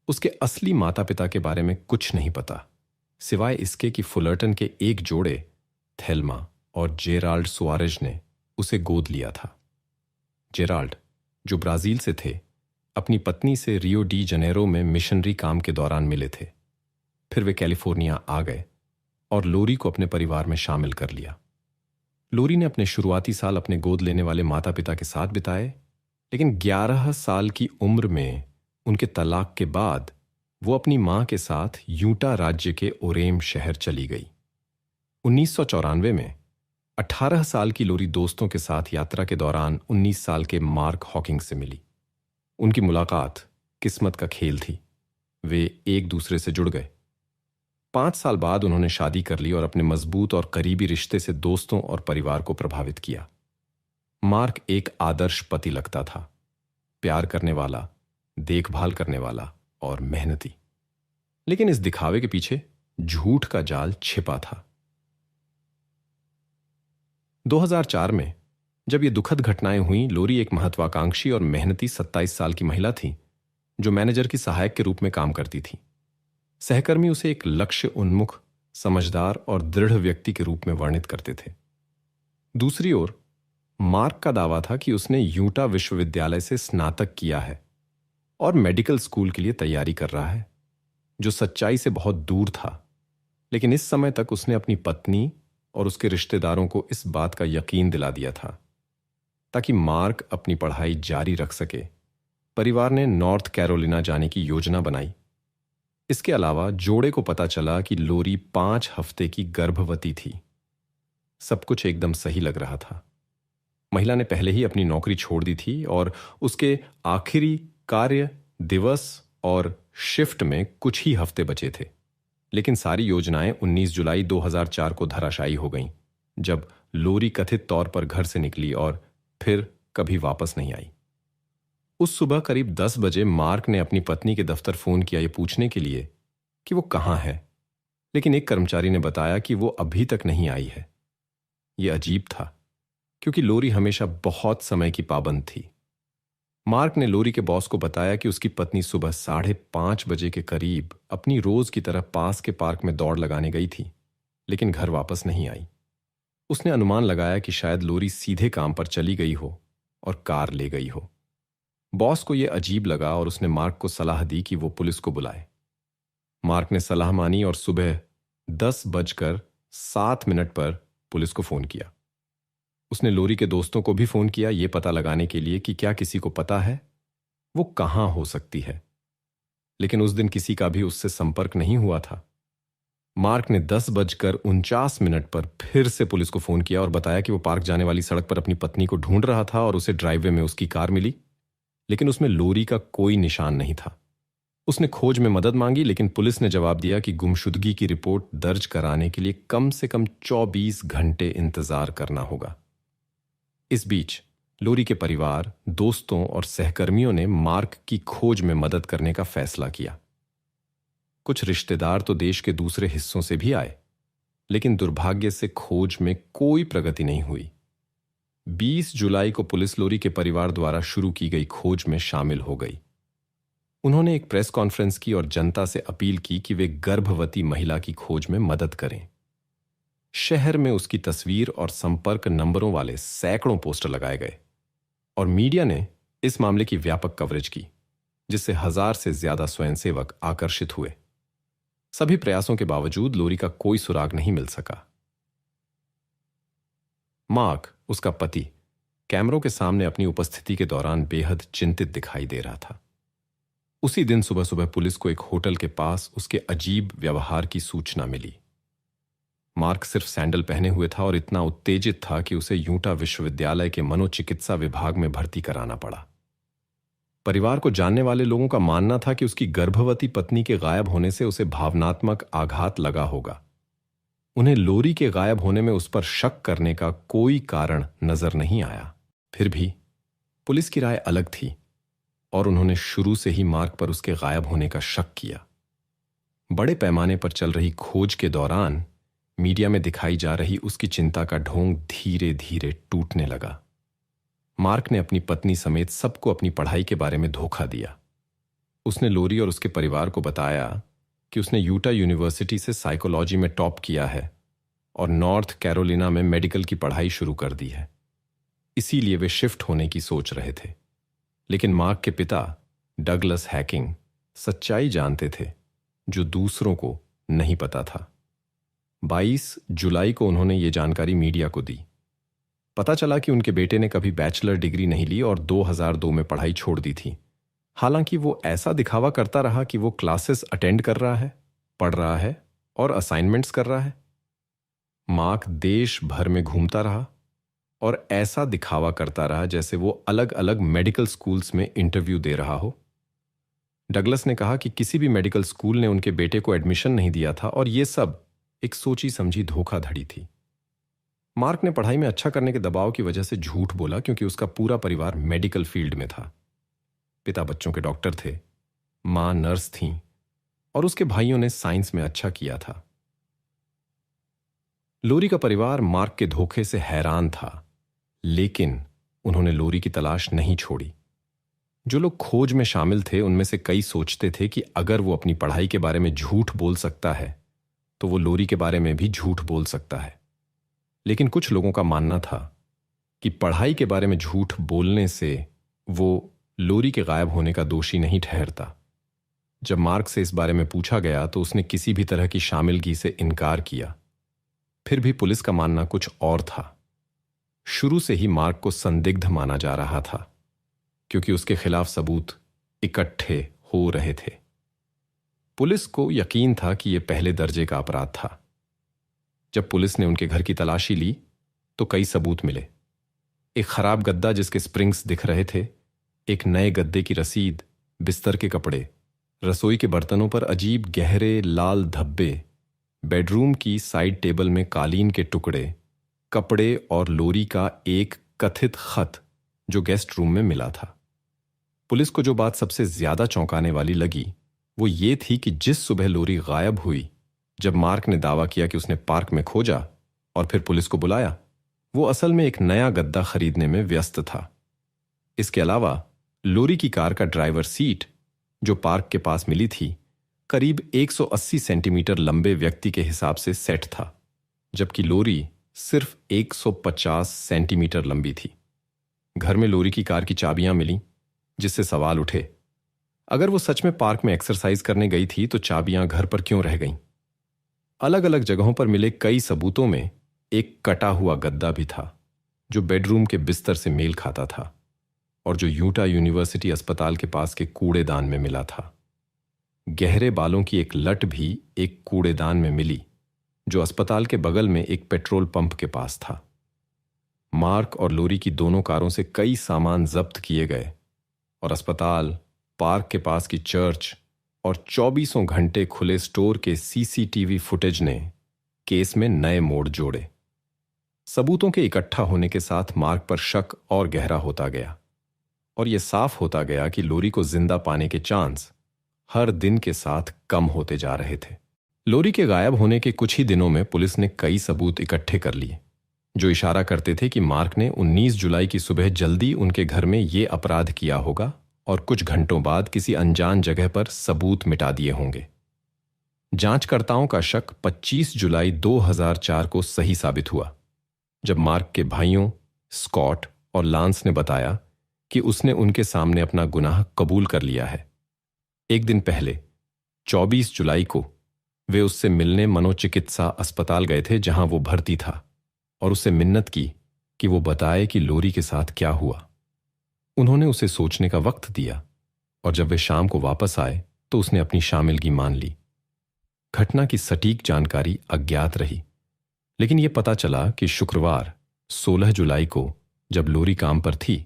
उसके असली माता पिता के बारे में कुछ नहीं पता, सिवाय इसके कि फुलर्टन के एक जोड़े, थेल्मा और जेराल्ड सुआरेज ने उसे गोद लिया था। जेराल्ड, जो ब्राजील से थे, अपनी पत्नी से रियो डी जनेरो में मिशनरी काम के दौरान मिले थे। फिर वे कैलिफोर्निया आ गए और लोरी को अपने परिवार में शामिल कर लिया। लोरी ने अपने शुरुआती साल अपने गोद लेने वाले माता पिता के साथ बिताए, लेकिन 11 साल की उम्र में उनके तलाक के बाद वो अपनी मां के साथ यूटा राज्य के ओरेम शहर चली गई। 1994 में 18 साल की लोरी दोस्तों के साथ यात्रा के दौरान 19 साल के मार्क हॉकिंग से मिली। उनकी मुलाकात किस्मत का खेल थी। वे एक दूसरे से जुड़ गए। 5 साल बाद उन्होंने शादी कर ली और अपने मजबूत और करीबी रिश्ते से दोस्तों और परिवार को प्रभावित किया। मार्क एक आदर्श पति लगता था, प्यार करने वाला, देखभाल करने वाला और मेहनती। लेकिन इस दिखावे के पीछे झूठ का जाल छिपा था। 2004 में जब ये दुखद घटनाएं हुईं, लोरी एक महत्वाकांक्षी और मेहनती 27 साल की महिला थी जो मैनेजर की सहायक के रूप में काम करती थी। सहकर्मी उसे एक लक्ष्य उन्मुख, समझदार और दृढ़ व्यक्ति के रूप में वर्णित करते थे। दूसरी ओर मार्क का दावा था कि उसने यूटा विश्वविद्यालय से स्नातक किया है और मेडिकल स्कूल के लिए तैयारी कर रहा है, जो सच्चाई से बहुत दूर था। लेकिन इस समय तक उसने अपनी पत्नी और उसके रिश्तेदारों को इस बात का यकीन दिला दिया था। ताकि मार्क अपनी पढ़ाई जारी रख सके, परिवार ने नॉर्थ कैरोलिना जाने की योजना बनाई। इसके अलावा जोड़े को पता चला कि लोरी 5 हफ्ते की गर्भवती थी। सब कुछ एकदम सही लग रहा था। महिला ने पहले ही अपनी नौकरी छोड़ दी थी और उसके आखिरी कार्य दिवस और शिफ्ट में कुछ ही हफ्ते बचे थे। लेकिन सारी योजनाएं 19 जुलाई 2004 को धराशायी हो गईं, जब लोरी कथित तौर पर घर से निकली और फिर कभी वापस नहीं आई। उस सुबह करीब 10 बजे मार्क ने अपनी पत्नी के दफ्तर फोन किया ये पूछने के लिए कि वो कहाँ है, लेकिन एक कर्मचारी ने बताया कि वो अभी तक नहीं आई है। यह अजीब था, क्योंकि लोरी हमेशा बहुत समय की पाबंद थी। मार्क ने लोरी के बॉस को बताया कि उसकी पत्नी सुबह 5:30 बजे के करीब अपनी रोज की तरह पास के पार्क में दौड़ लगाने गई थी, लेकिन घर वापस नहीं आई। उसने अनुमान लगाया कि शायद लोरी सीधे काम पर चली गई हो और कार ले गई हो। बॉस को यह अजीब लगा और उसने मार्क को सलाह दी कि वो पुलिस को बुलाए। मार्क ने सलाह मानी और सुबह 10:07 पर पुलिस को फोन किया। उसने लोरी के दोस्तों को भी फोन किया, यह पता लगाने के लिए कि क्या किसी को पता है वो कहां हो सकती है। लेकिन उस दिन किसी का भी उससे संपर्क नहीं हुआ था। मार्क ने 10:49 पर फिर से पुलिस को फोन किया और बताया कि वो पार्क जाने वाली सड़क पर अपनी पत्नी को ढूंढ रहा था और उसे ड्राइववे में उसकी कार मिली, लेकिन उसमें लोरी का कोई निशान नहीं था। उसने खोज में मदद मांगी, लेकिन पुलिस ने जवाब दिया कि गुमशुदगी की रिपोर्ट दर्ज कराने के लिए कम से कम 24 घंटे इंतजार करना होगा। इस बीच लोरी के परिवार, दोस्तों और सहकर्मियों ने मार्क की खोज में मदद करने का फैसला किया। कुछ रिश्तेदार तो देश के दूसरे हिस्सों से भी आए, लेकिन दुर्भाग्य से खोज में कोई प्रगति नहीं हुई। 20 जुलाई को पुलिस लोरी के परिवार द्वारा शुरू की गई खोज में शामिल हो गई। उन्होंने एक प्रेस कॉन्फ्रेंस की और जनता से अपील की कि वे गर्भवती महिला की खोज में मदद करें। शहर में उसकी तस्वीर और संपर्क नंबरों वाले सैकड़ों पोस्टर लगाए गए और मीडिया ने इस मामले की व्यापक कवरेज की, जिससे 1000 से ज्यादा स्वयंसेवक आकर्षित हुए। सभी प्रयासों के बावजूद लोरी का कोई सुराग नहीं मिल सका। मार्क, उसका पति, कैमरों के सामने अपनी उपस्थिति के दौरान बेहद चिंतित दिखाई दे रहा था। उसी दिन सुबह सुबह पुलिस को एक होटल के पास उसके अजीब व्यवहार की सूचना मिली। मार्क सिर्फ सैंडल पहने हुए था और इतना उत्तेजित था कि उसे यूटा विश्वविद्यालय के मनोचिकित्सा विभाग में भर्ती कराना पड़ा। परिवार को जानने वाले लोगों का मानना था कि उसकी गर्भवती पत्नी के गायब होने से उसे भावनात्मक आघात लगा होगा। उन्हें लोरी के गायब होने में उस पर शक करने का कोई कारण नजर नहीं आया। फिर भी पुलिस की राय अलग थी और उन्होंने शुरू से ही मार्क पर उसके गायब होने का शक किया। बड़े पैमाने पर चल रही खोज के दौरान मीडिया में दिखाई जा रही उसकी चिंता का ढोंग धीरे धीरे टूटने लगा। मार्क ने अपनी पत्नी समेत सबको अपनी पढ़ाई के बारे में धोखा दिया। उसने लोरी और उसके परिवार को बताया कि उसने यूटा यूनिवर्सिटी से साइकोलॉजी में टॉप किया है और नॉर्थ कैरोलिना में मेडिकल की पढ़ाई शुरू कर दी है, इसीलिए वे शिफ्ट होने की सोच रहे थे। लेकिन मार्क के पिता डगलस हैकिंग सच्चाई जानते थे जो दूसरों को नहीं पता था। 22 जुलाई को उन्होंने ये जानकारी मीडिया को दी। पता चला कि उनके बेटे ने कभी बैचलर डिग्री नहीं ली और 2002 में पढ़ाई छोड़ दी थी। हालांकि वो ऐसा दिखावा करता रहा कि वो क्लासेस अटेंड कर रहा है, पढ़ रहा है और असाइनमेंट्स कर रहा है। मार्क देश भर में घूमता रहा और ऐसा दिखावा करता रहा जैसे वो अलग अलग मेडिकल स्कूल्स में इंटरव्यू दे रहा हो। डगलस ने कहा कि किसी भी मेडिकल स्कूल ने उनके बेटे को एडमिशन नहीं दिया था और ये सब एक सोची समझी धोखाधड़ी थी। मार्क ने पढ़ाई में अच्छा करने के दबाव की वजह से झूठ बोला क्योंकि उसका पूरा परिवार मेडिकल फील्ड में था। पिता बच्चों के डॉक्टर थे, मां नर्स थीं और उसके भाइयों ने साइंस में अच्छा किया था। लोरी का परिवार मार्क के धोखे से हैरान था, लेकिन उन्होंने लोरी की तलाश नहीं छोड़ी। जो लोग खोज में शामिल थे उनमें से कई सोचते थे कि अगर वो अपनी पढ़ाई के बारे में झूठ बोल सकता है तो वो लोरी के बारे में भी झूठ बोल सकता है। लेकिन कुछ लोगों का मानना था कि पढ़ाई के बारे में झूठ बोलने से वो लोरी के गायब होने का दोषी नहीं ठहरता। जब मार्क से इस बारे में पूछा गया तो उसने किसी भी तरह की शामिलगी से इनकार किया। फिर भी पुलिस का मानना कुछ और था। शुरू से ही मार्क को संदिग्ध माना जा रहा था क्योंकि उसके खिलाफ सबूत इकट्ठे हो रहे थे। पुलिस को यकीन था कि यह पहले दर्जे का अपराध था। जब पुलिस ने उनके घर की तलाशी ली तो कई सबूत मिले। एक खराब गद्दा जिसके स्प्रिंग्स दिख रहे थे, एक नए गद्दे की रसीद, बिस्तर के कपड़े, रसोई के बर्तनों पर अजीब गहरे लाल धब्बे, बेडरूम की साइड टेबल में कालीन के टुकड़े, कपड़े और लोरी का एक कथित खत जो गेस्ट रूम में मिला था। पुलिस को जो बात सबसे ज्यादा चौंकाने वाली लगी वो ये थी कि जिस सुबह लोरी गायब हुई, जब मार्क ने दावा किया कि उसने पार्क में खोजा और फिर पुलिस को बुलाया, वो असल में एक नया गद्दा खरीदने में व्यस्त था। इसके अलावा लोरी की कार का ड्राइवर सीट जो पार्क के पास मिली थी, करीब 180 सेंटीमीटर लंबे व्यक्ति के हिसाब से सेट था, जबकि लोरी सिर्फ 150 सेंटीमीटर लंबी थी। घर में लोरी की कार की चाबियां मिलीं, जिससे सवाल उठे, अगर वो सच में पार्क में एक्सरसाइज करने गई थी तो चाबियां घर पर क्यों रह गईं? अलग अलग जगहों पर मिले कई सबूतों में एक कटा हुआ गद्दा भी था जो बेडरूम के बिस्तर से मेल खाता था और जो यूटा यूनिवर्सिटी अस्पताल के पास के कूड़ेदान में मिला था। गहरे बालों की एक लट भी एक कूड़ेदान में मिली जो अस्पताल के बगल में एक पेट्रोल पंप के पास था। मार्क और लोरी की दोनों कारों से कई सामान जब्त किए गए और अस्पताल, पार्क के पास की चर्च और 24 घंटे खुले स्टोर के सीसीटीवी फुटेज ने केस में नए मोड़ जोड़े। सबूतों के इकट्ठा होने के साथ मार्क पर शक और गहरा होता गया और यह साफ होता गया कि लोरी को जिंदा पाने के चांस हर दिन के साथ कम होते जा रहे थे। लोरी के गायब होने के कुछ ही दिनों में पुलिस ने कई सबूत इकट्ठे कर लिए जो इशारा करते थे कि मार्क ने 19 जुलाई की सुबह जल्दी उनके घर में यह अपराध किया होगा और कुछ घंटों बाद किसी अनजान जगह पर सबूत मिटा दिए होंगे। जांचकर्ताओं का शक 25 जुलाई 2004 को सही साबित हुआ, जब मार्क के भाइयों स्कॉट और लांस ने बताया कि उसने उनके सामने अपना गुनाह कबूल कर लिया है। एक दिन पहले 24 जुलाई को वे उससे मिलने मनोचिकित्सा अस्पताल गए थे, जहां वो भर्ती था, और उससे मिन्नत की कि वो बताए कि लोरी के साथ क्या हुआ। उन्होंने उसे सोचने का वक्त दिया, और जब वे शाम को वापस आए तो उसने अपनी शामिलगी मान ली। घटना की सटीक जानकारी अज्ञात रही, लेकिन यह पता चला कि शुक्रवार 16 जुलाई को जब लोरी काम पर थी,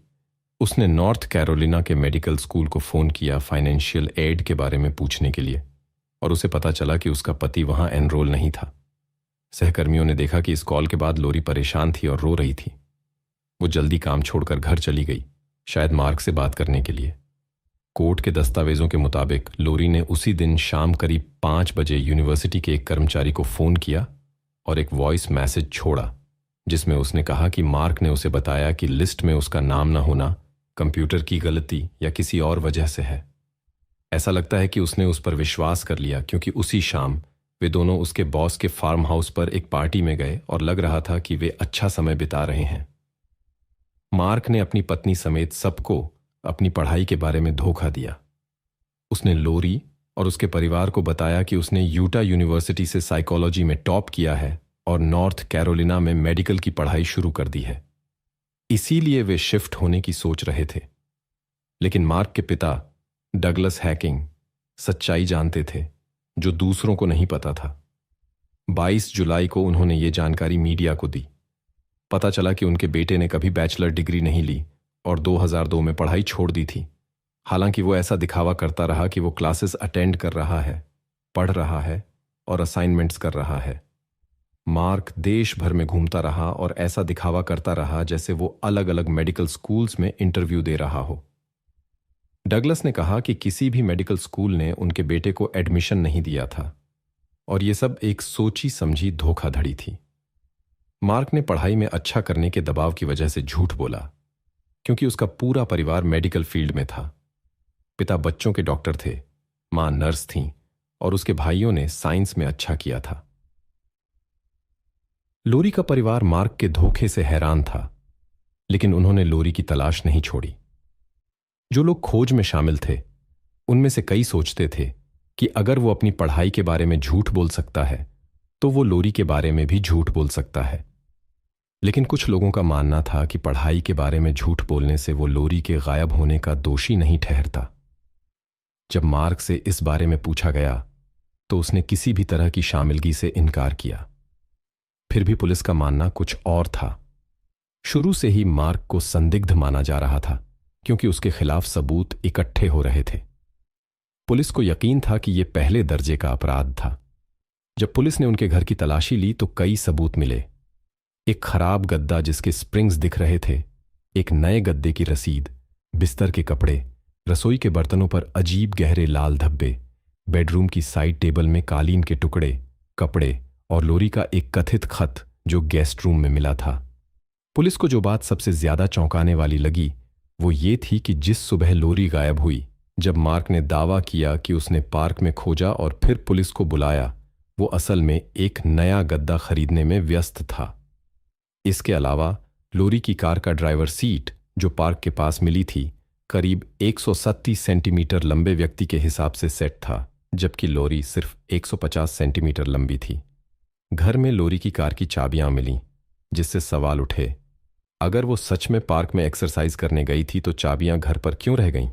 उसने नॉर्थ कैरोलिना के मेडिकल स्कूल को फोन किया फाइनेंशियल एड के बारे में पूछने के लिए, और उसे पता चला कि उसका पति वहां एनरोल नहीं था। सहकर्मियों ने देखा कि इस कॉल के बाद लोरी परेशान थी और रो रही थी। वो जल्दी काम छोड़कर घर चली गई, शायद मार्क से बात करने के लिए। कोर्ट के दस्तावेजों के मुताबिक लोरी ने उसी दिन शाम करीब 5 बजे यूनिवर्सिटी के एक कर्मचारी को फोन किया और एक वॉइस मैसेज छोड़ा, जिसमें उसने कहा कि मार्क ने उसे बताया कि लिस्ट में उसका नाम न होना कंप्यूटर की गलती या किसी और वजह से है। ऐसा लगता है कि उसने उस पर विश्वास कर लिया, क्योंकि उसी शाम वे दोनों उसके बॉस के फार्म हाउस पर एक पार्टी में गए और लग रहा था कि वे अच्छा समय बिता रहे हैं। मार्क ने अपनी पत्नी समेत सबको अपनी पढ़ाई के बारे में धोखा दिया। उसने लोरी और उसके परिवार को बताया कि उसने यूटा यूनिवर्सिटी से साइकोलॉजी में टॉप किया है और नॉर्थ कैरोलिना में मेडिकल की पढ़ाई शुरू कर दी है, इसीलिए वे शिफ्ट होने की सोच रहे थे। लेकिन मार्क के पिता डगलस हैकिंग सच्चाई जानते थे, जो दूसरों को नहीं पता था। 22 जुलाई को उन्होंने ये जानकारी मीडिया को दी। पता चला कि उनके बेटे ने कभी बैचलर डिग्री नहीं ली और 2002 में पढ़ाई छोड़ दी थी। हालांकि वो ऐसा दिखावा करता रहा कि वो क्लासेस अटेंड कर रहा है, पढ़ रहा है और असाइनमेंट्स कर रहा है। मार्क देश भर में घूमता रहा और ऐसा दिखावा करता रहा जैसे वो अलग अलग मेडिकल स्कूल्स में इंटरव्यू दे रहा हो। डगलस ने कहा कि किसी भी मेडिकल स्कूल ने उनके बेटे को एडमिशन नहीं दिया था और ये सब एक सोची समझी धोखाधड़ी थी। मार्क ने पढ़ाई में अच्छा करने के दबाव की वजह से झूठ बोला, क्योंकि उसका पूरा परिवार मेडिकल फील्ड में था। पिता बच्चों के डॉक्टर थे, मां नर्स थीं और उसके भाइयों ने साइंस में अच्छा किया था। लोरी का परिवार मार्क के धोखे से हैरान था, लेकिन उन्होंने लोरी की तलाश नहीं छोड़ी। जो लोग खोज में शामिल थे, उनमें से कई सोचते थे कि अगर वो अपनी पढ़ाई के बारे में झूठ बोल सकता है, तो वो लोरी के बारे में भी झूठ बोल सकता है। लेकिन कुछ लोगों का मानना था कि पढ़ाई के बारे में झूठ बोलने से वो लोरी के गायब होने का दोषी नहीं ठहरता। जब मार्क से इस बारे में पूछा गया, तो उसने किसी भी तरह की शामिलगी से इनकार किया। फिर भी पुलिस का मानना कुछ और था। शुरू से ही मार्क को संदिग्ध माना जा रहा था, क्योंकि उसके खिलाफ सबूत इकट्ठे हो रहे थे। पुलिस को यकीन था कि यह पहले दर्जे का अपराध था। जब पुलिस ने उनके घर की तलाशी ली तो कई सबूत मिले। एक खराब गद्दा जिसके स्प्रिंग्स दिख रहे थे, एक नए गद्दे की रसीद, बिस्तर के कपड़े, रसोई के बर्तनों पर अजीब गहरे लाल धब्बे, बेडरूम की साइड टेबल में कालीन के टुकड़े, कपड़े और लोरी का एक कथित खत जो गेस्ट रूम में मिला था। पुलिस को जो बात सबसे ज्यादा चौंकाने वाली लगी वो ये थी कि जिस सुबह लोरी गायब हुई, जब मार्क ने दावा किया कि उसने पार्क में खोजा और फिर पुलिस को बुलाया, वो असल में एक नया गद्दा खरीदने में व्यस्त था। इसके अलावा लोरी की कार का ड्राइवर सीट जो पार्क के पास मिली थी, करीब 130 सेंटीमीटर लंबे व्यक्ति के हिसाब से सेट था, जबकि लोरी सिर्फ 150 सेंटीमीटर लंबी थी। घर में लोरी की कार की चाबियां मिलीं, जिससे सवाल उठे, अगर वो सच में पार्क में एक्सरसाइज करने गई थी तो चाबियां घर पर क्यों रह गईं?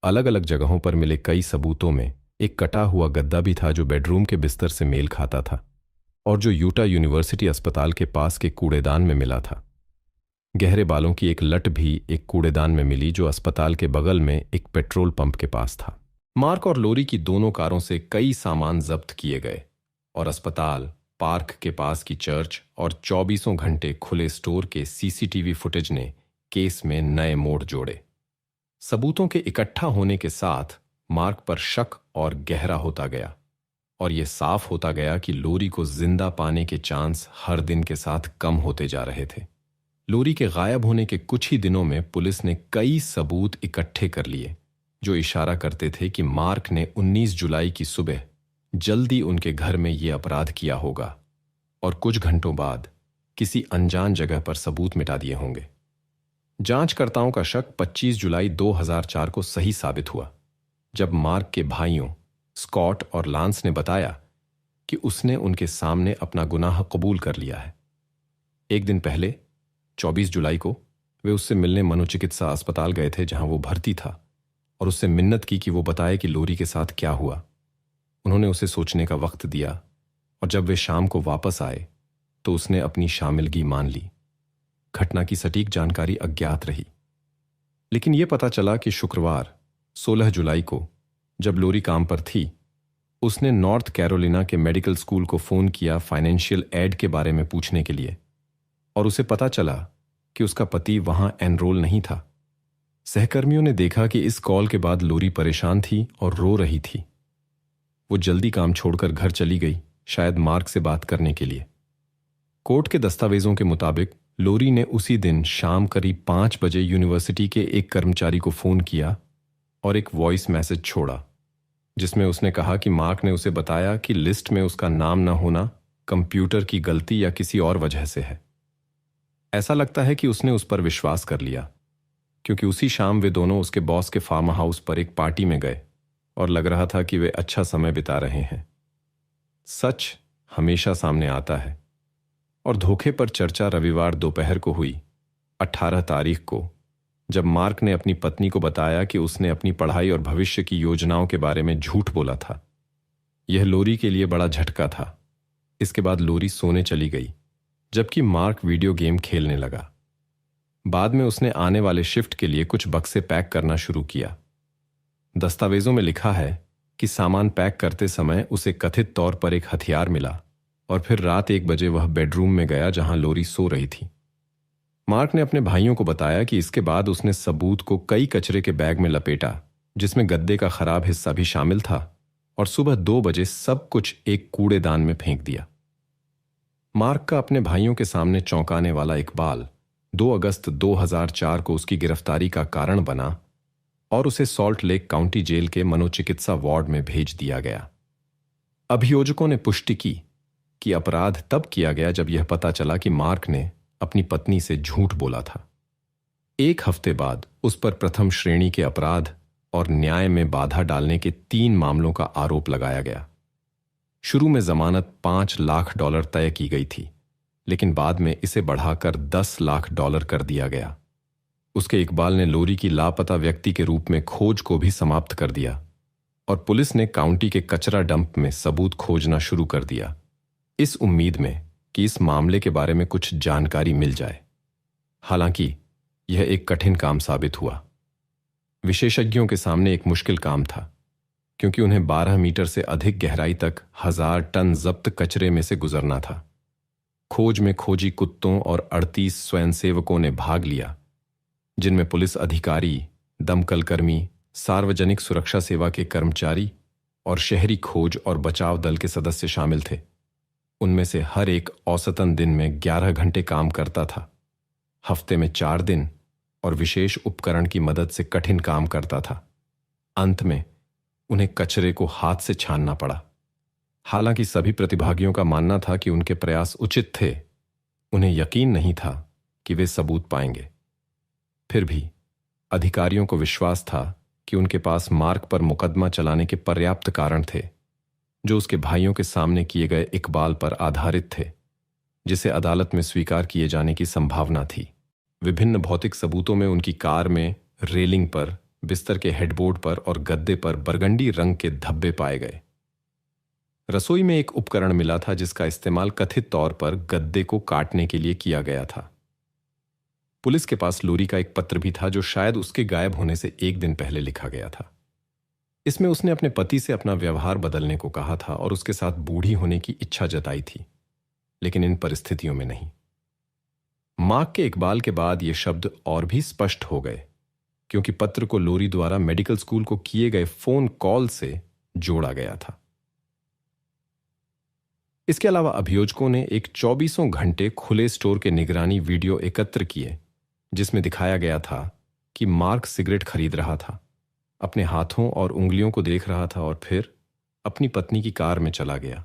अलग अलग जगहों पर मिले कई सबूतों में एक कटा हुआ गद्दा भी था जो बेडरूम के बिस्तर से मेल खाता था और जो यूटा यूनिवर्सिटी अस्पताल के पास के कूड़ेदान में मिला था। गहरे बालों की एक लट भी एक कूड़ेदान में मिली जो अस्पताल के बगल में एक पेट्रोल पंप के पास था। मार्क और लोरी की दोनों कारों से कई सामान जब्त किए गए और अस्पताल, पार्क के पास की चर्च और 24 घंटे खुले स्टोर के सीसीटीवी फुटेज ने केस में नए मोड़ जोड़े। सबूतों के इकट्ठा होने के साथ मार्क पर शक और गहरा होता गया और यह साफ होता गया कि लोरी को जिंदा पाने के चांस हर दिन के साथ कम होते जा रहे थे। लोरी के गायब होने के कुछ ही दिनों में पुलिस ने कई सबूत इकट्ठे कर लिए जो इशारा करते थे कि मार्क ने 19 जुलाई की सुबह जल्दी उनके घर में यह अपराध किया होगा और कुछ घंटों बाद किसी अनजान जगह पर सबूत मिटा दिए होंगे। जांचकर्ताओं का शक 25 जुलाई 2004 को सही साबित हुआ जब मार्क के भाइयों स्कॉट और लांस ने बताया कि उसने उनके सामने अपना गुनाह कबूल कर लिया है। एक दिन पहले 24 जुलाई को वे उससे मिलने मनोचिकित्सा अस्पताल गए थे जहां वो भर्ती था और उससे मिन्नत की कि वो बताए कि लोरी के साथ क्या हुआ। उन्होंने उसे सोचने का वक्त दिया और जब वे शाम को वापस आए तो उसने अपनी शामिलगी मान ली। घटना की सटीक जानकारी अज्ञात रही, लेकिन यह पता चला कि शुक्रवार 16 जुलाई को जब लोरी काम पर थी उसने नॉर्थ कैरोलिना के मेडिकल स्कूल को फोन किया फाइनेंशियल एड के बारे में पूछने के लिए और उसे पता चला कि उसका पति वहां एनरोल नहीं था। सहकर्मियों ने देखा कि इस कॉल के बाद लोरी परेशान थी और रो रही थी। वो जल्दी काम छोड़कर घर चली गई, शायद मार्क से बात करने के लिए। कोर्ट के दस्तावेजों के मुताबिक लोरी ने उसी दिन शाम करीब 5 बजे यूनिवर्सिटी के एक कर्मचारी को फोन किया और एक वॉइस मैसेज छोड़ा जिसमें उसने कहा कि मार्क ने उसे बताया कि लिस्ट में उसका नाम न होना कंप्यूटर की गलती या किसी और वजह से है। ऐसा लगता है कि उसने उस पर विश्वास कर लिया क्योंकि उसी शाम वे दोनों उसके बॉस के फार्म हाउस पर एक पार्टी में गए और लग रहा था कि वे अच्छा समय बिता रहे हैं। सच हमेशा सामने आता है और धोखे पर चर्चा रविवार दोपहर को हुई 18 तारीख को जब मार्क ने अपनी पत्नी को बताया कि उसने अपनी पढ़ाई और भविष्य की योजनाओं के बारे में झूठ बोला था। यह लोरी के लिए बड़ा झटका था। इसके बाद लोरी सोने चली गई जबकि मार्क वीडियो गेम खेलने लगा। बाद में उसने आने वाले शिफ्ट के लिए कुछ बक्से पैक करना शुरू किया। दस्तावेजों में लिखा है कि सामान पैक करते समय उसे कथित तौर पर एक हथियार मिला और फिर रात 1 बजे वह बेडरूम में गया जहां लोरी सो रही थी। मार्क ने अपने भाइयों को बताया कि इसके बाद उसने सबूत को कई कचरे के बैग में लपेटा जिसमें गद्दे का खराब हिस्सा भी शामिल था और सुबह 2 बजे सब कुछ एक कूड़ेदान में फेंक दिया। मार्क का अपने भाइयों के सामने चौंकाने वाला इकबाल 2 अगस्त 2004 को उसकी गिरफ्तारी का कारण बना और उसे सॉल्ट लेक काउंटी जेल के मनोचिकित्सा वार्ड में भेज दिया गया। अभियोजकों ने पुष्टि की कि अपराध तब किया गया जब यह पता चला कि मार्क ने अपनी पत्नी से झूठ बोला था। 1 हफ्ते बाद उस पर प्रथम श्रेणी के अपराध और न्याय में बाधा डालने के 3 मामलों का आरोप लगाया गया। शुरू में जमानत $5 लाख तय की गई थी, लेकिन बाद में इसे बढ़ाकर $10 लाख कर दिया गया। उसके इकबाल ने लोरी की लापता व्यक्ति के रूप में खोज को भी समाप्त कर दिया और पुलिस ने काउंटी के कचरा डंप में सबूत खोजना शुरू कर दिया, इस उम्मीद में कि इस मामले के बारे में कुछ जानकारी मिल जाए। हालांकि यह एक कठिन काम साबित हुआ। विशेषज्ञों के सामने एक मुश्किल काम था क्योंकि उन्हें 12 मीटर से अधिक गहराई तक 1000 टन जब्त कचरे में से गुजरना था। खोज में खोजी कुत्तों और 38 स्वयंसेवकों ने भाग लिया जिनमें पुलिस अधिकारी, दमकल कर्मी, सार्वजनिक सुरक्षा सेवा के कर्मचारी और शहरी खोज और बचाव दल के सदस्य शामिल थे। उनमें से हर एक औसतन दिन में 11 घंटे काम करता था, हफ्ते में 4 दिन और विशेष उपकरण की मदद से कठिन काम करता था। अंत में उन्हें कचरे को हाथ से छानना पड़ा। हालांकि सभी प्रतिभागियों का मानना था कि उनके प्रयास उचित थे, उन्हें यकीन नहीं था कि वे सबूत पाएंगे। फिर भी अधिकारियों को विश्वास था कि उनके पास मार्क पर मुकदमा चलाने के पर्याप्त कारण थे जो उसके भाइयों के सामने किए गए इकबाल पर आधारित थे, जिसे अदालत में स्वीकार किए जाने की संभावना थी। विभिन्न भौतिक सबूतों में उनकी कार में रेलिंग पर, बिस्तर के हेडबोर्ड पर और गद्दे पर बरगंडी रंग के धब्बे पाए गए। रसोई में एक उपकरण मिला था जिसका इस्तेमाल कथित तौर पर गद्दे को काटने के लिए किया गया था। पुलिस के पास लोरी का एक पत्र भी था जो शायद उसके गायब होने से 1 दिन पहले लिखा गया था। इसमें उसने अपने पति से अपना व्यवहार बदलने को कहा था और उसके साथ बूढ़ी होने की इच्छा जताई थी, लेकिन इन परिस्थितियों में नहीं। मार्क के इकबाल के बाद ये शब्द और भी स्पष्ट हो गए क्योंकि पत्र को लोरी द्वारा मेडिकल स्कूल को किए गए फोन कॉल से जोड़ा गया था। इसके अलावा अभियोजकों ने एक 24 घंटे खुले स्टोर के निगरानी वीडियो एकत्र किए, जिसमें दिखाया गया था कि मार्क सिगरेट खरीद रहा था, अपने हाथों और उंगलियों को देख रहा था और फिर अपनी पत्नी की कार में चला गया।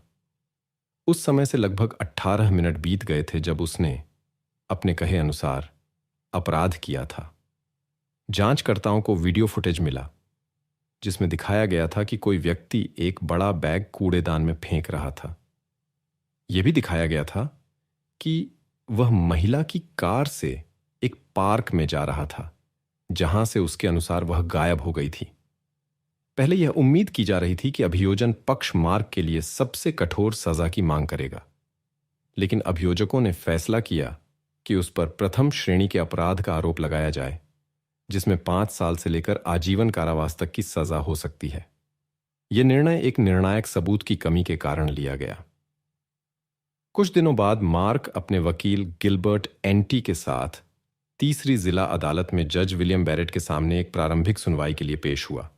उस समय से लगभग 18 मिनट बीत गए थे जब उसने अपने कहे अनुसार अपराध किया था। जांचकर्ताओं को वीडियो फुटेज मिला जिसमें दिखाया गया था कि कोई व्यक्ति एक बड़ा बैग कूड़ेदान में फेंक रहा था। यह भी दिखाया गया था कि वह महिला की कार से एक पार्क में जा रहा था, जहां से उसके अनुसार वह गायब हो गई थी। पहले यह उम्मीद की जा रही थी कि अभियोजन पक्ष मार्क के लिए सबसे कठोर सजा की मांग करेगा, लेकिन अभियोजकों ने फैसला किया कि उस पर प्रथम श्रेणी के अपराध का आरोप लगाया जाए, जिसमें 5 साल से लेकर आजीवन कारावास तक की सजा हो सकती है। यह निर्णय एक निर्णायक सबूत की कमी के कारण लिया गया। कुछ दिनों बाद मार्क अपने वकील गिलबर्ट एंटी के साथ तीसरी जिला अदालत में जज विलियम बैरेट के सामने एक प्रारंभिक सुनवाई के लिए पेश हुआ।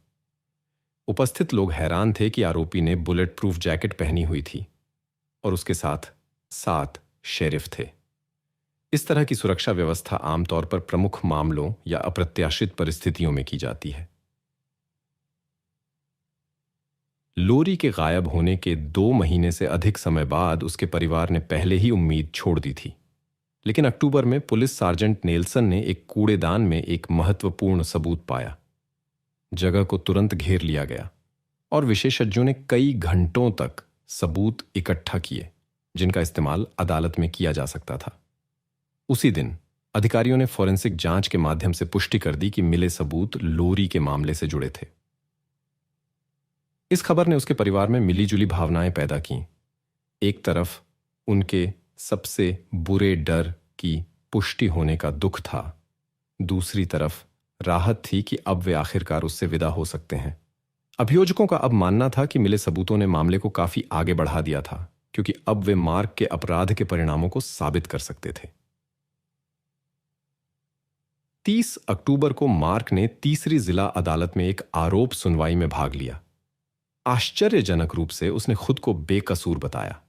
उपस्थित लोग हैरान थे कि आरोपी ने बुलेट प्रूफ जैकेट पहनी हुई थी और उसके साथ 7 शेरिफ थे। इस तरह की सुरक्षा व्यवस्था आमतौर पर प्रमुख मामलों या अप्रत्याशित परिस्थितियों में की जाती है। लोरी के गायब होने के 2 महीने से अधिक समय बाद उसके परिवार ने पहले ही उम्मीद छोड़ दी थी, लेकिन अक्टूबर में पुलिस सार्जेंट नेल्सन ने एक कूड़ेदान में एक महत्वपूर्ण सबूत पाया। जगह को तुरंत घेर लिया गया और विशेषज्ञों ने कई घंटों तक सबूत इकट्ठा किए, जिनका इस्तेमाल अदालत में किया जा सकता था। उसी दिन अधिकारियों ने फोरेंसिक जांच के माध्यम से पुष्टि कर दी कि मिले सबूत लोरी के मामले से जुड़े थे। इस खबर ने उसके परिवार में मिलीजुली भावनाएं पैदा की। एक तरफ उनके सबसे बुरे डर की पुष्टि होने का दुख था, दूसरी तरफ राहत थी कि अब वे आखिरकार उससे विदा हो सकते हैं। अभियोजकों का अब मानना था कि मिले सबूतों ने मामले को काफी आगे बढ़ा दिया था, क्योंकि अब वे मार्क के अपराध के परिणामों को साबित कर सकते थे। 30 अक्टूबर को मार्क ने तीसरी जिला अदालत में एक आरोप सुनवाई में भाग लिया। आश्चर्यजनक रूप से उसने खुद को बेकसूर बताया।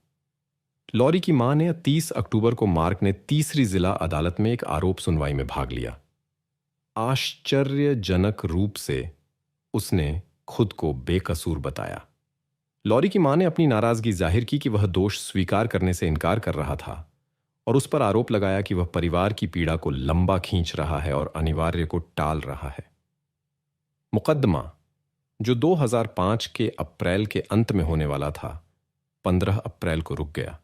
लॉरी की मां ने 30 अक्टूबर को मार्क ने तीसरी जिला अदालत में एक आरोप सुनवाई में भाग लिया। आश्चर्यजनक रूप से उसने खुद को बेकसूर बताया। लॉरी की मां ने अपनी नाराजगी जाहिर की कि वह दोष स्वीकार करने से इनकार कर रहा था और उस पर आरोप लगाया कि वह परिवार की पीड़ा को लंबा खींच रहा है और अनिवार्य को टाल रहा है। मुकदमा, जो 2005 के अप्रैल के अंत में होने वाला था, 15 अप्रैल को रुक गया,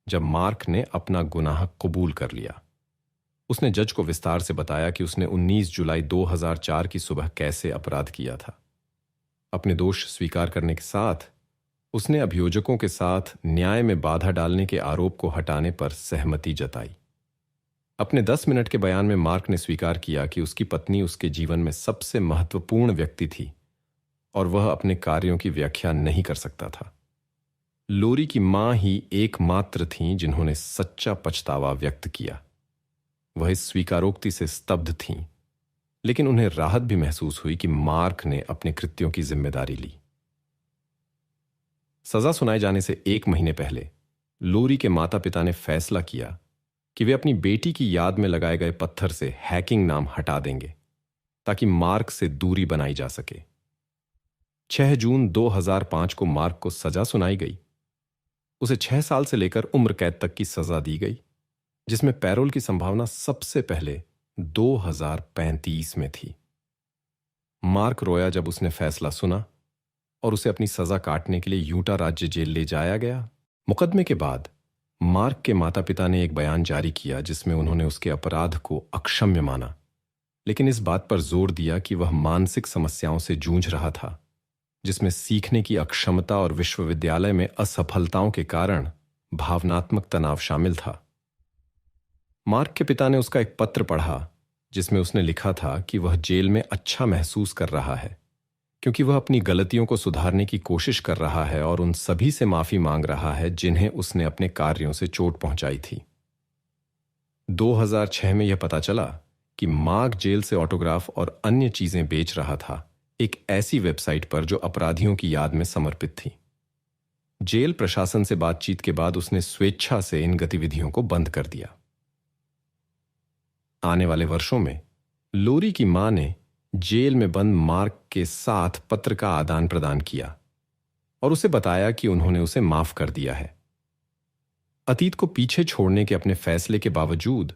जब मार्क ने अपना गुनाह कबूल कर लिया। उसने जज को विस्तार से बताया कि उसने 19 जुलाई 2004 की सुबह कैसे अपराध किया था। अपने दोष स्वीकार करने के साथ उसने अभियोजकों के साथ न्याय में बाधा डालने के आरोप को हटाने पर सहमति जताई। अपने 10 मिनट के बयान में मार्क ने स्वीकार किया कि उसकी पत्नी उसके जीवन में सबसे महत्वपूर्ण व्यक्ति थी और वह अपने कार्यों की व्याख्या नहीं कर सकता था। लोरी की मां ही एकमात्र थीं जिन्होंने सच्चा पछतावा व्यक्त किया। वह इस स्वीकारोक्ति से स्तब्ध थीं, लेकिन उन्हें राहत भी महसूस हुई कि मार्क ने अपने कृत्यों की जिम्मेदारी ली। सजा सुनाए जाने से 1 महीने पहले लोरी के माता पिता ने फैसला किया कि वे अपनी बेटी की याद में लगाए गए पत्थर से हैकिंग नाम हटा देंगे ताकि मार्क से दूरी बनाई जा सके। 6 जून 2005 को मार्क को सजा सुनाई गई। उसे 6 साल से लेकर उम्र कैद तक की सजा दी गई, जिसमें पैरोल की संभावना सबसे पहले 2035 में थी। मार्क रोया जब उसने फैसला सुना और उसे अपनी सजा काटने के लिए यूटा राज्य जेल ले जाया गया। मुकदमे के बाद मार्क के माता पिता ने एक बयान जारी किया जिसमें उन्होंने उसके अपराध को अक्षम्य माना, लेकिन इस बात पर जोर दिया कि वह मानसिक समस्याओं से जूझ रहा था, जिसमें सीखने की अक्षमता और विश्वविद्यालय में असफलताओं के कारण भावनात्मक तनाव शामिल था। मार्क के पिता ने उसका एक पत्र पढ़ा जिसमें उसने लिखा था कि वह जेल में अच्छा महसूस कर रहा है क्योंकि वह अपनी गलतियों को सुधारने की कोशिश कर रहा है और उन सभी से माफी मांग रहा है जिन्हें उसने अपने कार्यों से चोट पहुंचाई थी। 2006 में यह पता चला कि मार्क जेल से ऑटोग्राफ और अन्य चीजें बेच रहा था, एक ऐसी वेबसाइट पर जो अपराधियों की याद में समर्पित थी। जेल प्रशासन से बातचीत के बाद उसने स्वेच्छा से इन गतिविधियों को बंद कर दिया। आने वाले वर्षों में लोरी की मां ने जेल में बंद मार्क के साथ पत्र का आदान प्रदान किया और उसे बताया कि उन्होंने उसे माफ कर दिया है। अतीत को पीछे छोड़ने के अपने फैसले के बावजूद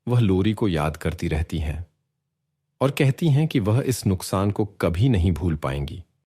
वह लोरी को याद करती रहती हैं और कहती हैं कि वह इस नुकसान को कभी नहीं भूल पाएंगी।